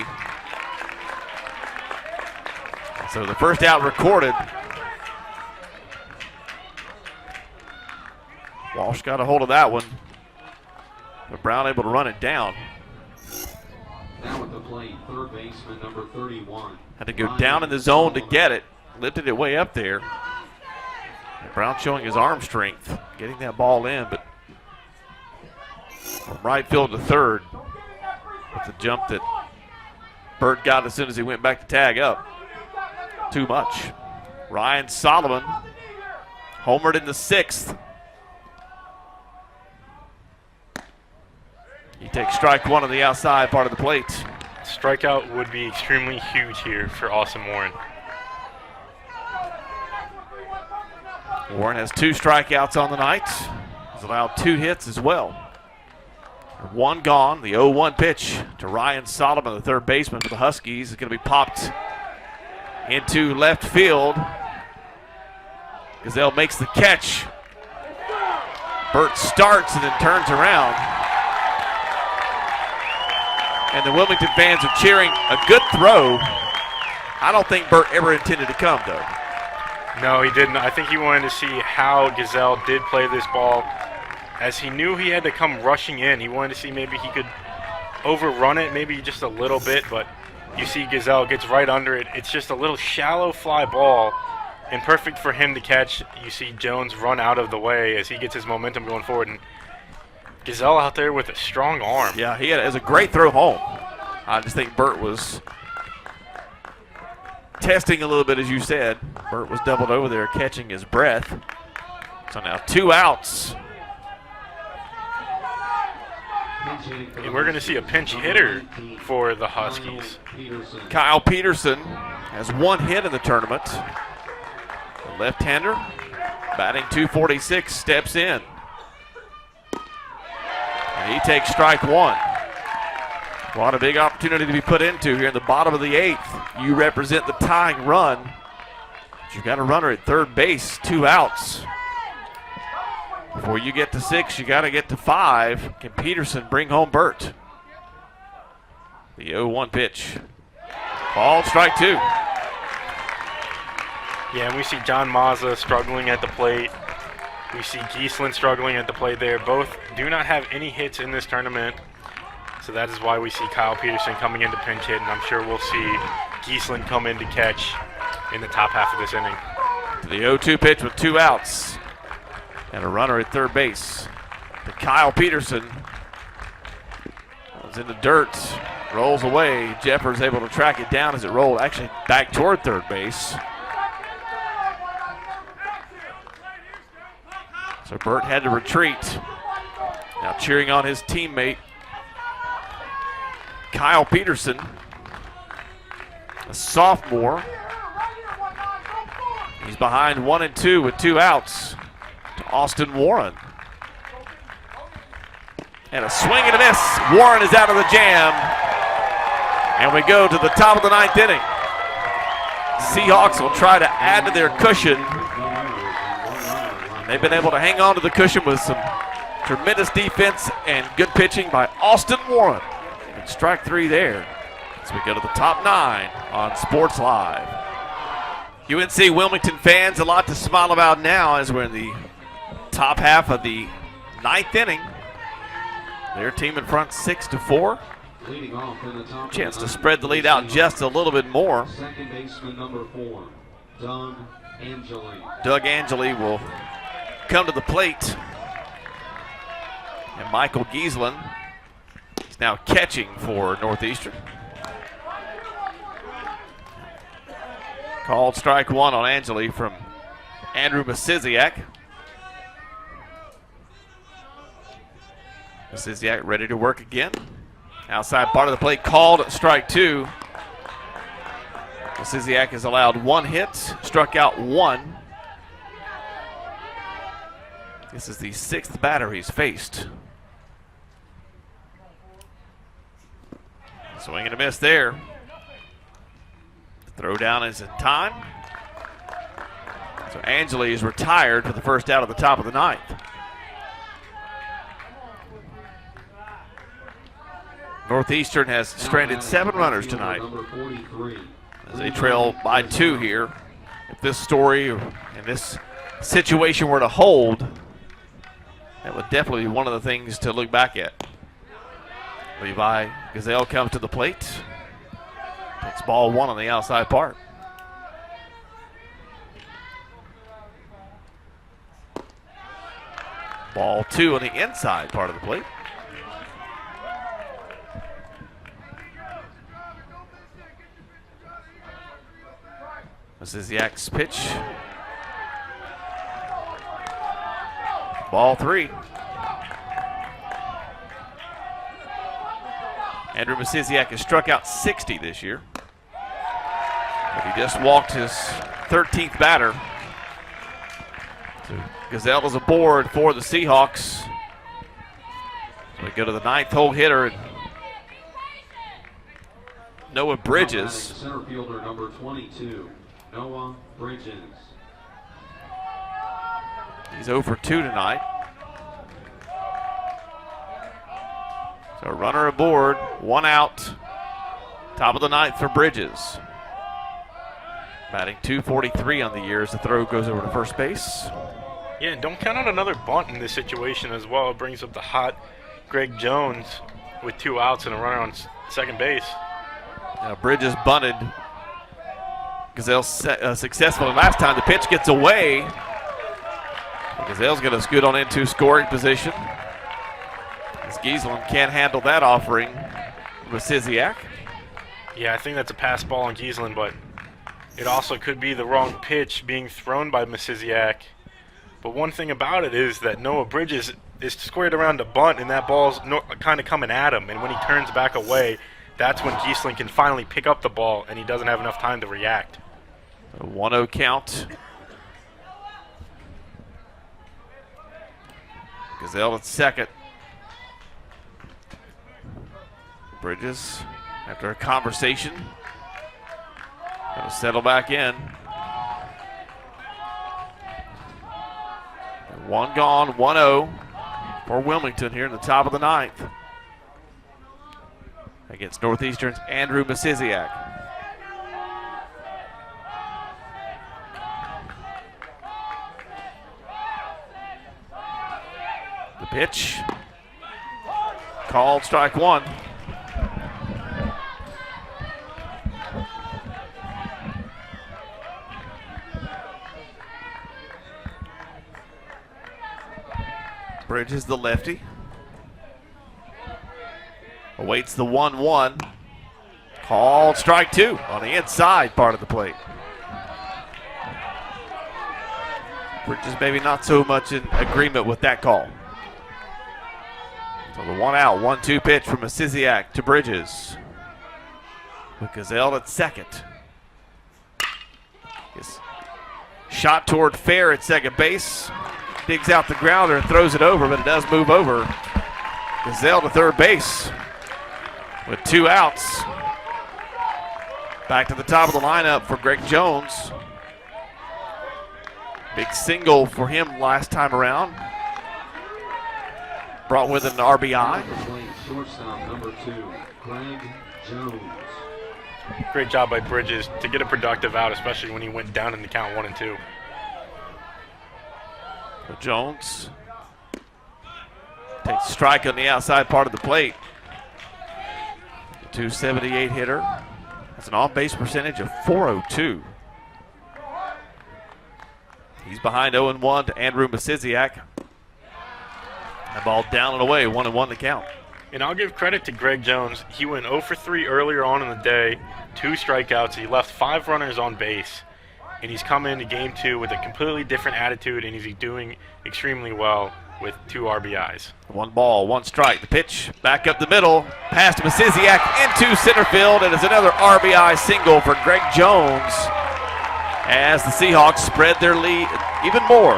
S1: So the first out recorded. Walsh got a hold of that one, but Brown able to run it down.
S3: Now at the plate, third baseman number 31.
S1: Had to go down in the zone to get it. Lifted it way up there. And Brown showing his arm strength, getting that ball in, but from right field to third with the jump that Burt got as soon as he went back to tag up. Too much. Ryan Solomon homered in the 6th. He takes strike 1 on the outside part of the plate.
S2: Strikeout would be extremely huge here for Austin Warren.
S1: Warren has 2 strikeouts on the night. He's allowed 2 hits as well. 1 gone. The 0-1 pitch to Ryan Solomon, the third baseman for the Huskies, is going to be popped into left field. Gazelle makes the catch. Burt starts and then turns around. And the Wilmington fans are cheering a good throw. I don't think Burt ever intended to come, though.
S2: No, he didn't. I think he wanted to see how Gazelle did play this ball. As he knew he had to come rushing in, he wanted to see maybe he could overrun it, maybe just a little bit, but you see Gazelle gets right under it. It's just a little shallow fly ball and perfect for him to catch. You see Jones run out of the way as he gets his momentum going forward, and Gazelle out there with a strong arm.
S1: Yeah, it was a great throw home. I just think Burt was testing a little bit, as you said. Burt was doubled over there catching his breath. So now 2 outs.
S2: And we're going to see a pinch hitter for the Huskies.
S1: Kyle Peterson has 1 hit in the tournament. The left-hander, batting .246, steps in. And he takes strike 1. What a big opportunity to be put into here in the bottom of the 8th. You represent the tying run. But you've got a runner at third base, 2 outs. Before you get to 6, you got to get to 5. Can Peterson bring home Burt? The 0-1 pitch. Ball, strike 2.
S2: Yeah, and we see John Mazza struggling at the plate. We see Giesland struggling at the plate there. Both do not have any hits in this tournament. So that is why we see Kyle Peterson coming in to pinch hit, and I'm sure we'll see Giesland come in to catch in the top half of this inning.
S1: The 0-2 pitch with 2 outs and a runner at third base. To Kyle Peterson. Was in the dirt, rolls away. Jeffers able to track it down as it rolled actually back toward third base. So Burt had to retreat. Now cheering on his teammate, Kyle Peterson, a sophomore. He's behind 1 and 2 with 2 outs to Austin Warren. And a swing and a miss. Warren is out of the jam. And we go to the top of the 9th inning. Seahawks will try to add to their cushion. They've been able to hang on to the cushion with some tremendous defense and good pitching by Austin Warren. And strike 3 there as we go to the top 9 on Sports Live. UNC Wilmington fans, a lot to smile about now as we're in the top half of the 9th inning. Their team in front 6-4.
S3: Leading off in the top
S1: Chance to spread the lead out just a little bit more.
S3: Second baseman number 4, Doug Angeli.
S1: Doug Angeli will come to the plate. And Michael Giesland is now catching for Northeastern. Called strike 1 on Angeli from Andrew Masiziak. Masiziak ready to work again. Outside part of the plate called at strike 2. Masiziak has allowed 1 hit, struck out 1. This is the 6th batter he's faced. Swing and a miss there. The throw down is in time. So Angeli is retired for the first out of the top of the 9th. Northeastern has stranded 7 runners tonight as they trail by 2 here. If this story and this situation were to hold, that would definitely be one of the things to look back at. Levi Gazelle comes to the plate. Takes ball 1 on the outside part. Ball 2 on the inside part of the plate. Masiziak's pitch. Ball 3. Andrew Masiziak has struck out 60 this year. But he just walked his 13th batter. So Gazelle is aboard for the Seahawks. So we go to the 9th hole hitter. Noah Bridges.
S3: Center fielder number 22, Noah Bridges.
S1: He's 0 for 2 tonight. So runner aboard, 1 out. Top of the 9th for Bridges. Batting .243 on the year as the throw goes over to first base.
S2: Yeah, and don't count out another bunt in this situation as well. It brings up the hot Greg Jones with 2 outs and a runner on second base.
S1: Now Bridges bunted. Gazelle successful last time. The pitch gets away. Gazelle's going to scoot on into scoring position. As Giesland can't handle that offering with Masiziak.
S2: Yeah, I think that's a pass ball on Giesland, but it also could be the wrong pitch being thrown by Masiziak. But one thing about it is that Noah Bridges is squared around a bunt, and that ball's kind of coming at him. And when he turns back away, that's when Giesland can finally pick up the ball, and he doesn't have enough time to react.
S1: A 1-0 count. Gazelle at second. Bridges, after a conversation, going to settle back in. 1 gone, 1-0 for Wilmington here in the top of the 9th. Against Northeastern's Andrew Masiziak. The pitch. Called strike 1. Bridges, the lefty, awaits the 1-1. Called strike 2 on the inside part of the plate. Bridges maybe not so much in agreement with that call. So the 1 out, 1-2 pitch from Masiziak to Bridges. With Gazelle at second. His shot toward fair at second base. Digs out the grounder and throws it over, but it does move over. Gazelle to third base with 2 outs. Back to the top of the lineup for Greg Jones. Big single for him last time around. Brought with an RBI.
S3: Shortstop number 2, Greg Jones.
S2: Great job by Bridges to get a productive out, especially when he went down in the count 1-2.
S1: Jones takes a strike on the outside part of the plate. 278 hitter. That's an on-base percentage of .402. He's behind 0-1 to Andrew Masiziak. The ball down and away, 1-1 to count.
S2: And I'll give credit to Greg Jones. He went 0 for 3 earlier on in the day, 2 strikeouts. He left 5 runners on base. And he's come into game 2 with a completely different attitude, and he's doing extremely well with 2 RBIs.
S1: 1 ball, 1 strike. The pitch back up the middle, past Masiziak into center field, and it's another RBI single for Greg Jones as the Seahawks spread their lead even more.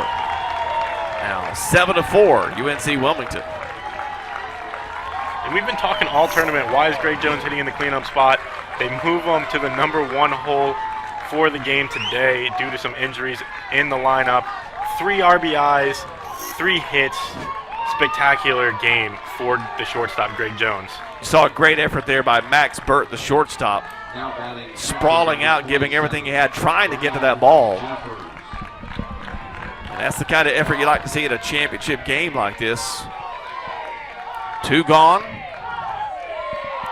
S1: Now 7-4, UNC Wilmington.
S2: And we've been talking all tournament, why is Greg Jones hitting in the cleanup spot? They move him to the number 1 hole for the game today due to some injuries in the lineup. 3 RBIs, 3 hits, spectacular game for the shortstop, Greg Jones.
S1: You saw a great effort there by Max Burt, the shortstop,
S3: Now batting,
S1: sprawling out, giving everything he had, trying to get to that ball. And that's the kind of effort you like to see at a championship game like this. 2 gone.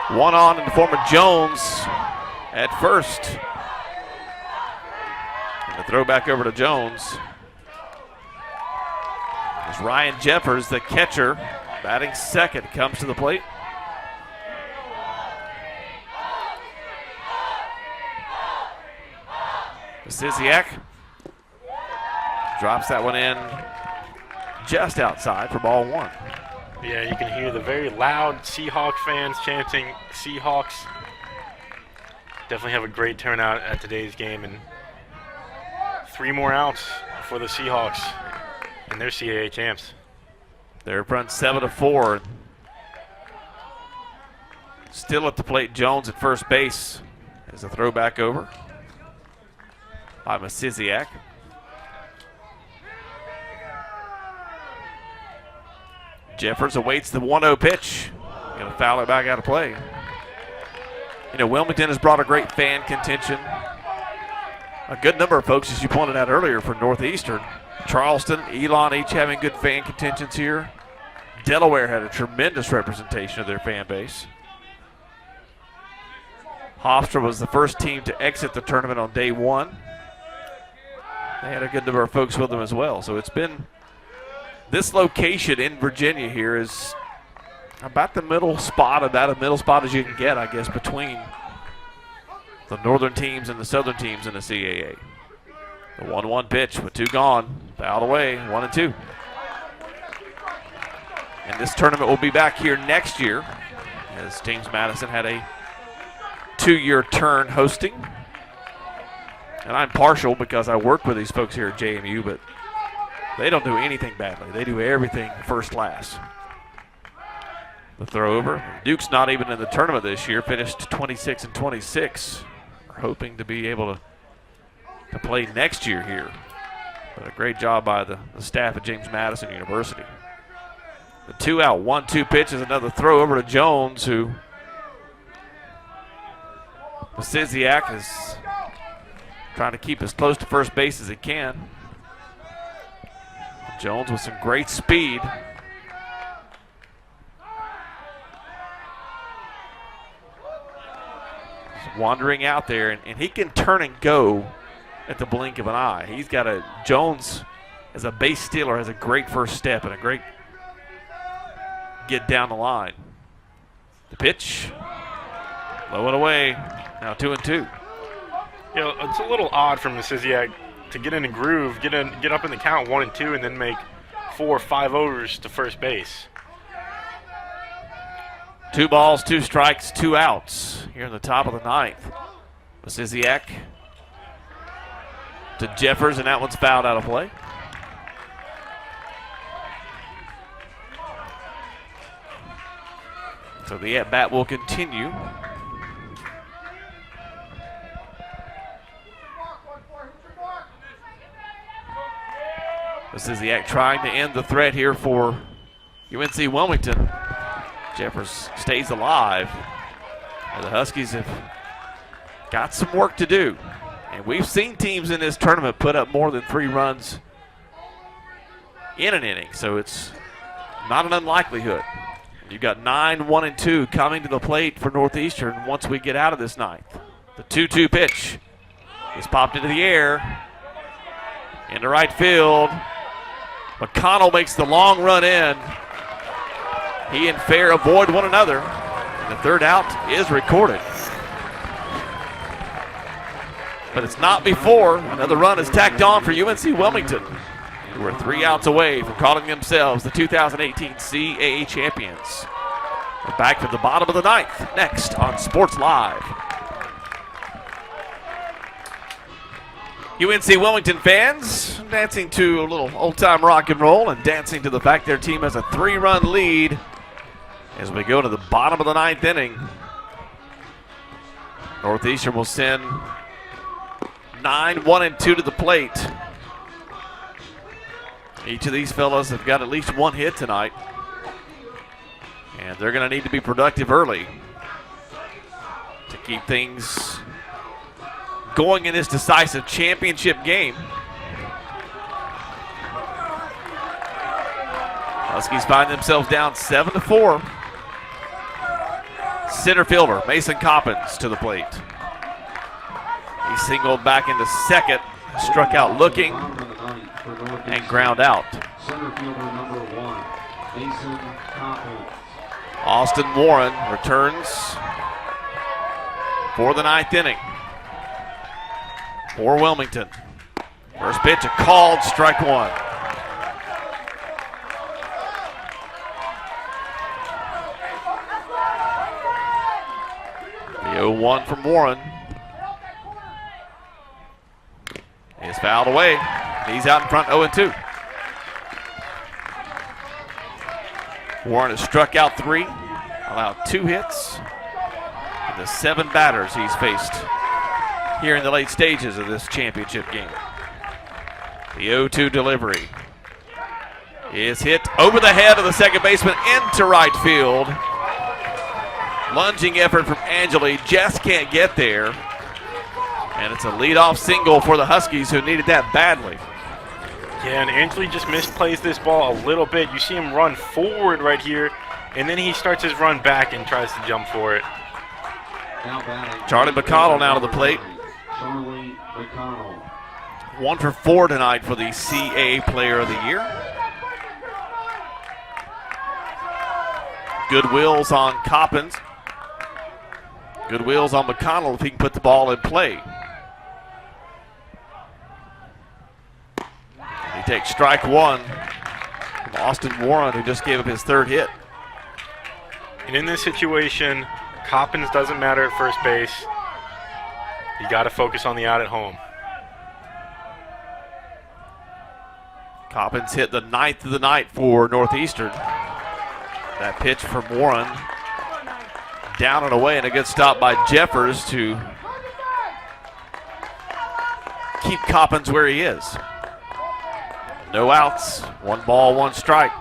S1: 1 on in the form of Jones at first. And the throw back over to Jones. As Ryan Jeffers, the catcher, batting second, comes to the plate. Masiziak drops that one in just outside for ball 1.
S2: Yeah, you can hear the very loud Seahawks fans chanting Seahawks. Definitely have a great turnout at today's game, and 3 more outs for the Seahawks and their CAA champs.
S1: They're front 7-4. Still at the plate, Jones at first base as a throw back over by Masiziak. Jeffers awaits the 1-0 pitch. Going to foul it back out of play. You know, Wilmington has brought a great fan contention. A good number of folks, as you pointed out earlier, for Northeastern. Charleston, Elon each having good fan contentions here. Delaware had a tremendous representation of their fan base. Hofstra was the first team to exit the tournament on day 1. They had a good number of folks with them as well. So it's been, this location in Virginia here is about the middle spot, about as middle spot as you can get, I guess, between the northern teams and the southern teams in the CAA. The 1-1 pitch with 2 gone, fouled away, 1-2. And this tournament will be back here next year, as James Madison had a 2-year turn hosting. And I'm partial because I work with these folks here at JMU, but they don't do anything badly. They do everything first class. The throw over. Duke's not even in the tournament this year, finished 26-26. We're hoping to be able to play next year here. But a great job by the staff at James Madison University. The 2-out, 1-2 pitch is another throw over to Jones, who Masiziak is trying to keep as close to first base as he can. Jones with some great speed. He's wandering out there, and he can turn and go at the blink of an eye. He's got Jones as a base stealer has a great first step and a great get down the line. The pitch, low and away. Now 2-2.
S2: You know, it's a little odd from Missisiak to get in a groove, get up in the count 1-2, and then make 4 or 5 overs to first base.
S1: 2 balls, 2 strikes, 2 outs here in the top of the 9th. Missisiak to Jeffers, and that one's fouled out of play. So the at-bat will continue. Missisiak trying to end the threat here for UNC Wilmington. Jeffers stays alive. And the Huskies have got some work to do. And we've seen teams in this tournament put up more than 3 runs in an inning, so it's not an unlikelihood. You've got 9, 1, and 2 coming to the plate for Northeastern once we get out of this 9th. The 2-2 pitch is popped into the air. Into right field. McConnell makes the long run in. He and Fair avoid one another. And the 3rd out is recorded. But it's not before another run is tacked on for UNC Wilmington, who are 3 outs away from calling themselves the 2018 CAA champions. We're back to the bottom of the 9th, next on Sports Live. UNC Wilmington fans dancing to a little old-time rock and roll and dancing to the fact their team has a 3-run lead as we go to the bottom of the 9th inning. Northeastern will send 9, 1, and 2 to the plate. Each of these fellas have got at least 1 hit tonight. And they're going to need to be productive early to keep things going in this decisive championship game. Huskies find themselves down 7-4. Center fielder Mason Coppins to the plate. He singled back into second, struck out looking, and ground out.
S3: Center fielder number 1, Mason Coppins.
S1: Austin Warren returns for the 9th inning for Wilmington. First pitch, a called strike 1. The 0-1 from Warren is fouled away. He's out in front 0-2. Warren has struck out 3, allowed 2 hits in the 7 batters he's faced here in the late stages of this championship game. The 0-2 delivery is hit over the head of the second baseman into right field. Lunging effort from Angeli, just can't get there. And it's a leadoff single for the Huskies, who needed that badly.
S2: Yeah, and Angeli just misplays this ball a little bit. You see him run forward right here, and then he starts his run back and tries to jump for it.
S1: Charlie McConnell now to the plate.
S3: Charlie McConnell.
S1: 1 for 4 tonight for the CAA Player of the Year. Good wills on Coppins. Good wills on McConnell if he can put the ball in play. He takes strike 1 from Austin Warren, who just gave up his 3rd hit.
S2: And in this situation, Coppins doesn't matter at first base. You got to focus on the out at home.
S1: Coppins hit the 9th of the night for Northeastern. That pitch from Warren, down and away, and a good stop by Jeffers to keep Coppins where he is. No outs, 1 ball, 1 strike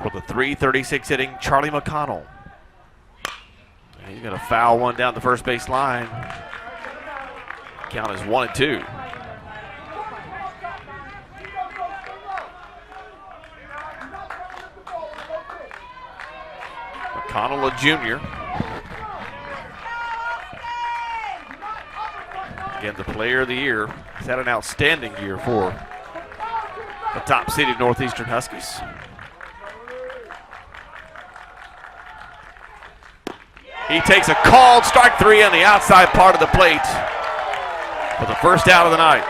S1: for the .336 hitting Charlie McConnell. And he's going to foul one down the first base line. Count is 1-2. McConnell, a junior. Again, the Player of the Year. He's had an outstanding year for the top-seeded Northeastern Huskies. He takes a called strike three on the outside part of the plate for the first out of the night.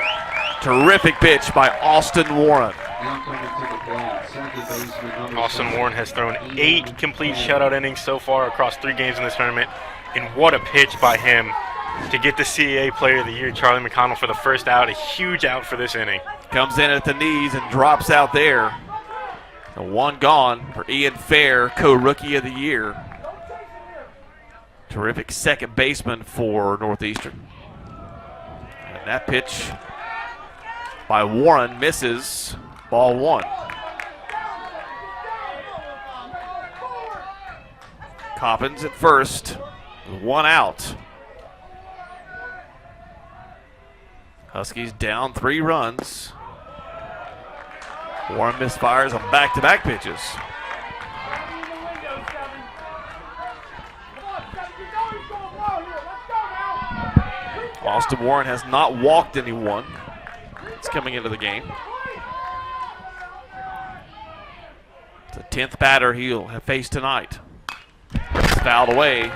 S1: Terrific pitch by Austin Warren.
S3: Now coming to the plate, second baseman number
S2: Austin Warren has thrown 8 complete shutout innings so far across 3 games in this tournament. And what a pitch by him to get the CAA Player of the Year, Charlie McConnell, for the first out. A huge out for this inning.
S1: Comes in at the knees and drops out there. So 1 gone for Ian Fair, co-rookie of the year. Terrific second baseman for Northeastern. And that pitch by Warren misses. Ball 1. Coppins at first, with 1 out. Huskies down 3 runs. Warren misfires on back-to-back pitches. Austin Warren has not walked anyone. It's coming into the game. It's the 10th batter he'll have faced tonight. It's fouled away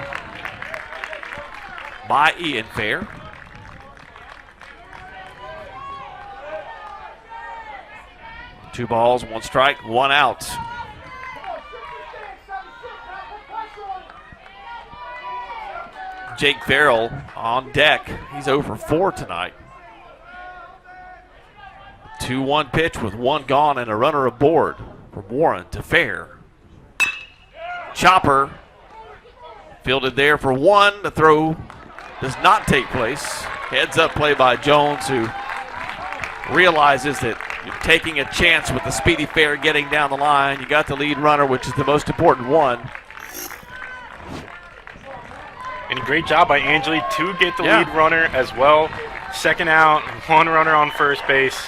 S1: by Ian Fair. Two balls, 1 strike, 1 out. Jake Farrell on deck. He's 0 for 4 tonight. 2-1 pitch with 1 gone and a runner aboard from Warren to Fair. Chopper fielded there for 1. The throw does not take place. Heads up play by Jones, who realizes that you're taking a chance with the speedy Fair getting down the line. You got the lead runner, which is the most important one.
S2: And a great job by Angeli to get the lead runner as well. Second out, 1 runner on first base.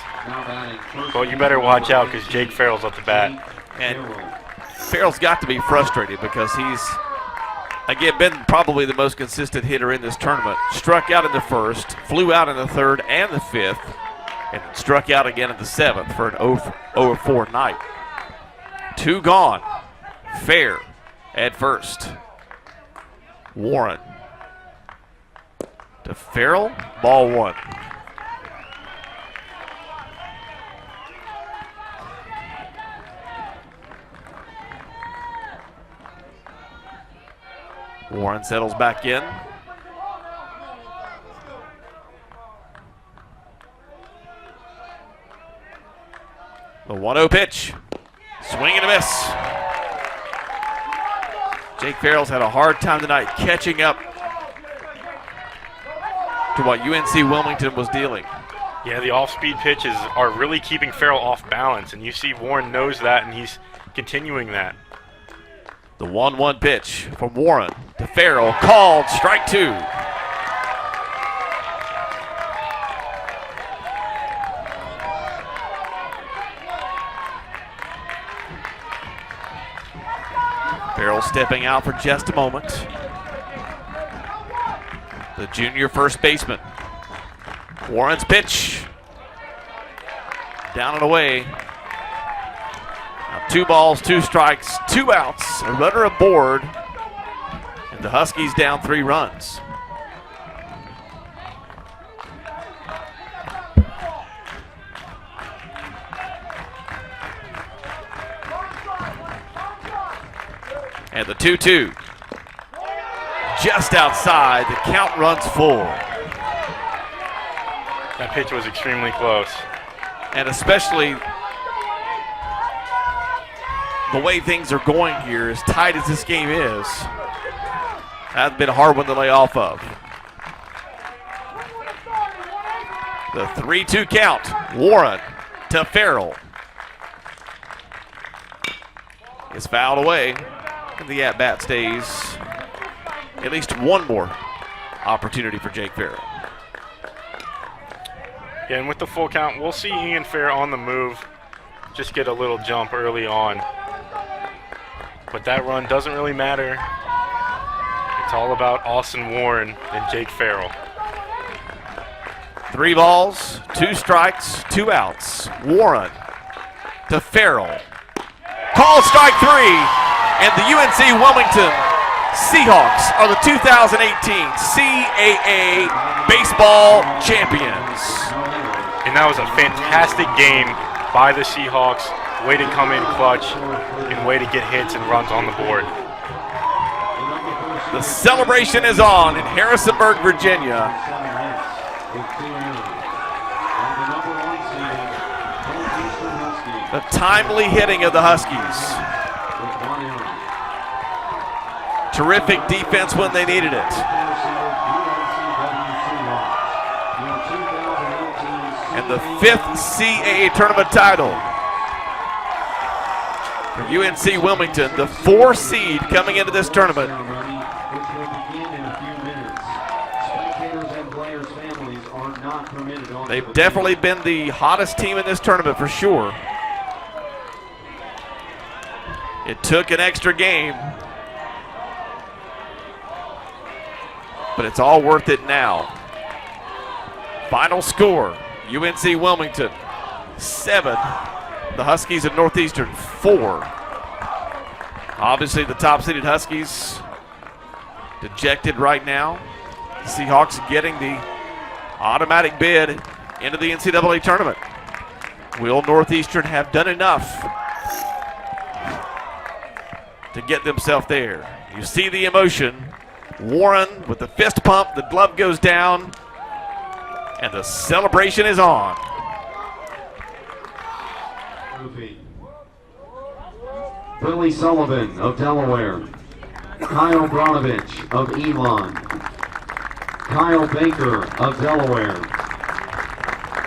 S2: But you better watch out because Jake Farrell's up the bat.
S1: And Farrell's got to be frustrated because he's, again, been probably the most consistent hitter in this tournament. Struck out in the first, flew out in the third and the fifth, and struck out again in the 7th for an 0-4 night. 2 gone. Fair at first. Warren to Farrell, ball 1. Warren settles back in. The 1-0 pitch. Swing and a miss. Jake Farrell's had a hard time tonight catching up to what UNC Wilmington was dealing.
S2: Yeah, the off-speed pitches are really keeping Farrell off balance, and you see Warren knows that, and he's continuing that.
S1: The 1-1 pitch from Warren to Farrell, called strike 2. Farrell stepping out for just a moment. The junior first baseman. Warren's pitch. Down and away. Now 2 balls, 2 strikes, 2 outs, a runner aboard, and the Huskies down 3 runs. And the 2-2. Just outside, the count runs full.
S2: That pitch was extremely close.
S1: And especially the way things are going here, as tight as this game is, that's been a hard one to lay off of. The 3-2 count. Warren to Farrell. Is fouled away. And the at-bat stays at least one more opportunity for Jake Farrell.
S2: Yeah, and with the full count, we'll see Ian Fair on the move just get a little jump early on. But that run doesn't really matter. It's all about Austin Warren and Jake Farrell.
S1: 3 balls, 2 strikes, 2 outs. Warren to Farrell. Call strike 3, and the UNC Wilmington Seahawks are the 2018 CAA baseball champions.
S2: And that was a fantastic game by the Seahawks. Way to come in clutch and way to get hits and runs on the board.
S1: The celebration is on in Harrisonburg, Virginia. The timely hitting of the Huskies. Terrific defense when they needed it. And the 5th CAA tournament title for UNC Wilmington, the 4 seed coming into this tournament. They've definitely been the hottest team in this tournament for sure. It took an extra game, but it's all worth it now. Final score, UNC Wilmington 7, the Huskies of Northeastern 4. Obviously the top-seeded Huskies dejected right now. The Seahawks getting the automatic bid into the NCAA tournament. Will Northeastern have done enough to get themselves there? You see the emotion. Warren with the fist pump, the glove goes down, and the celebration is on.
S3: Billy Sullivan of Delaware. Kyle Bronovich of Elon. Kyle Baker of Delaware.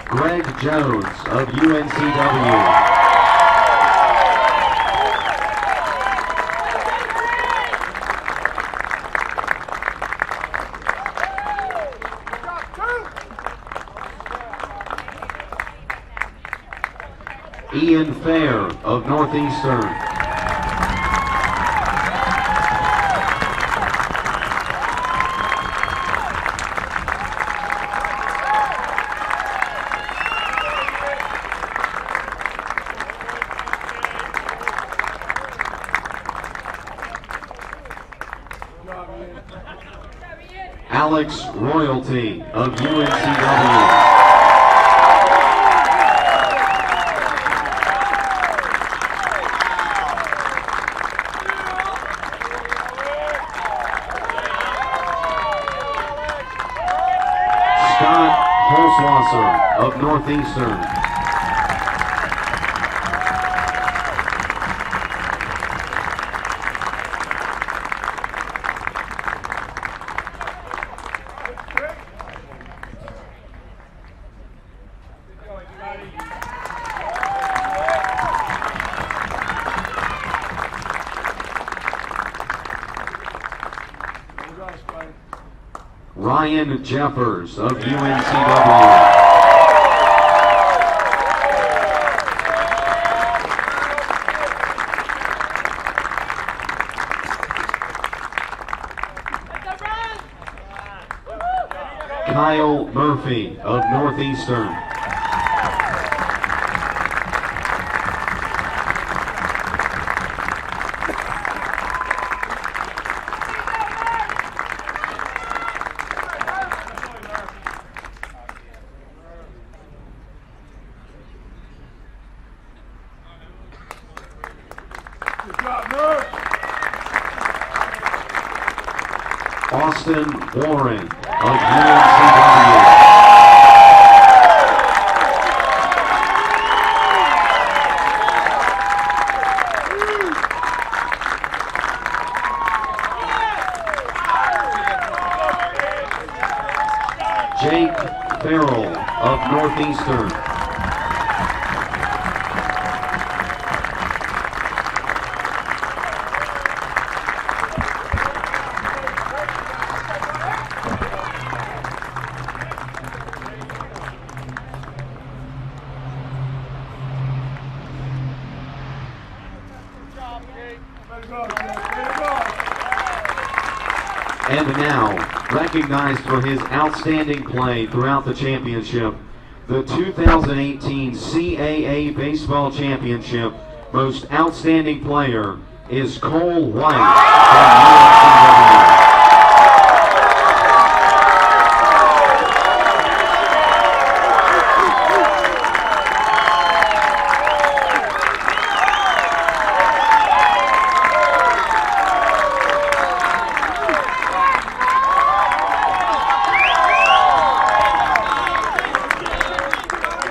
S3: Greg Jones of UNCW. Ian Fair of Northeastern. Alex Royalty of UNCW. Of Northeastern. Ryan Jeffers of UNCW. Kyle Murphy of Northeastern. Austin Warren of UNCW. Jake Farrell of Northeastern. And now, recognized for his outstanding play throughout the championship, the 2018 CAA Baseball Championship Most Outstanding Player, is Cole White from UNCW.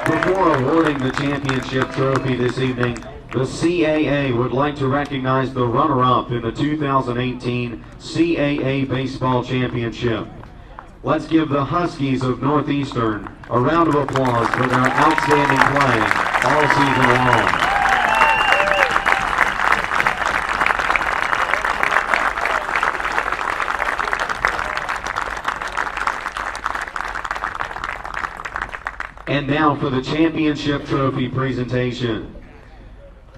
S3: Before awarding the championship trophy this evening, the CAA would like to recognize the runner-up in the 2018 CAA Baseball Championship. Let's give the Huskies of Northeastern a round of applause for their outstanding play all season long. And now for the championship trophy presentation.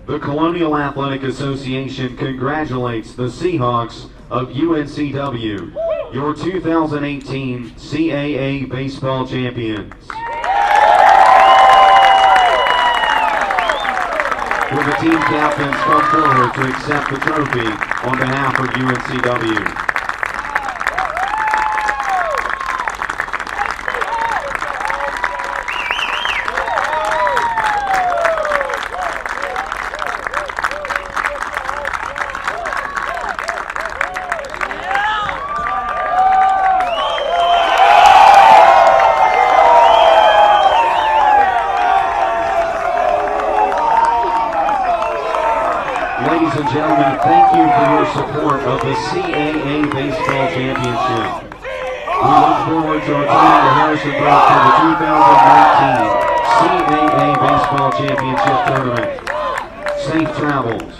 S3: The Colonial Athletic Association congratulates the Seahawks of UNCW, your 2018 CAA baseball champions. Will the team captains come forward to accept the trophy on behalf of UNCW? Ladies and gentlemen, thank you for your support of the CAA Baseball Championship. We look forward to returning to Harrisonburg for the 2019 CAA Baseball Championship Tournament. Safe travels.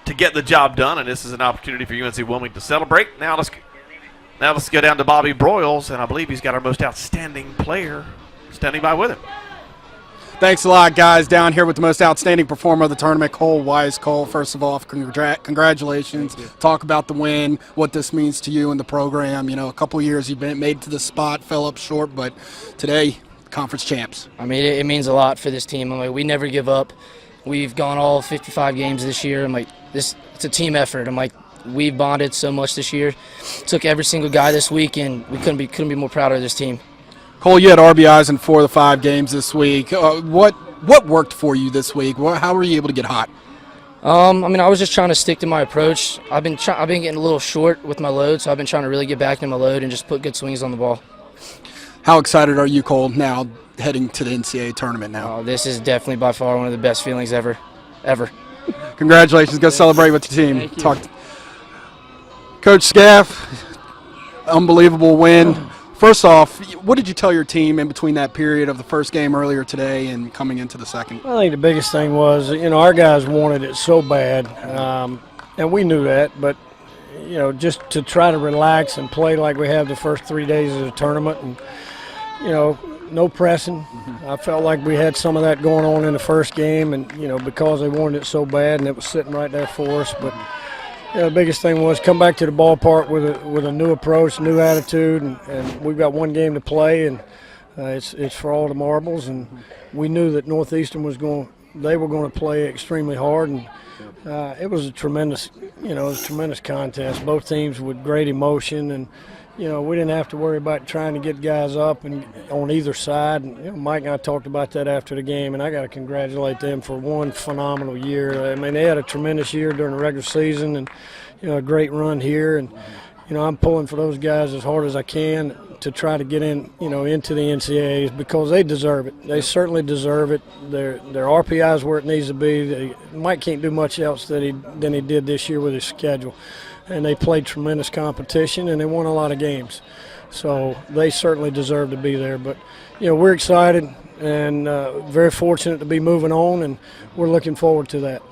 S1: To get the job done, and this is an opportunity for UNC Wilmington to celebrate. Now let's go down to Bobby Broyles, and I believe he's got our most outstanding player standing by with him.
S6: Thanks a lot, guys. Down here with the most outstanding performer of the tournament, Cole Wise. Cole, first of all, congratulations. Talk about the win, what this means to you and the program. You know, a couple years you've been made to the spot, fell up short, but today, conference champs.
S7: I mean, it means a lot for this team. I mean, we never give up. We've gone all 55 games this year. I'm like, it's a team effort. I'm like, we've bonded so much this year. Took every single guy this week, and we couldn't be more proud of this team.
S6: Cole, you had RBIs in 4 of the 5 games this week. What worked for you this week? How were you able to get hot?
S7: I mean, I was just trying to stick to my approach. I've been getting a little short with my load, so I've been trying to really get back to my load and just put good swings on the ball.
S6: How excited are you, Cole, now heading to the NCAA tournament now?
S7: This is definitely by far one of the best feelings ever.
S6: Congratulations. Go celebrate with the team. Coach Scaff, unbelievable win. First off, what did you tell your team in between that period of the first game earlier today and coming into the second?
S8: I think the biggest thing was, our guys wanted it so bad, and we knew that, but, just to try to relax and play like we have the first 3 days of the tournament and, no pressing. Mm-hmm. I felt like we had some of that going on in the first game, and, because they wanted it so bad and it was sitting right there for us, but the biggest thing was come back to the ballpark with a new approach, new attitude, and we've got one game to play, and it's for all the marbles. And we knew that Northeastern were going to play extremely hard, and it was a tremendous, contest. Both teams with great emotion, and you know, we didn't have to worry about trying to get guys up and on either side. And, you know, Mike and I talked about that after the game, and I got to congratulate them for one phenomenal year. I mean, they had a tremendous year during the regular season, and you know, a great run here. And you know, I'm pulling for those guys as hard as I can to try to get in, you know, into the NCAAs because they deserve it. They certainly deserve it. Their RPI is where it needs to be. Mike can't do much else than he did this year with his schedule. And they played tremendous competition, and they won a lot of games. So they certainly deserve to be there. But, you know, we're excited and very fortunate to be moving on, and we're looking forward to that.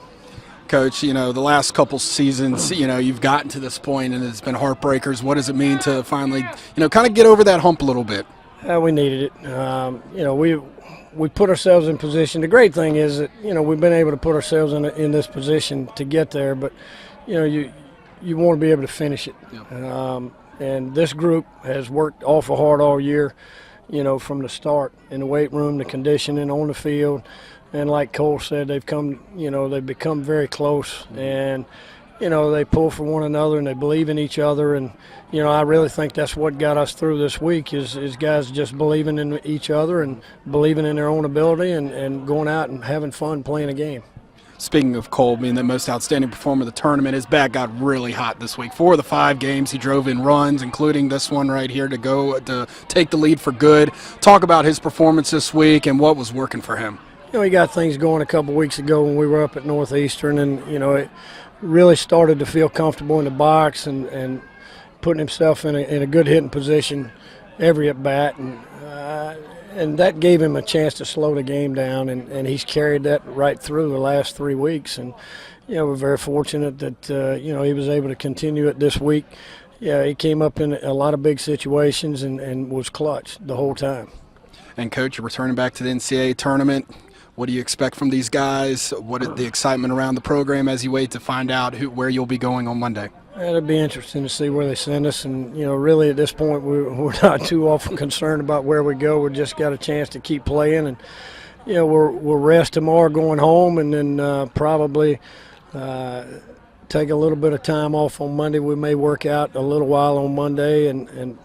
S6: Coach, you know, the last couple seasons, you know, you've gotten to this point and it's been heartbreakers. What does it mean to finally, you know, kind of get over that hump a little bit?
S8: We needed it. You know, we put ourselves in position. The great thing is that, you know, we've been able to put ourselves in this position to get there, but, you know, you want to be able to finish it. Yep. And this group has worked awful hard all year, you know, from the start in the weight room, the conditioning, on the field. And like Cole said, they've become very close, and you know, they pull for one another and they believe in each other. And you know, I really think that's what got us through this week is guys just believing in each other and believing in their own ability and going out and having fun playing a game.
S6: Speaking of Cole being the most outstanding performer of the tournament, his bat got really hot this week. 4 of the 5 games he drove in runs, including this one right here to take the lead for good. Talk about his performance this week and what was working for him.
S8: You know, he got things going a couple weeks ago when we were up at Northeastern, and you know, it really started to feel comfortable in the box and putting himself in a good hitting position every at bat, and that gave him a chance to slow the game down, and he's carried that right through the last 3 weeks. And you know, we're very fortunate that you know, he was able to continue it this week. Yeah, he came up in a lot of big situations and was clutch the whole time.
S6: And Coach, you're returning back to the NCAA tournament. What do you expect from these guys? What is the excitement around the program as you wait to find out where you'll be going on Monday?
S8: It'll be interesting to see where they send us. And, you know, really at this point we're not too often concerned about where we go. We've just got a chance to keep playing. And, you know, we'll rest tomorrow going home and then probably take a little bit of time off on Monday. We may work out a little while on Monday, and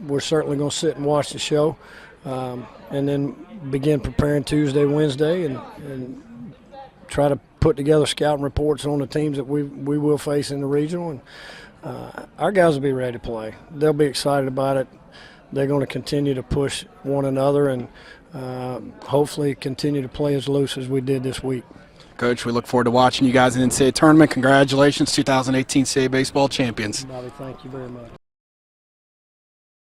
S8: we're certainly going to sit and watch the show. And then begin preparing Tuesday, Wednesday, and try to put together scouting reports on the teams that we will face in the regional. And our guys will be ready to play. They'll be excited about it. They're going to continue to push one another and hopefully continue to play as loose as we did this week.
S6: Coach, we look forward to watching you guys in the NCAA tournament. Congratulations, 2018 CAA baseball champions.
S8: Bobby, thank you very much.